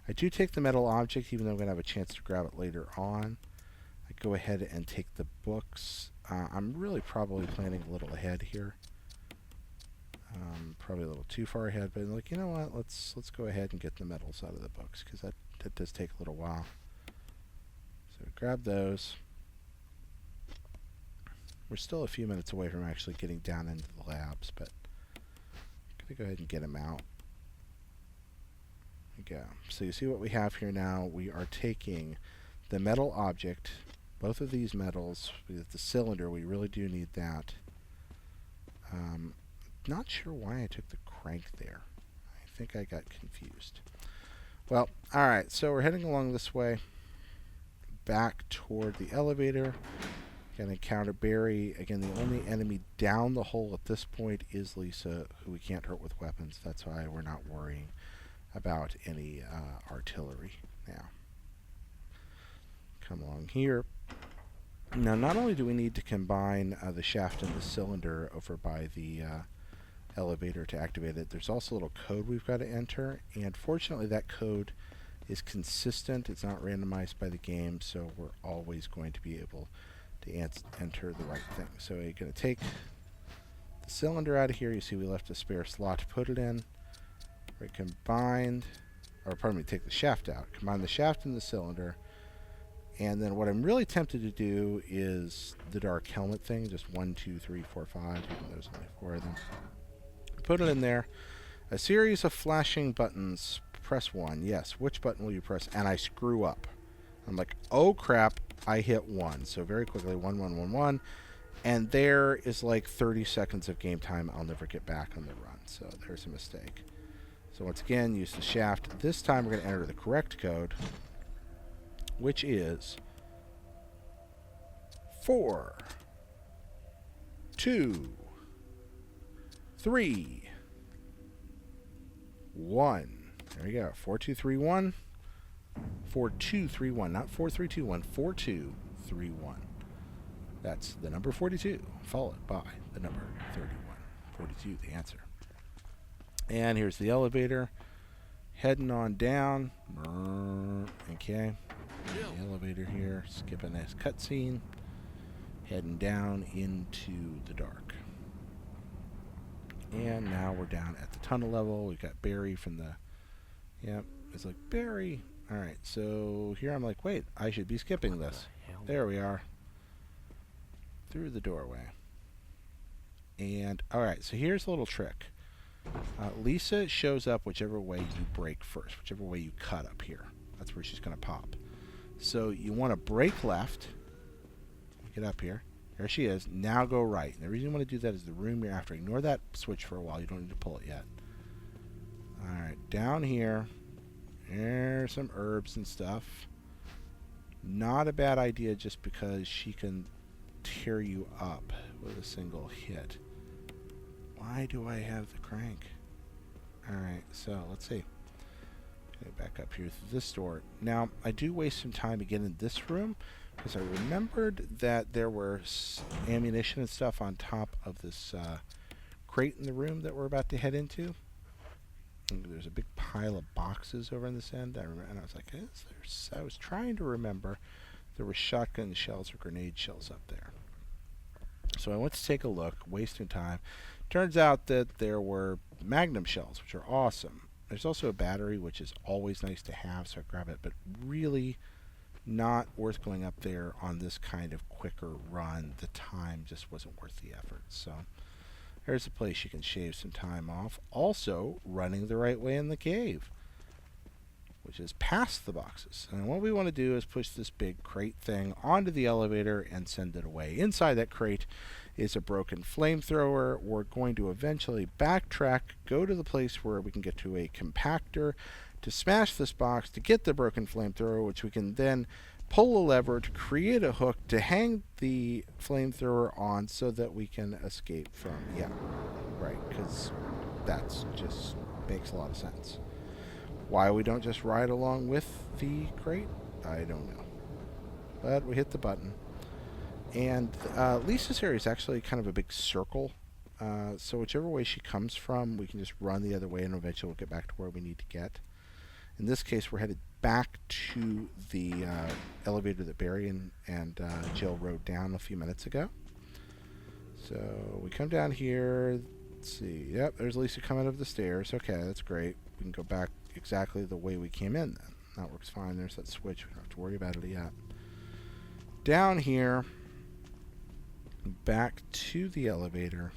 I do take the metal object, even though I'm going to have a chance to grab it later on. I go ahead and take the books. I'm really probably planning a little ahead here. Probably a little too far ahead, but like, you know what? Let's go ahead and get the metals out of the books, because that does take a little while. So grab those. We're still a few minutes away from actually getting down into the labs, but I'm going to go ahead and get them out. Go. So you see what we have here now. We are taking the metal object, both of these metals, with the cylinder. We really do need that. Not sure why I took the crank there. I think I got confused. Well, alright, so we're heading along this way, back toward the elevator. Gonna encounter Barry. Again, the only enemy down the hole at this point is Lisa, who we can't hurt with weapons. That's why we're not worrying about any artillery now. Come along here. Now, not only do we need to combine the shaft and the cylinder over by the elevator to activate it, there's also a little code we've got to enter, and fortunately that code is consistent. It's not randomized by the game, so we're always going to be able to enter the right thing. So you're going to take the cylinder out of here. You see we left a spare slot to put it in. We combined, or pardon me, take the shaft out. Combine the shaft and the cylinder, And then what I'm really tempted to do is the dark helmet thing. Just 1, 2, 3, 4, 5. Even though there's only 4 of them. Put it in there. A series of flashing buttons. Press 1. Yes. Which button will you press? And I screw up. I'm like, oh crap, I hit 1. So very quickly, 1, 1, 1, 1. And there is like 30 seconds of game time I'll never get back on the run. So there's a mistake. So once again, use the shaft. This time we're going to enter the correct code, which is 4, 2, 3, 1. There we go. 4, 2, 3, 1. 4, 2, 3, 1. Not 4, 3, 2, 1. 4, 2, 3, 1. That's the number 42, followed by the number 31. 42, the answer. And here's the elevator. Heading on down. Okay. The elevator here. Skip a nice cutscene. Heading down into the dark. And now we're down at the tunnel level. We've got Barry from the... Yep. It's like, Barry. Alright, so here I'm like, wait, I should be skipping this. There we are. Through the doorway. And, alright, so here's a little trick. Lisa shows up whichever way you break first, whichever way you cut up here. That's where she's going to pop. So you want to break left. Get up here. There she is. Now go right. And the reason you want to do that is the room you're after. Ignore that switch for a while. You don't need to pull it yet. Alright, down here. There's some herbs and stuff. Not a bad idea just because she can tear you up with a single hit. Why do I have the crank? Alright, so let's see. Get back up here through this door. Now, I do waste some time again in this room because I remembered that there were ammunition and stuff on top of this crate in the room that we're about to head into. And there's a big pile of boxes over on this end. I remember, and I was like, I was trying to remember there were shotgun shells or grenade shells up there. So I went to take a look, wasting time. Turns out that there were Magnum shells, which are awesome. There's also a battery, which is always nice to have, so I grab it, but really not worth going up there on this kind of quicker run. The time just wasn't worth the effort. So there's a place you can shave some time off. Also, running the right way in the cave, which is past the boxes. And what we want to do is push this big crate thing onto the elevator and send it away. Inside that crate is a broken flamethrower. We're going to eventually backtrack, go to the place where we can get to a compactor to smash this box to get the broken flamethrower, which we can then pull a lever to create a hook to hang the flamethrower on so that we can escape from, yeah, right, because that's just makes a lot of sense. Why we don't just ride along with the crate, I don't know. But we hit the button. And Lisa's area is actually kind of a big circle. So whichever way she comes from, we can just run the other way and eventually we'll get back to where we need to get. In this case, we're headed back to the elevator that Barry and Jill rode down a few minutes ago. So we come down here. Let's see. Yep, there's Lisa coming up the stairs. Okay, that's great. We can go back exactly the way we came in then. That works fine. There's that switch. We don't have to worry about it yet. Down here, back to the elevator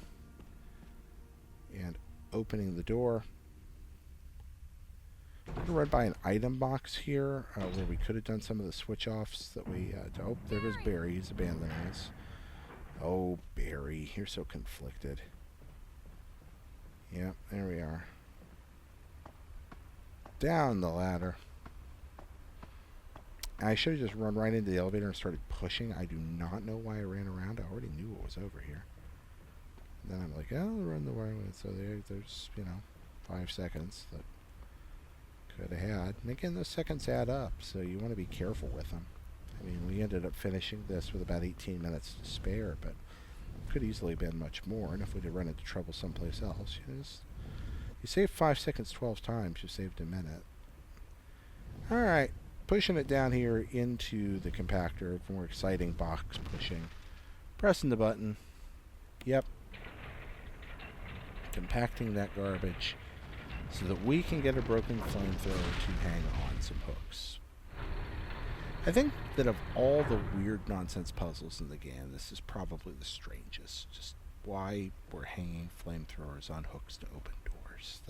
and opening the door. I'm going to run by an item box here where we could have done some of the switch offs that we oh, there goes Barry. He's abandoning us. Oh, Barry, you're so conflicted. Yep, there we are. Down the ladder. I should have just run right into the elevator and started pushing. I do not know why I ran around. I already knew what was over here. And then I'm like, oh, I'll run the right way. So there's, 5 seconds that could have had. And again, those seconds add up, so you want to be careful with them. I mean, we ended up finishing this with about 18 minutes to spare, but it could easily have been much more. And if we'd have run into trouble someplace else, you save 5 seconds 12 times, you saved a minute. Alright, pushing it down here into the compactor. More exciting box pushing. Pressing the button. Yep. Compacting that garbage so that we can get a broken flamethrower to hang on some hooks. I think that of all the weird nonsense puzzles in the game, this is probably the strangest. Just why we're hanging flamethrowers on hooks to open doors.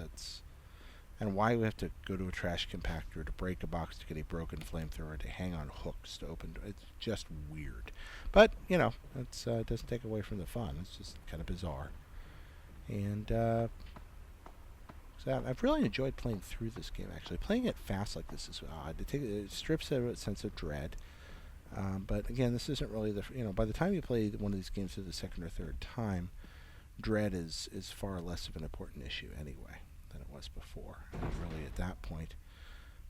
And why we have to go to a trash compactor to break a box to get a broken flamethrower to hang on hooks to open doors. It's just weird. But, you know, it doesn't take away from the fun. It's just kind of bizarre. And so I've really enjoyed playing through this game, actually. Playing it fast like this is odd. It strips out a sense of dread. But again, this isn't really by the time you play one of these games for the second or third time, dread is far less of an important issue anyway than it was before. And really, at that point,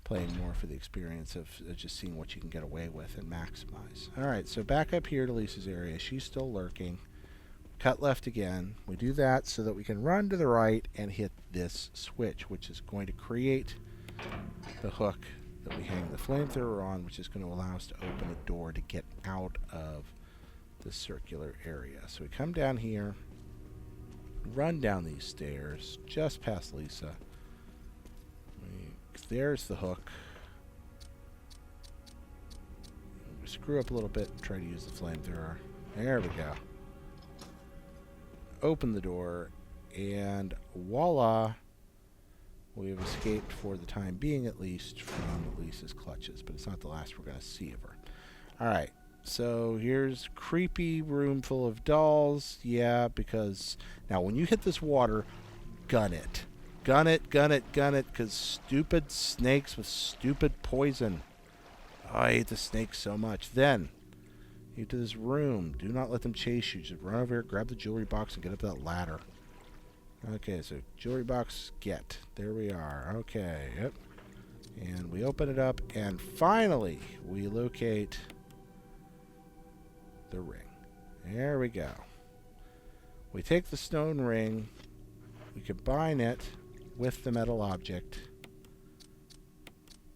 playing more for the experience of just seeing what you can get away with and maximize. Alright, so back up here to Lisa's area. She's still lurking. Cut left again. We do that so that we can run to the right and hit this switch, which is going to create the hook that we hang the flamethrower on, which is going to allow us to open a door to get out of the circular area. So we come down here, run down these stairs, just past Lisa. There's the hook. We screw up a little bit and try to use the flamethrower. There we go. Open the door, and voila, we have escaped for the time being, at least, from Lisa's clutches. But it's not the last we're going to see of her. Alright, so here's creepy room full of dolls. Yeah, because now when you hit this water, gun it. Gun it, gun it, gun it, because stupid snakes with stupid poison. Oh, I hate the snakes so much. Then, you to this room. Do not let them chase you. Just run over here, grab the jewelry box, and get up that ladder. Okay, so jewelry box, get. There we are. Okay, yep. And we open it up, and finally, we locate the ring. There we go. We take the stone ring, we combine it with the metal object,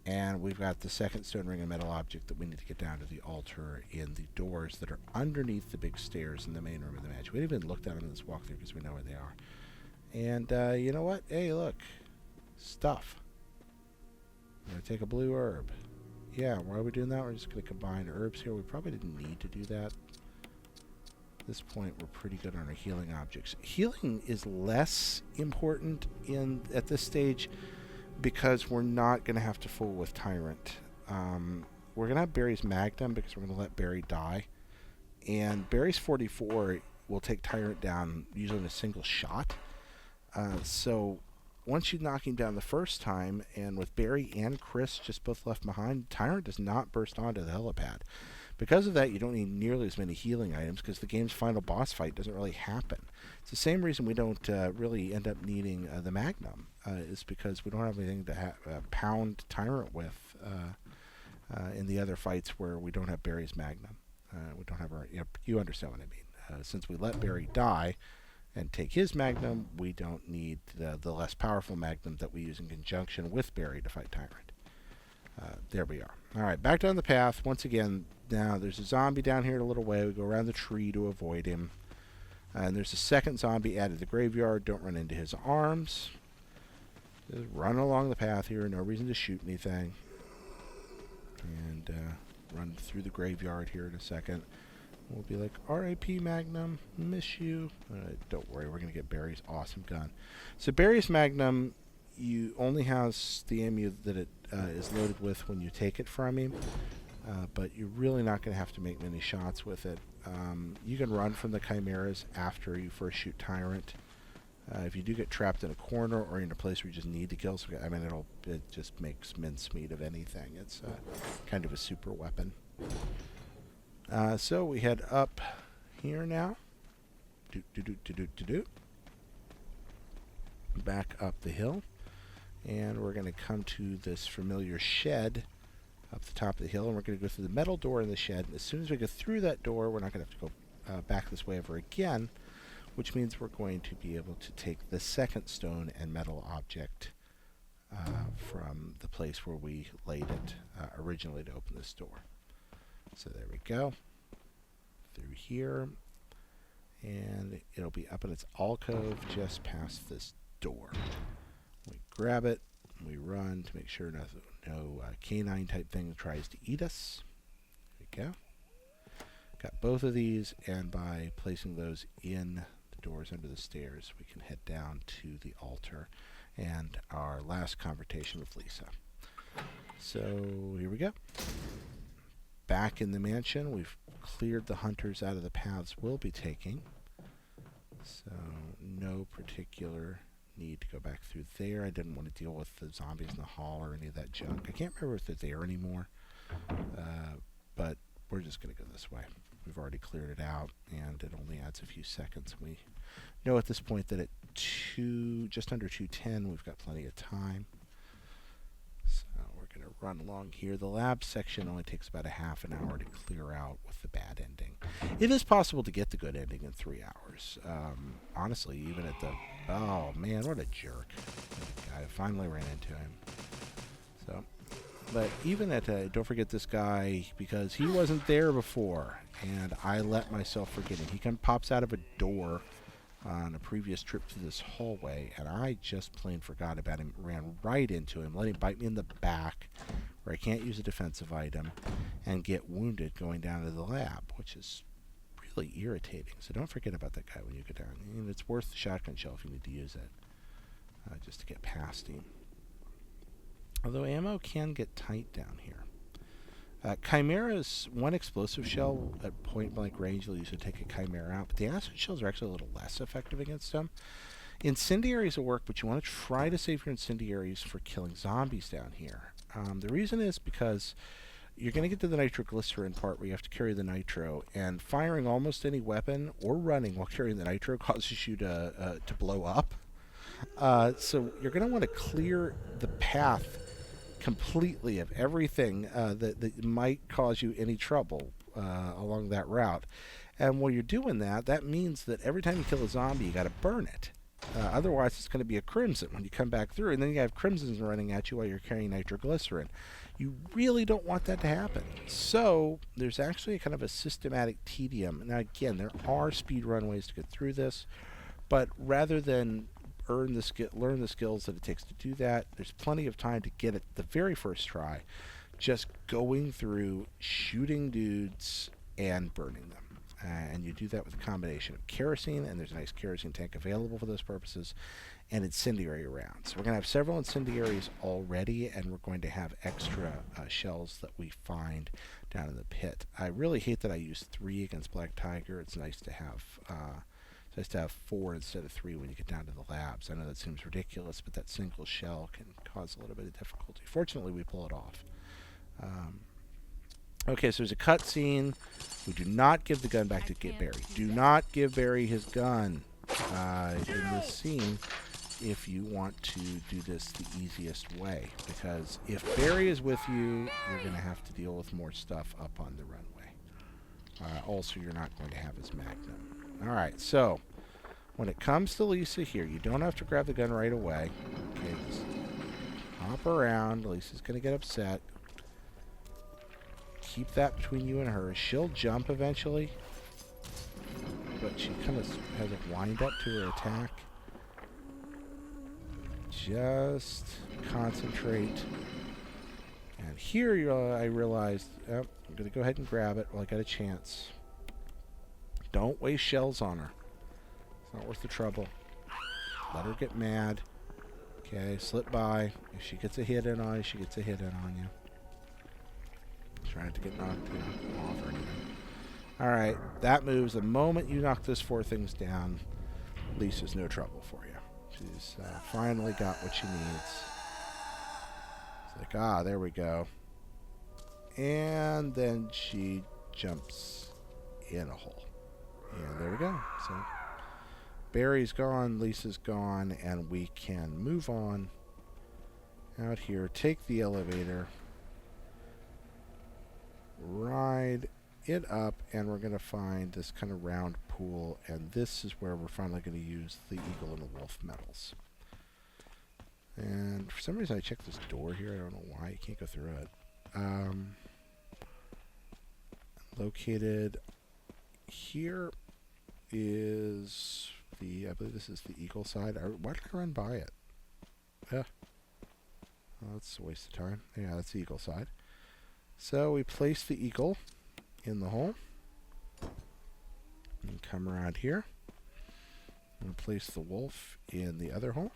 and we've got the second stone ring and metal object that we need to get down to the altar in the doors that are underneath the big stairs in the main room of the mansion. We haven't even looked at them in this walkthrough because we know where they are. And you know what? Hey, look. Stuff. I'm going to take a blue herb. Yeah, why are we doing that? We're just going to combine herbs here. We probably didn't need to do that. At this point, we're pretty good on our healing objects. Healing is less important at this stage because we're not going to have to fool with Tyrant. We're going to have Barry's Magnum because we're going to let Barry die. And Barry's 44 will take Tyrant down usually in a single shot. So once you knock him down the first time, and with Barry and Chris just both left behind, Tyrant does not burst onto the helipad. Because of that, you don't need nearly as many healing items because the game's final boss fight doesn't really happen. It's the same reason we don't really end up needing the Magnum, is because we don't have anything to pound Tyrant with in the other fights where we don't have Barry's Magnum. We don't have our, you understand what I mean. Since we let Barry die and take his Magnum, we don't need the less powerful Magnum that we use in conjunction with Barry to fight Tyrant. There we are. Alright, back down the path. Once again, now there's a zombie down here a little way. We go around the tree to avoid him. And there's a second zombie added to the graveyard. Don't run into his arms. Just run along the path here. No reason to shoot anything. And run through the graveyard here in a second. We'll be like, R.I.P. Magnum, miss you. Don't worry, we're going to get Barry's awesome gun. So Barry's Magnum, you only has the ammo that it is loaded with when you take it from him. But you're really not going to have to make many shots with it. You can run from the chimeras after you first shoot Tyrant. If you do get trapped in a corner or in a place where you just need to kill some, I mean, it just makes mincemeat of anything. It's kind of a super weapon. So we head up here now. Back up the hill. And we're going to come to this familiar shed up the top of the hill, and we're going to go through the metal door in the shed. And as soon as we go through that door, we're not going to have to go back this way ever again, which means we're going to be able to take the second stone and metal object from the place where we laid it originally to open this door. So there we go. Through here. And it'll be up in its alcove just past this door. We grab it. We run to make sure no canine type thing tries to eat us. go. Got both of these, and by placing those in the doors under the stairs, we can head down to the altar and our last confrontation with Lisa. So here we go. Back in the mansion, we've cleared the hunters out of the paths we'll be taking. So no particular need to go back through there. I didn't want to deal with the zombies in the hall or any of that junk. I can't remember if they're there anymore, but we're just going to go this way. We've already cleared it out, and it only adds a few seconds. We know at this point that at just under 2:10, we've got plenty of time. So we're going to run along here. The lab section only takes about a half an hour to clear out with the bad ending. It is possible to get the good ending in 3 hours. Honestly, even at the... Oh, man, what a jerk. I finally ran into him. So, but even at... don't forget this guy, because he wasn't there before, and I let myself forget him. He pops out of a door on a previous trip through this hallway, and I just plain forgot about him, ran right into him, let him bite me in the back, where I can't use a defensive item, and get wounded going down to the lab, which is really irritating. So don't forget about that guy when you go down. And it's worth the shotgun shell if you need to use it, just to get past him. Although ammo can get tight down here. Chimera's one explosive shell at point-blank range you'll use to take a Chimera out, but the acid shells are actually a little less effective against them. Incendiaries will work, but you want to try to save your incendiaries for killing zombies down here. The reason is because you're going to get to the nitroglycerin part where you have to carry the nitro, and firing almost any weapon or running while carrying the nitro causes you to blow up. So you're going to want to clear the path completely of everything that might cause you any trouble along that route. And while you're doing that, that means that every time you kill a zombie, you got to burn it. Otherwise, it's going to be a crimson when you come back through, and then you have crimsons running at you while you're carrying nitroglycerin. You really don't want that to happen. So there's actually kind of a systematic tedium. Now, again, there are speed run ways to get through this, but rather than learn the skills that it takes to do that, there's plenty of time to get it the very first try, just going through, shooting dudes, and burning them. And you do that with a combination of kerosene, and there's a nice kerosene tank available for those purposes, and incendiary rounds. We're going to have several incendiaries already, and we're going to have extra shells that we find down in the pit. I really hate that I used 3 against Black Tiger. It's nice to have 4 instead of 3 when you get down to the labs. I know that seems ridiculous, but that single shell can cause a little bit of difficulty. Fortunately, we pull it off. Okay, so there's a cutscene. We do not give the gun back to Barry. Do not give Barry his gun in this scene if you want to do this the easiest way. Because if Barry is with you, you're going to have to deal with more stuff up on the runway. Also, you're not going to have his magnum. Alright, so when it comes to Lisa here, you don't have to grab the gun right away. Okay, just hop around. Lisa's going to get upset. Keep that between you and her. She'll jump eventually, but she kind of has a wind up to her attack. Just concentrate. And here I realized, I'm going to go ahead and grab it while I got a chance. Don't waste shells on her. It's not worth the trouble. Let her get mad. Okay, slip by. If she gets a hit in on you, she gets a hit in on you. Trying to get knocked off or anything. Alright, that moves. The moment you knock those 4 things down, Lisa's no trouble for you. She's finally got what she needs. It's like, there we go. And then she jumps in a hole. And there we go. So Barry's gone, Lisa's gone, and we can move on out here, take the elevator, ride it up, and we're going to find this kind of round pool, and this is where we're finally going to use the Eagle and the Wolf medals. And for some reason I checked this door here. I don't know why. You can't go through it. Located here is I believe this is the Eagle side. Why did I run by it? Yeah. Well, that's a waste of time. Yeah, that's the Eagle side. So we place the Eagle in the hole. And come around here. And place the wolf in the other hole.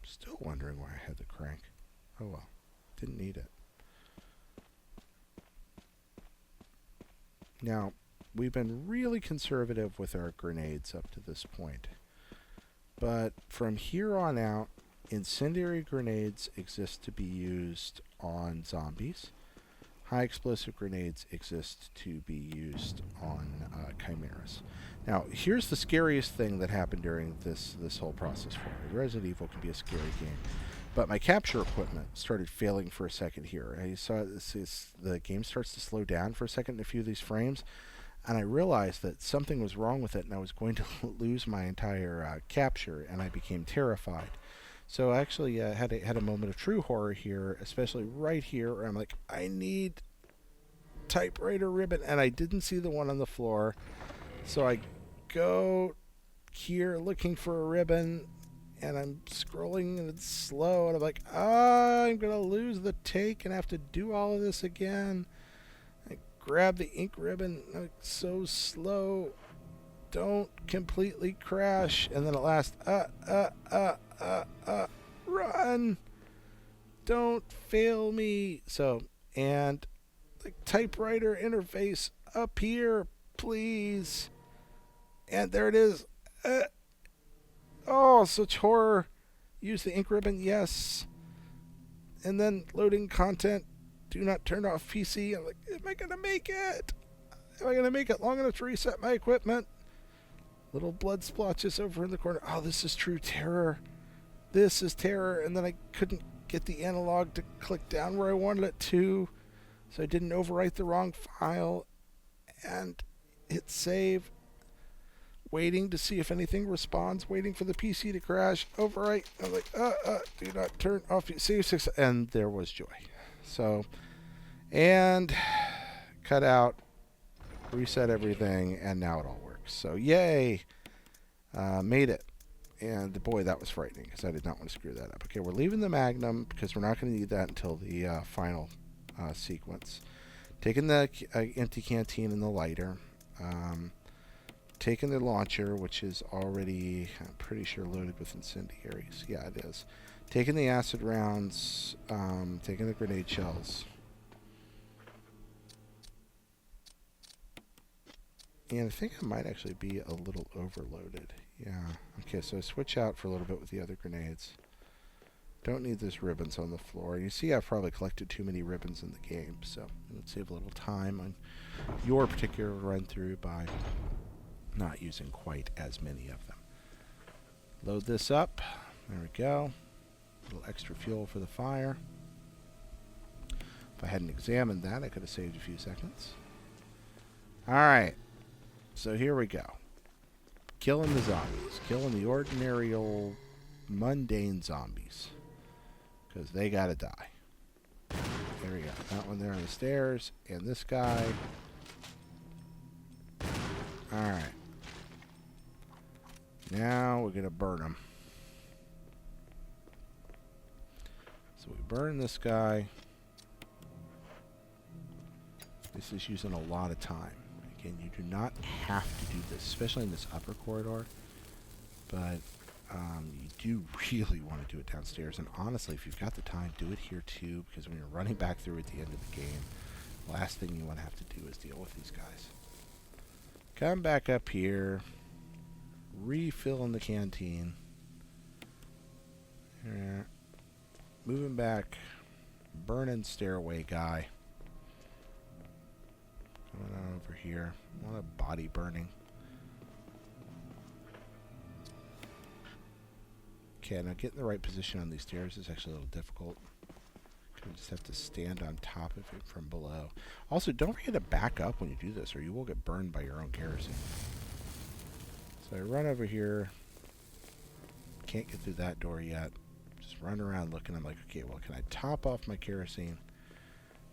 Still wondering why I had the crank. Oh well, didn't need it. Now, we've been really conservative with our grenades up to this point. But from here on out, incendiary grenades exist to be used on zombies. High explosive grenades exist to be used on chimeras. Now, here's the scariest thing that happened during this whole process for me. Resident Evil can be a scary game. But my capture equipment started failing for a second here. I saw the game starts to slow down for a second in a few of these frames, and I realized that something was wrong with it, and I was going to lose my entire capture, and I became terrified. So I actually had a moment of true horror here, especially right here, where I'm like, I need typewriter ribbon, and I didn't see the one on the floor. So I go here looking for a ribbon, and I'm scrolling, and it's slow, and I'm like, I'm going to lose the take and have to do all of this again. I grab the ink ribbon, and I'm so slow. Don't completely crash. And then at last, run. Don't fail me. So, and the typewriter interface up here, please. And there it is. Oh, such horror. Use the ink ribbon, yes. And then loading content. Do not turn off PC. I'm like, am I going to make it? Am I going to make it long enough to reset my equipment? Little blood splotches over in the corner. Oh, this is true terror. This is terror. And then I couldn't get the analog to click down where I wanted it to. So I didn't overwrite the wrong file. And hit save. Waiting to see if anything responds. Waiting for the PC to crash. Overwrite. I'm like, do not turn off. Save 6. And there was joy. So, and cut out. Reset everything. And now it all works. So, yay. Made it. And boy, that was frightening because I did not want to screw that up. Okay, we're leaving the Magnum because we're not going to need that until the final sequence. Taking the empty canteen and the lighter. Taking the launcher, which is already, I'm pretty sure, loaded with incendiaries. Yeah, it is. Taking the acid rounds. Taking the grenade shells. And I think I might actually be a little overloaded. Yeah. Okay, so I switch out for a little bit with the other grenades. Don't need those ribbons on the floor. You see I've probably collected too many ribbons in the game, so let's save a little time on your particular run-through by not using quite as many of them. Load this up. There we go. A little extra fuel for the fire. If I hadn't examined that, I could have saved a few seconds. Alright. So here we go. Killing the zombies. Killing the ordinary old mundane zombies. Because they gotta die. There we go. That one there on the stairs. And this guy. Alright. Now we're gonna burn him. So we burn this guy. This is using a lot of time. Again, you do not have to do this, especially in this upper corridor, but you do really want to do it downstairs. And honestly, if you've got the time, do it here too, because when you're running back through at the end of the game, the last thing you want to have to do is deal with these guys. Come back up here, refill in the canteen. Moving back, burning stairway guy. Coming on over here. A lot of body burning. Okay, now getting the right position on these stairs is actually a little difficult. You just have to stand on top of it from below. Also, don't forget to back up when you do this, or you will get burned by your own kerosene. So I run over here. Can't get through that door yet. Just run around looking. I'm like, okay, well, can I top off my kerosene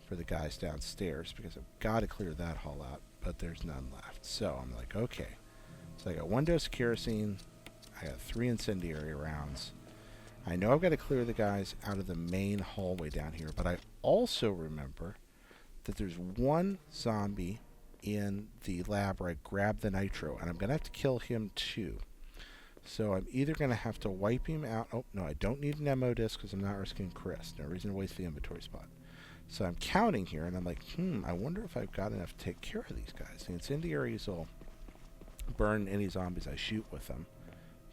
for the guys downstairs, because I've got to clear that hall out, but there's none left. So I'm like, okay. So I got 1 dose of kerosene. I got 3 incendiary rounds. I know I've got to clear the guys out of the main hallway down here, but I also remember that there's one zombie in the lab where I grabbed the nitro, and I'm going to have to kill him too. So I'm either going to have to wipe him out. Oh, no, I don't need an ammo disc because I'm not risking Chris. No reason to waste the inventory spot. So I'm counting here, and I'm like, I wonder if I've got enough to take care of these guys. The incendiaries will burn any zombies I shoot with them,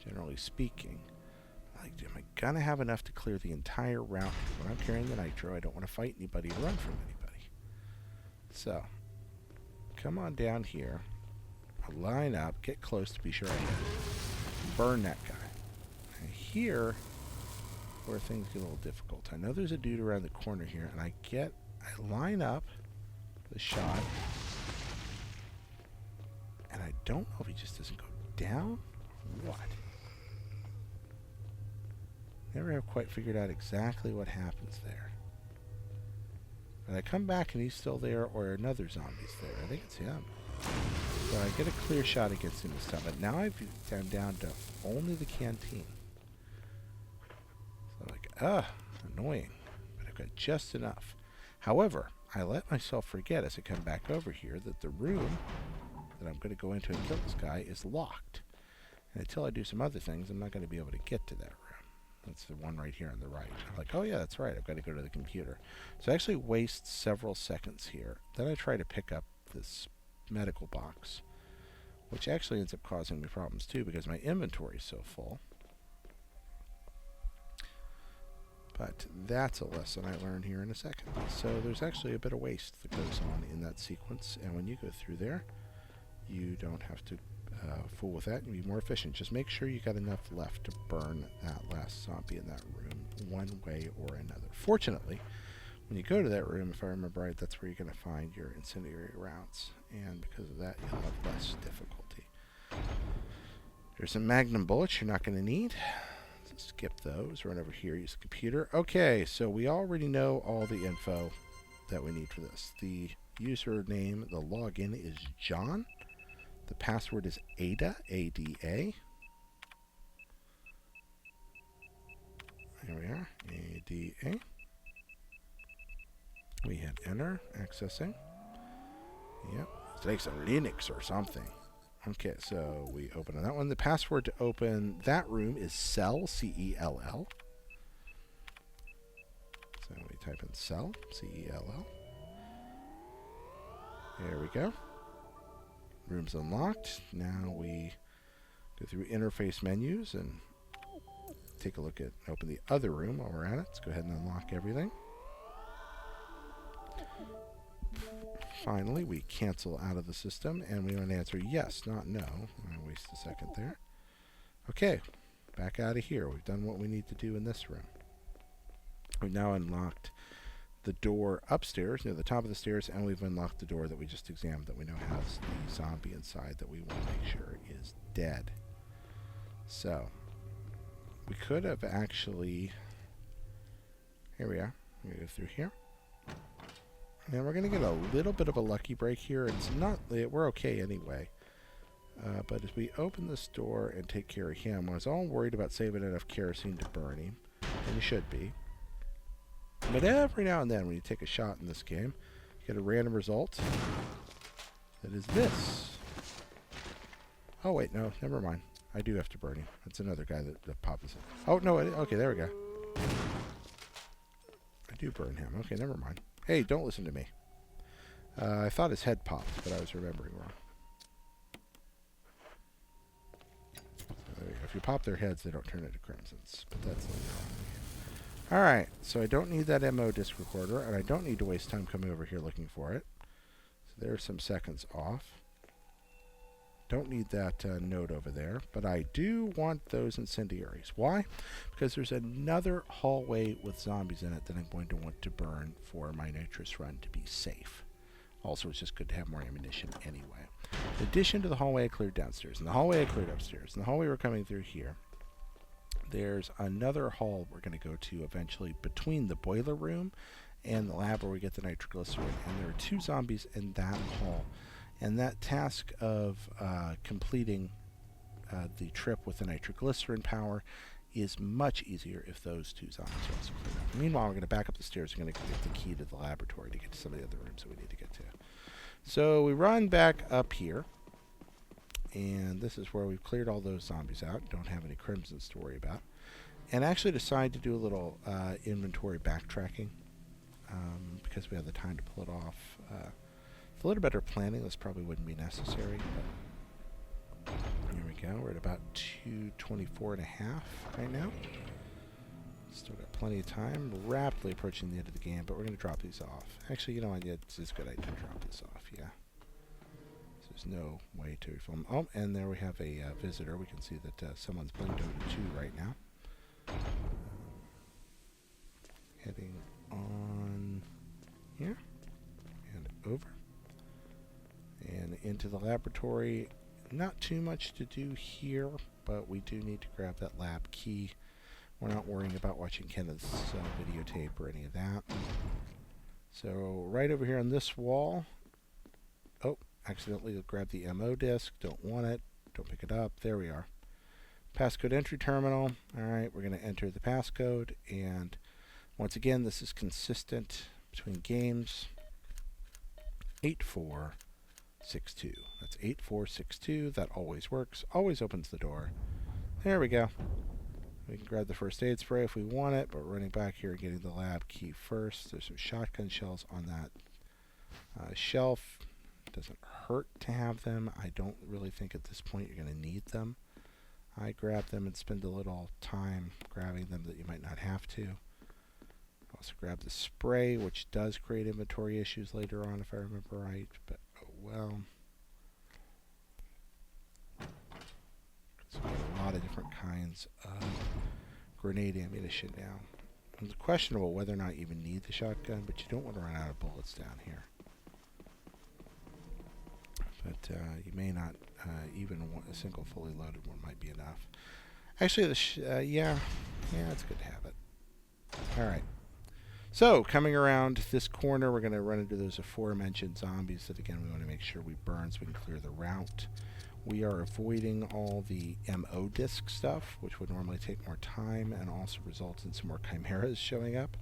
generally speaking. Like, am I going to have enough to clear the entire route? When I'm carrying the nitro, I don't want to fight anybody or run from anybody. So, come on down here. Line up, get close to be sure I hit. Burn that guy. And here, where things get a little difficult. I know there's a dude around the corner here, and I line up the shot, and I don't know if he just doesn't go down or what. Never have quite figured out exactly what happens there. But I come back and he's still there, or another zombie's there. I think it's him. So I get a clear shot against him this time. But now I'm down to only the canteen. So I'm like, annoying. But I've got just enough. However, I let myself forget as I come back over here that the room that I'm going to go into and kill this guy is locked. And until I do some other things, I'm not going to be able to get to that room. That's the one right here on the right. I'm like, oh yeah, that's right. I've got to go to the computer. So I actually waste several seconds here. Then I try to pick up this medical box, which actually ends up causing me problems too because my inventory is so full. But that's a lesson I learned here in a second. So there's actually a bit of waste that goes on in that sequence, and when you go through there, you don't have to fool with that and be more efficient. Just make sure you got enough left to burn that last zombie in that room one way or another. Fortunately, when you go to that room, if I remember right, that's where you're going to find your incendiary rounds, and because of that, you'll have less difficulty. There's some magnum bullets you're not going to need. So skip those. Run over here, use the computer. Okay, so we already know all the info that we need for this. The username, the login is John. The password is Ada, A-D-A. Here we are, A-D-A. We hit enter, accessing. Yep, it's like some Linux or something. Okay, so we open on that one. The password to open that room is cell, C-E-L-L. So we type in cell, C-E-L-L. There we go. Room's unlocked. Now we go through interface menus and take a look at, open the other room while we're at it. Let's go ahead and unlock everything. Finally, we cancel out of the system, and we want to answer yes, not no. I'm going to waste a second there. Okay, back out of here. We've done what we need to do in this room. We've now unlocked the door upstairs, near the top of the stairs, and we've unlocked the door that we just examined that we know has the zombie inside that we want to make sure is dead. So, we could have actually... Here we are. I'm going to go through here. And we're going to get a little bit of a lucky break here. It's not... We're okay anyway. But as we open this door and take care of him, I was all worried about saving enough kerosene to burn him. And you should be. But every now and then, when you take a shot in this game, you get a random result that is this. Oh, wait, no, never mind. I do have to burn him. That's another guy that popped us in. Oh, no, okay, there we go. I do burn him. Okay, never mind. Hey, don't listen to me. I thought his head popped, but I was remembering wrong. So there you go. If you pop their heads, they don't turn into crimsons, but that's later on. Alright, so I don't need that MO disc recorder, and I don't need to waste time coming over here looking for it. So there's some seconds off. Don't need that note over there, but I do want those incendiaries. Why? Because there's another hallway with zombies in it that I'm going to want to burn for my nitrous run to be safe. Also, it's just good to have more ammunition anyway. In addition to the hallway I cleared downstairs, and the hallway I cleared upstairs, and the hallway we're coming through here, there's another hall we're going to go to eventually between the boiler room and the lab where we get the nitroglycerin, and there are two zombies in that hall. And that task of completing the trip with the nitroglycerin power is much easier if those two zombies are also cleared out. Meanwhile, we're going to back up the stairs. We're going to get the key to the laboratory to get to some of the other rooms that we need to get to. So we run back up here, and this is where we've cleared all those zombies out. Don't have any crimsons to worry about. And actually decide to do a little inventory backtracking because we have the time to pull it off. With a little better planning, this probably wouldn't be necessary. But here we go. We're at about 2:24 and a half right now. Still got plenty of time. We're rapidly approaching the end of the game, but we're going to drop these off. Actually, you know what? It's a good idea to drop this off, yeah. So there's no way to film. Oh, and there we have a visitor. We can see that someone's playing Dota 2 right now. Heading on here and over and into the laboratory. Not too much to do here, but we do need to grab that lab key. We're not worrying about watching Kenneth's videotape or any of that. So right over here on this wall. Oh, accidentally grabbed the MO disk. Don't want it. Don't pick it up. There we are. Passcode entry terminal. Alright, we're going to enter the passcode, and once again, this is consistent between games. 8462. That's 8462. That always works. Always opens the door. There we go. We can grab the first aid spray if we want it, but we're running back here and getting the lab key first. There's some shotgun shells on that shelf. It doesn't hurt to have them. I don't really think at this point you're going to need them. I grab them and spend a little time grabbing them that you might not have to. Also grab the spray, which does create inventory issues later on if I remember right, but oh well. So we have a lot of different kinds of grenade ammunition now. It's questionable whether or not you even need the shotgun, but you don't want to run out of bullets down here. But you may not even want a single fully loaded one might be enough. Actually, yeah, it's good to have it. All right. So coming around this corner, we're going to run into those aforementioned zombies that, again, we want to make sure we burn so we can clear the route. We are avoiding all the MO disk stuff, which would normally take more time and also result in some more chimeras showing up.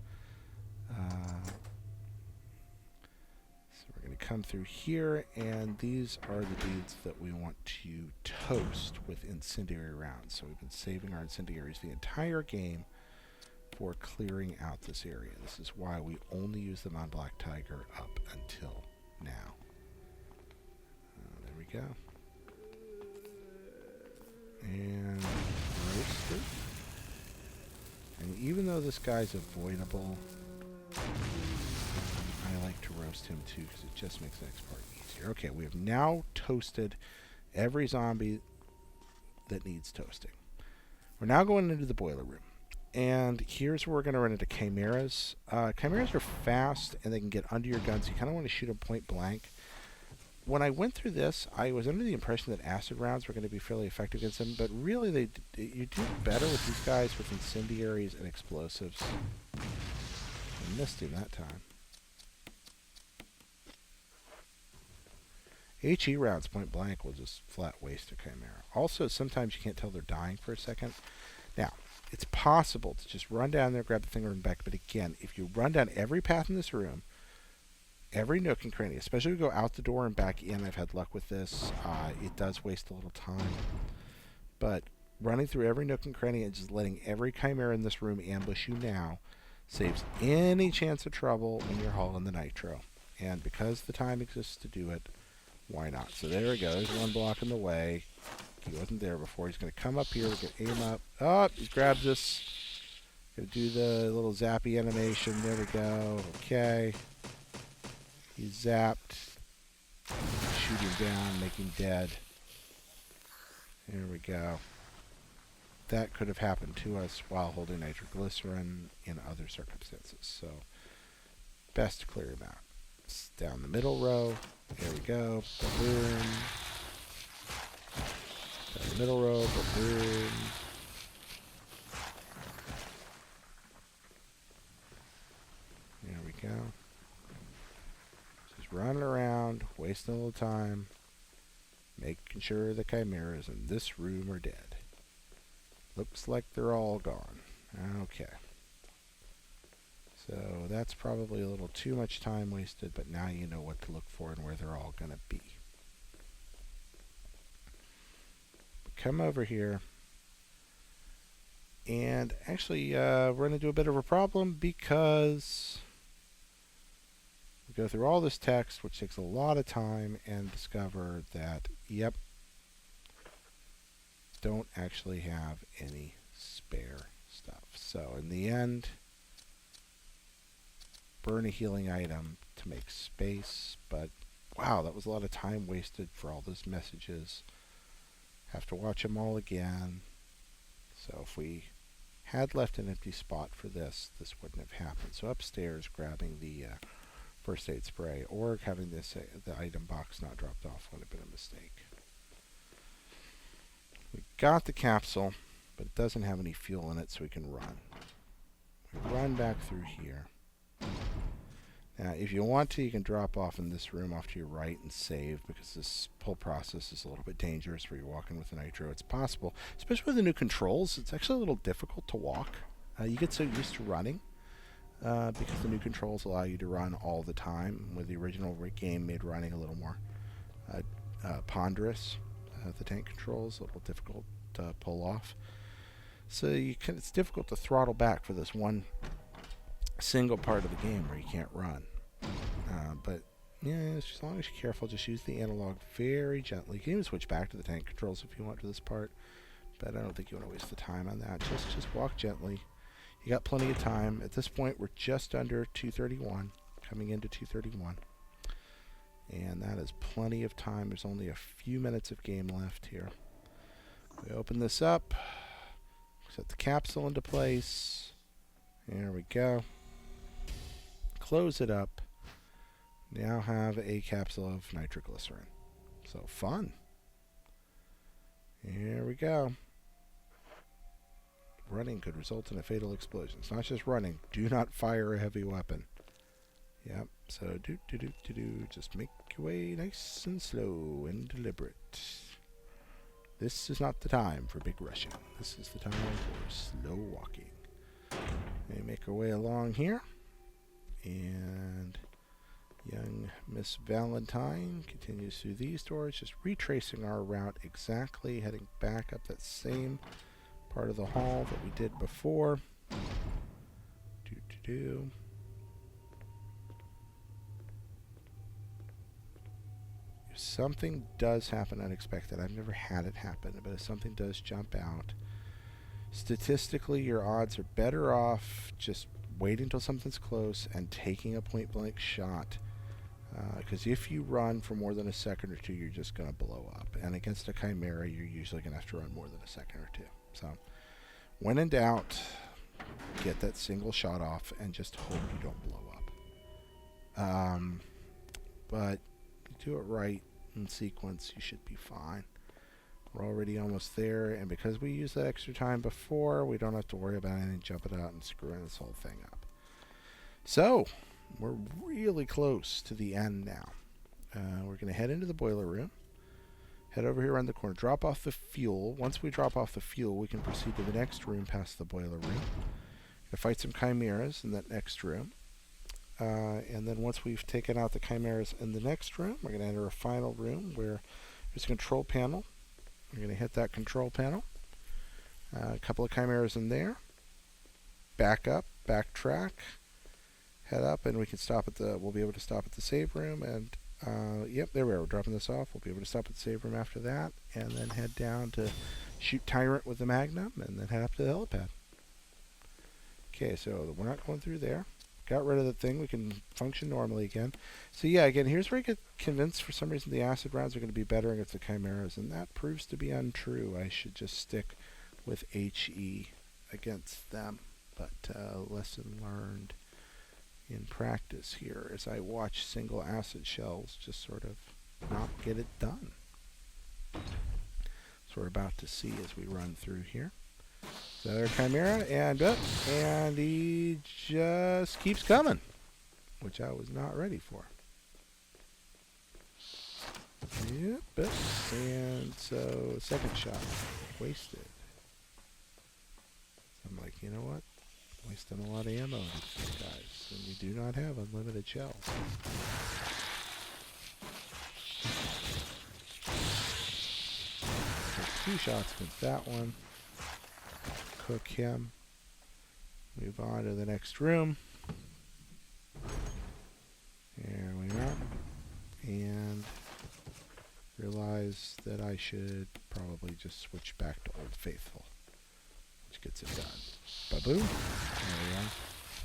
So we're going to come through here, and these are the dudes that we want to toast with incendiary rounds. So we've been saving our incendiaries the entire game for clearing out this area. This is why we only use them on Black Tiger up until now. There we go. And roasted. And even though this guy's avoidable, I like to roast him too because it just makes the next part easier. Okay, we have now toasted every zombie that needs toasting. We're now going into the boiler room. And here's where we're going to run into chimeras. Chimeras are fast and they can get under your gun, so you kind of want to shoot them point blank. When I went through this, I was under the impression that acid rounds were going to be fairly effective against them, but really you do better with these guys with incendiaries and explosives. I missed him that time. HE rounds point blank will just flat waste a chimera. Also, sometimes you can't tell they're dying for a second. Now, it's possible to just run down there, grab the thing, and run back, but again, if you run down every path in this room, every nook and cranny, especially if you go out the door and back in, I've had luck with this, it does waste a little time. But running through every nook and cranny and just letting every chimera in this room ambush you now saves any chance of trouble when you're hauling the nitro. And because the time exists to do it, why not? So there we go. There's one block in the way. He wasn't there before. He's going to come up here. We're going to aim up. Oh, he grabs us. Going to do the little zappy animation. There we go. Okay. He's zapped. Shoot him down. Make him dead. There we go. That could have happened to us while holding nitroglycerin in other circumstances. So, best to clear him out. It's down the middle row. There we go. Boom. Down the middle row. Boom. There we go. Just running around, wasting a little time, making sure the chimeras in this room are dead. Looks like they're all gone. Okay. So that's probably a little too much time wasted, but now you know what to look for and where they're all going to be. Come over here. And actually, we're going to do a bit of a problem because we go through all this text, which takes a lot of time, and discover that, yep, don't actually have any spare stuff. So in the end, burn a healing item to make space, but wow, that was a lot of time wasted for all those messages. Have to watch them all again. So if we had left an empty spot for this, this wouldn't have happened. So upstairs, grabbing the first aid spray or having this the item box not dropped off would have been a mistake. We got the capsule, but it doesn't have any fuel in it, so we can run. We run back through here. Now, if you want to, you can drop off in this room off to your right and save, because this whole process is a little bit dangerous where you're walking with a nitro. It's possible, especially with the new controls, it's actually a little difficult to walk. You get so used to running because the new controls allow you to run all the time, where the original game made running a little more ponderous. The tank controls a little difficult to pull off. So it's difficult to throttle back for this one single part of the game where you can't run. But yeah, as long as you're careful, just use the analog very gently. You can even switch back to the tank controls if you want to this part, but I don't think you want to waste the time on that. Just walk gently. You got plenty of time. At this point, we're just under 231, coming into 231. And that is plenty of time. There's only a few minutes of game left here. We open this up, set the capsule into place. There we go. Close it up. Now have a capsule of nitroglycerin. So fun. Here we go. Running could result in a fatal explosion. It's not just running. Do not fire a heavy weapon. Yep. So just make your way nice and slow and deliberate. This is not the time for big rushing. This is the time for slow walking. We make our way along here. And young Miss Valentine continues through these doors, just retracing our route exactly, heading back up that same part of the hall that we did before. If something does happen unexpected, I've never had it happen, but if something does jump out, statistically your odds are better off just waiting until something's close and taking a point-blank shot. Because if you run for more than a second or two, you're just going to blow up. And against a Chimera, you're usually going to have to run more than a second or two. So, when in doubt, get that single shot off and just hope you don't blow up. But do it right in sequence, you should be fine. We're already almost there, and because we used that extra time before, we don't have to worry about anything jumping out and screwing this whole thing up. So, we're really close to the end now. We're going to head into the boiler room, head over here around the corner, drop off the fuel. Once we drop off the fuel, we can proceed to the next room past the boiler room. Going to fight some chimeras in that next room. And then once we've taken out the chimeras in the next room, we're going to enter a final room where there's a control panel. We're going to hit that control panel. A couple of chimeras in there. Back up, backtrack, head up, and we can stop at the. We'll be able to stop at the save room, and yep, there we are. We're dropping this off. We'll be able to stop at the save room after that, and then head down to shoot Tyrant with the Magnum, and then head up to the helipad. Okay, so we're not going through there. Got rid of the thing. We can function normally again. So yeah, again, here's where I get convinced for some reason the acid rounds are going to be better against the chimeras, and that proves to be untrue. I should just stick with HE against them. But lesson learned in practice here as I watch single acid shells just sort of not get it done. So we're about to see as we run through here. Another chimera, and he just keeps coming, which I was not ready for. Yep, and so second shot wasted. I'm like, you know what? Wasting a lot of ammo on these guys, and we do not have unlimited shells. So 2 shots against that one. Cook him. Move on to the next room. There we are. And realize that I should probably just switch back to Old Faithful, which gets it done. Ba-boom. There we are.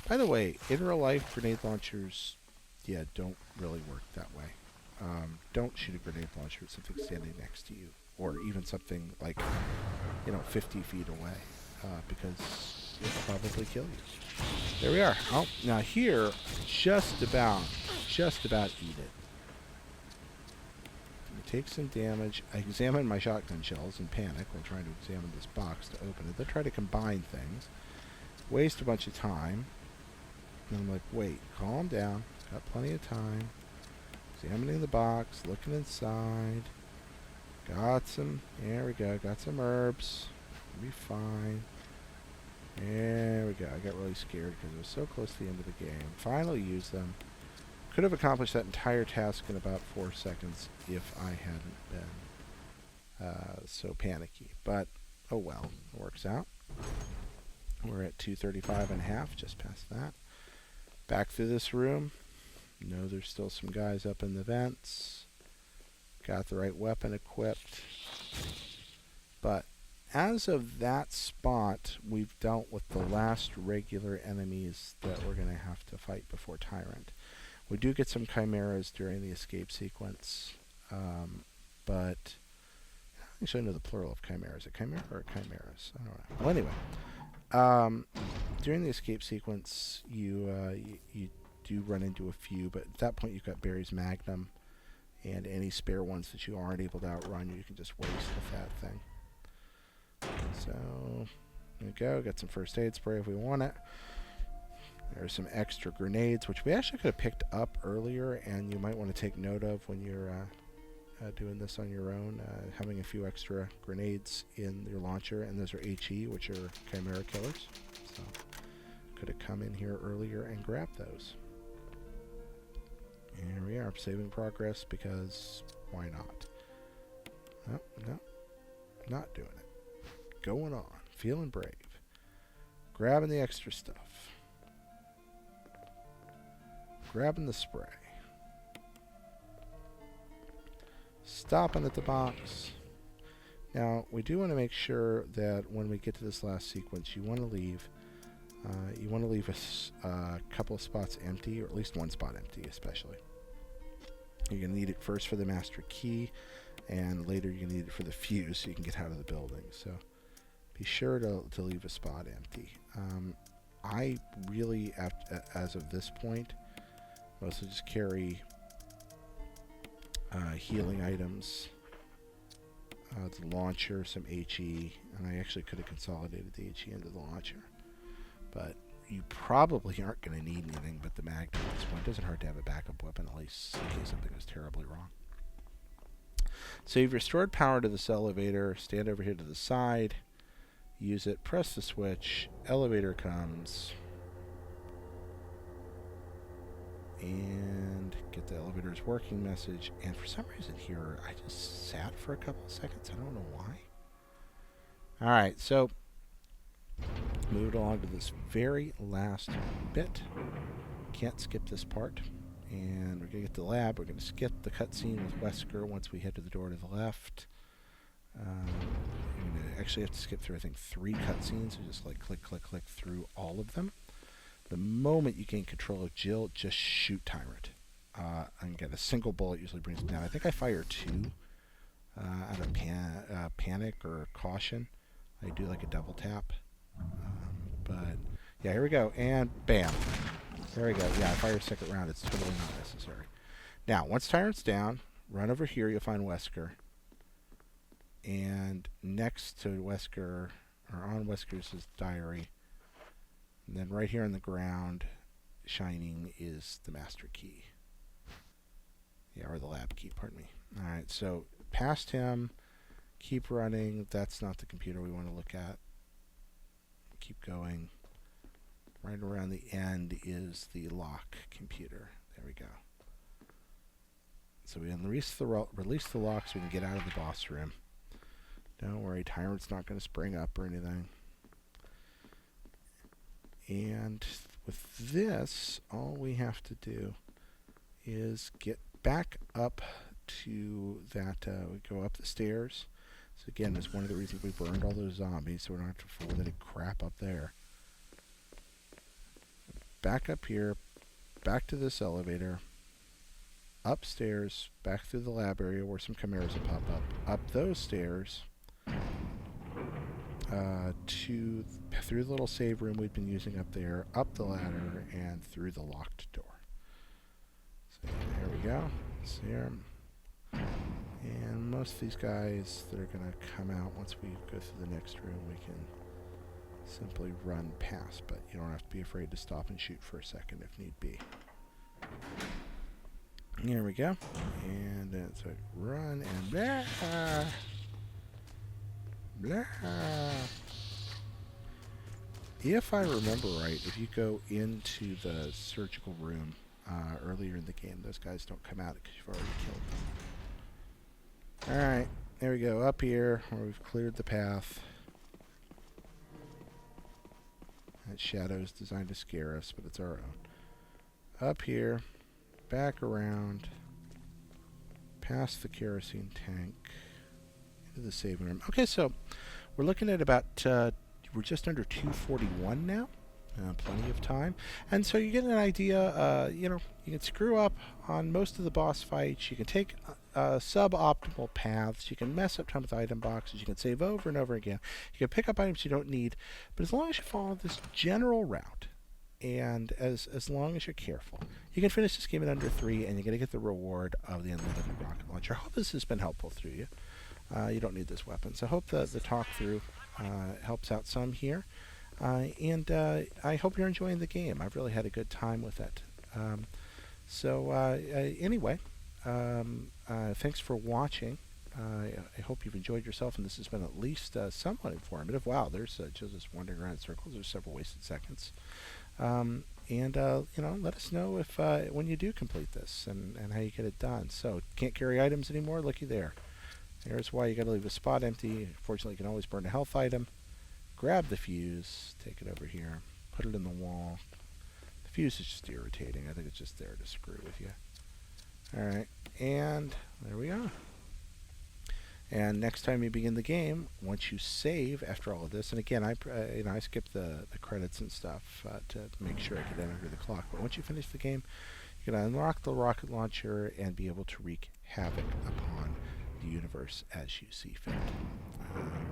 By the way, in real life, grenade launchers, yeah, don't really work that way. Don't shoot a grenade launcher at something standing next to you, or even something like, 50 feet away, because it'll probably kill you. There we are. Oh, now here, just about eat it. Take some damage. I examine my shotgun shells in panic while trying to examine this box to open it. They try to combine things. Waste a bunch of time. And I'm like, wait, calm down. Got plenty of time. Examining the box, looking inside. Got some, there we go, got some herbs. We'll be fine. There we go. I got really scared because it was so close to the end of the game. Finally used them. Could have accomplished that entire task in about 4 seconds if I hadn't been so panicky. But, oh well, it works out. We're at 235.5, just past that. Back through this room. No, there's still some guys up in the vents. Got the right weapon equipped. But as of that spot, we've dealt with the last regular enemies that we're going to have to fight before Tyrant. We do get some chimeras during the escape sequence, but actually I know the plural of chimeras. Is it chimera or chimeras? I don't know. Well, anyway, during the escape sequence, you do run into a few, but at that point you've got Barry's Magnum, and any spare ones that you aren't able to outrun, you can just waste with that thing. So there we go. Got some first aid spray if we want it. There's some extra grenades, which we actually could have picked up earlier, and you might want to take note of when you're doing this on your own, having a few extra grenades in your launcher, and those are HE, which are Chimera killers. So could have come in here earlier and grabbed those. Here we are, saving progress, because why not? No, not doing it. Going on, feeling brave. Grabbing the extra stuff. Grabbing the spray. Stopping at the box. Now, we do want to make sure that when we get to this last sequence, you want to leave a couple of spots empty, or at least one spot empty, especially. You're going to need it first for the master key, and later you're going to need it for the fuse so you can get out of the building. So be sure to leave a spot empty. I really, as of this point, mostly just carry healing items, the launcher, some HE, and I actually could have consolidated the HE into the launcher. But you probably aren't going to need anything but the Magnum at this point. It doesn't hurt to have a backup weapon, at least in case something goes terribly wrong. So you've restored power to this elevator. Stand over here to the side. Use it. Press the switch. Elevator comes. And get the elevator's working message. And for some reason here, I just sat for a couple of seconds. I don't know why. Alright, so moved along to this very last bit. Can't skip this part. And we're going to get to the lab. We're going to skip the cutscene with Wesker once we head to the door to the left. We're going to actually have to skip through, I think, 3 cutscenes. So just like click, click, click through all of them. The moment you gain control of Jill, just shoot Tyrant. And get a single bullet usually brings it down. I think I fire 2 out of panic or caution. I do like a double tap. But yeah, here we go. And bam. There we go. Yeah, I fire a second round. It's totally not necessary. Now, once Tyrant's down, run over here. You'll find Wesker. And next to Wesker, or on Wesker's diary, and then right here on the ground, shining, is the master key. Yeah, or the lab key, pardon me. Alright, so past him, keep running. That's not the computer we want to look at. keep going. Right around the end is the lock computer. There we go. So we release the lock so we can get out of the boss room. Don't worry, Tyrant's not going to spring up or anything. And with this, all we have to do is get back up to that. We go up the stairs. So again, that's one of the reasons we burned all those zombies, so we don't have to fool with any crap up there. Back up here, back to this elevator, upstairs, back through the lab area where some chimeras will pop up those stairs, through the little save room we've been using up there, up the ladder, and through the locked door. So there we go. Serum. And most of these guys that are going to come out once we go through the next room, we can simply run past, but you don't have to be afraid to stop and shoot for a second if need be. Here we go. And it's a run and blah, blah. If I remember right, if you go into the surgical room earlier in the game, those guys don't come out because you've already killed them. Alright, there we go. Up here, where we've cleared the path. That shadow is designed to scare us, but it's our own. Up here, back around, past the kerosene tank, into the saving room. Okay, so we're looking at about, we're just under 241 now. Plenty of time. And so you get an idea, you know, you can screw up on most of the boss fights. You can take suboptimal paths. You can mess up time with item boxes. You can save over and over again. You can pick up items you don't need. But as long as you follow this general route, and as long as you're careful, you can finish this game in under 3, and you're going to get the reward of the unlimited rocket launcher. I hope this has been helpful through you. You don't need this weapon. So I hope the talk through helps out some here. And I hope you're enjoying the game. I've really had a good time with it. Anyway, thanks for watching. I hope you've enjoyed yourself, and this has been at least somewhat informative. Wow, there's just wandering around in circles. There's several wasted seconds. You know, let us know if when you do complete this and how you get it done. So, can't carry items anymore? Looky there. Here's why you got to leave a spot empty. Fortunately, you can always burn a health item. Grab the fuse, take it over here, put it in the wall. The fuse is just irritating. I think it's just there to screw with you. Alright, and there we are. And next time you begin the game, once you save after all of this, and again, I skipped the credits and stuff to make sure I could enter the clock, but once you finish the game, you can unlock the rocket launcher and be able to wreak havoc upon the universe as you see fit.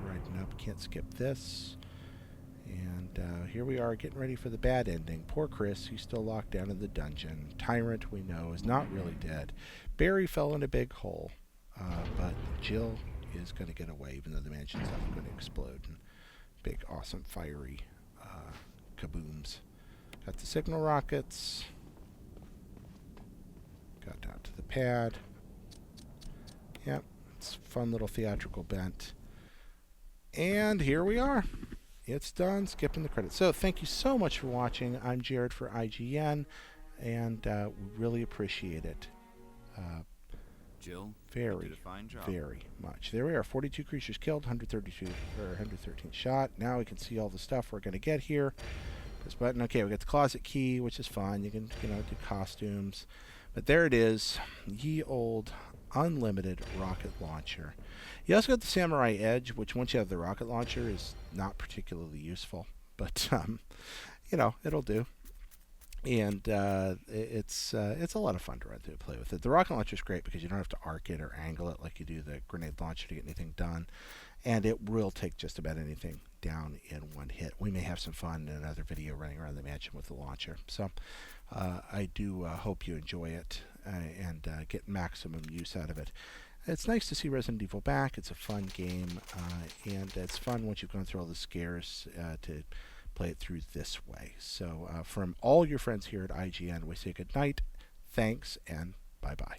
Right, nope, can't skip this. And here we are getting ready for the bad ending. Poor Chris, he's still locked down in the dungeon. Tyrant, we know, is not really dead. Barry fell in a big hole, but Jill is going to get away, even though the mansion's not going to explode in big, awesome, fiery kabooms. Got the signal rockets. Got down to the pad. Yep, it's a fun little theatrical bent. And here we are. It's done. Skipping the credits. So thank you so much for watching. I'm Jared for IGN, and we really appreciate it. Jill, very much. There we are. 42 creatures killed, 132 or 113 shot. Now we can see all the stuff we're going to get here. This button. Okay, we got the closet key, which is fun. You can, do costumes. But there it is. Ye old unlimited rocket launcher. You also got the Samurai Edge, which once you have the rocket launcher is not particularly useful, but it'll do. And it's a lot of fun to run through and play with it. The rocket launcher is great because you don't have to arc it or angle it like you do the grenade launcher to get anything done, and it will take just about anything down in one hit. We may have some fun in another video running around the mansion with the launcher. So I do hope you enjoy it and get maximum use out of it. It's nice to see Resident Evil back. It's a fun game, and it's fun once you've gone through all the scares to play it through this way. So from all your friends here at IGN, we say good night, thanks, and bye-bye.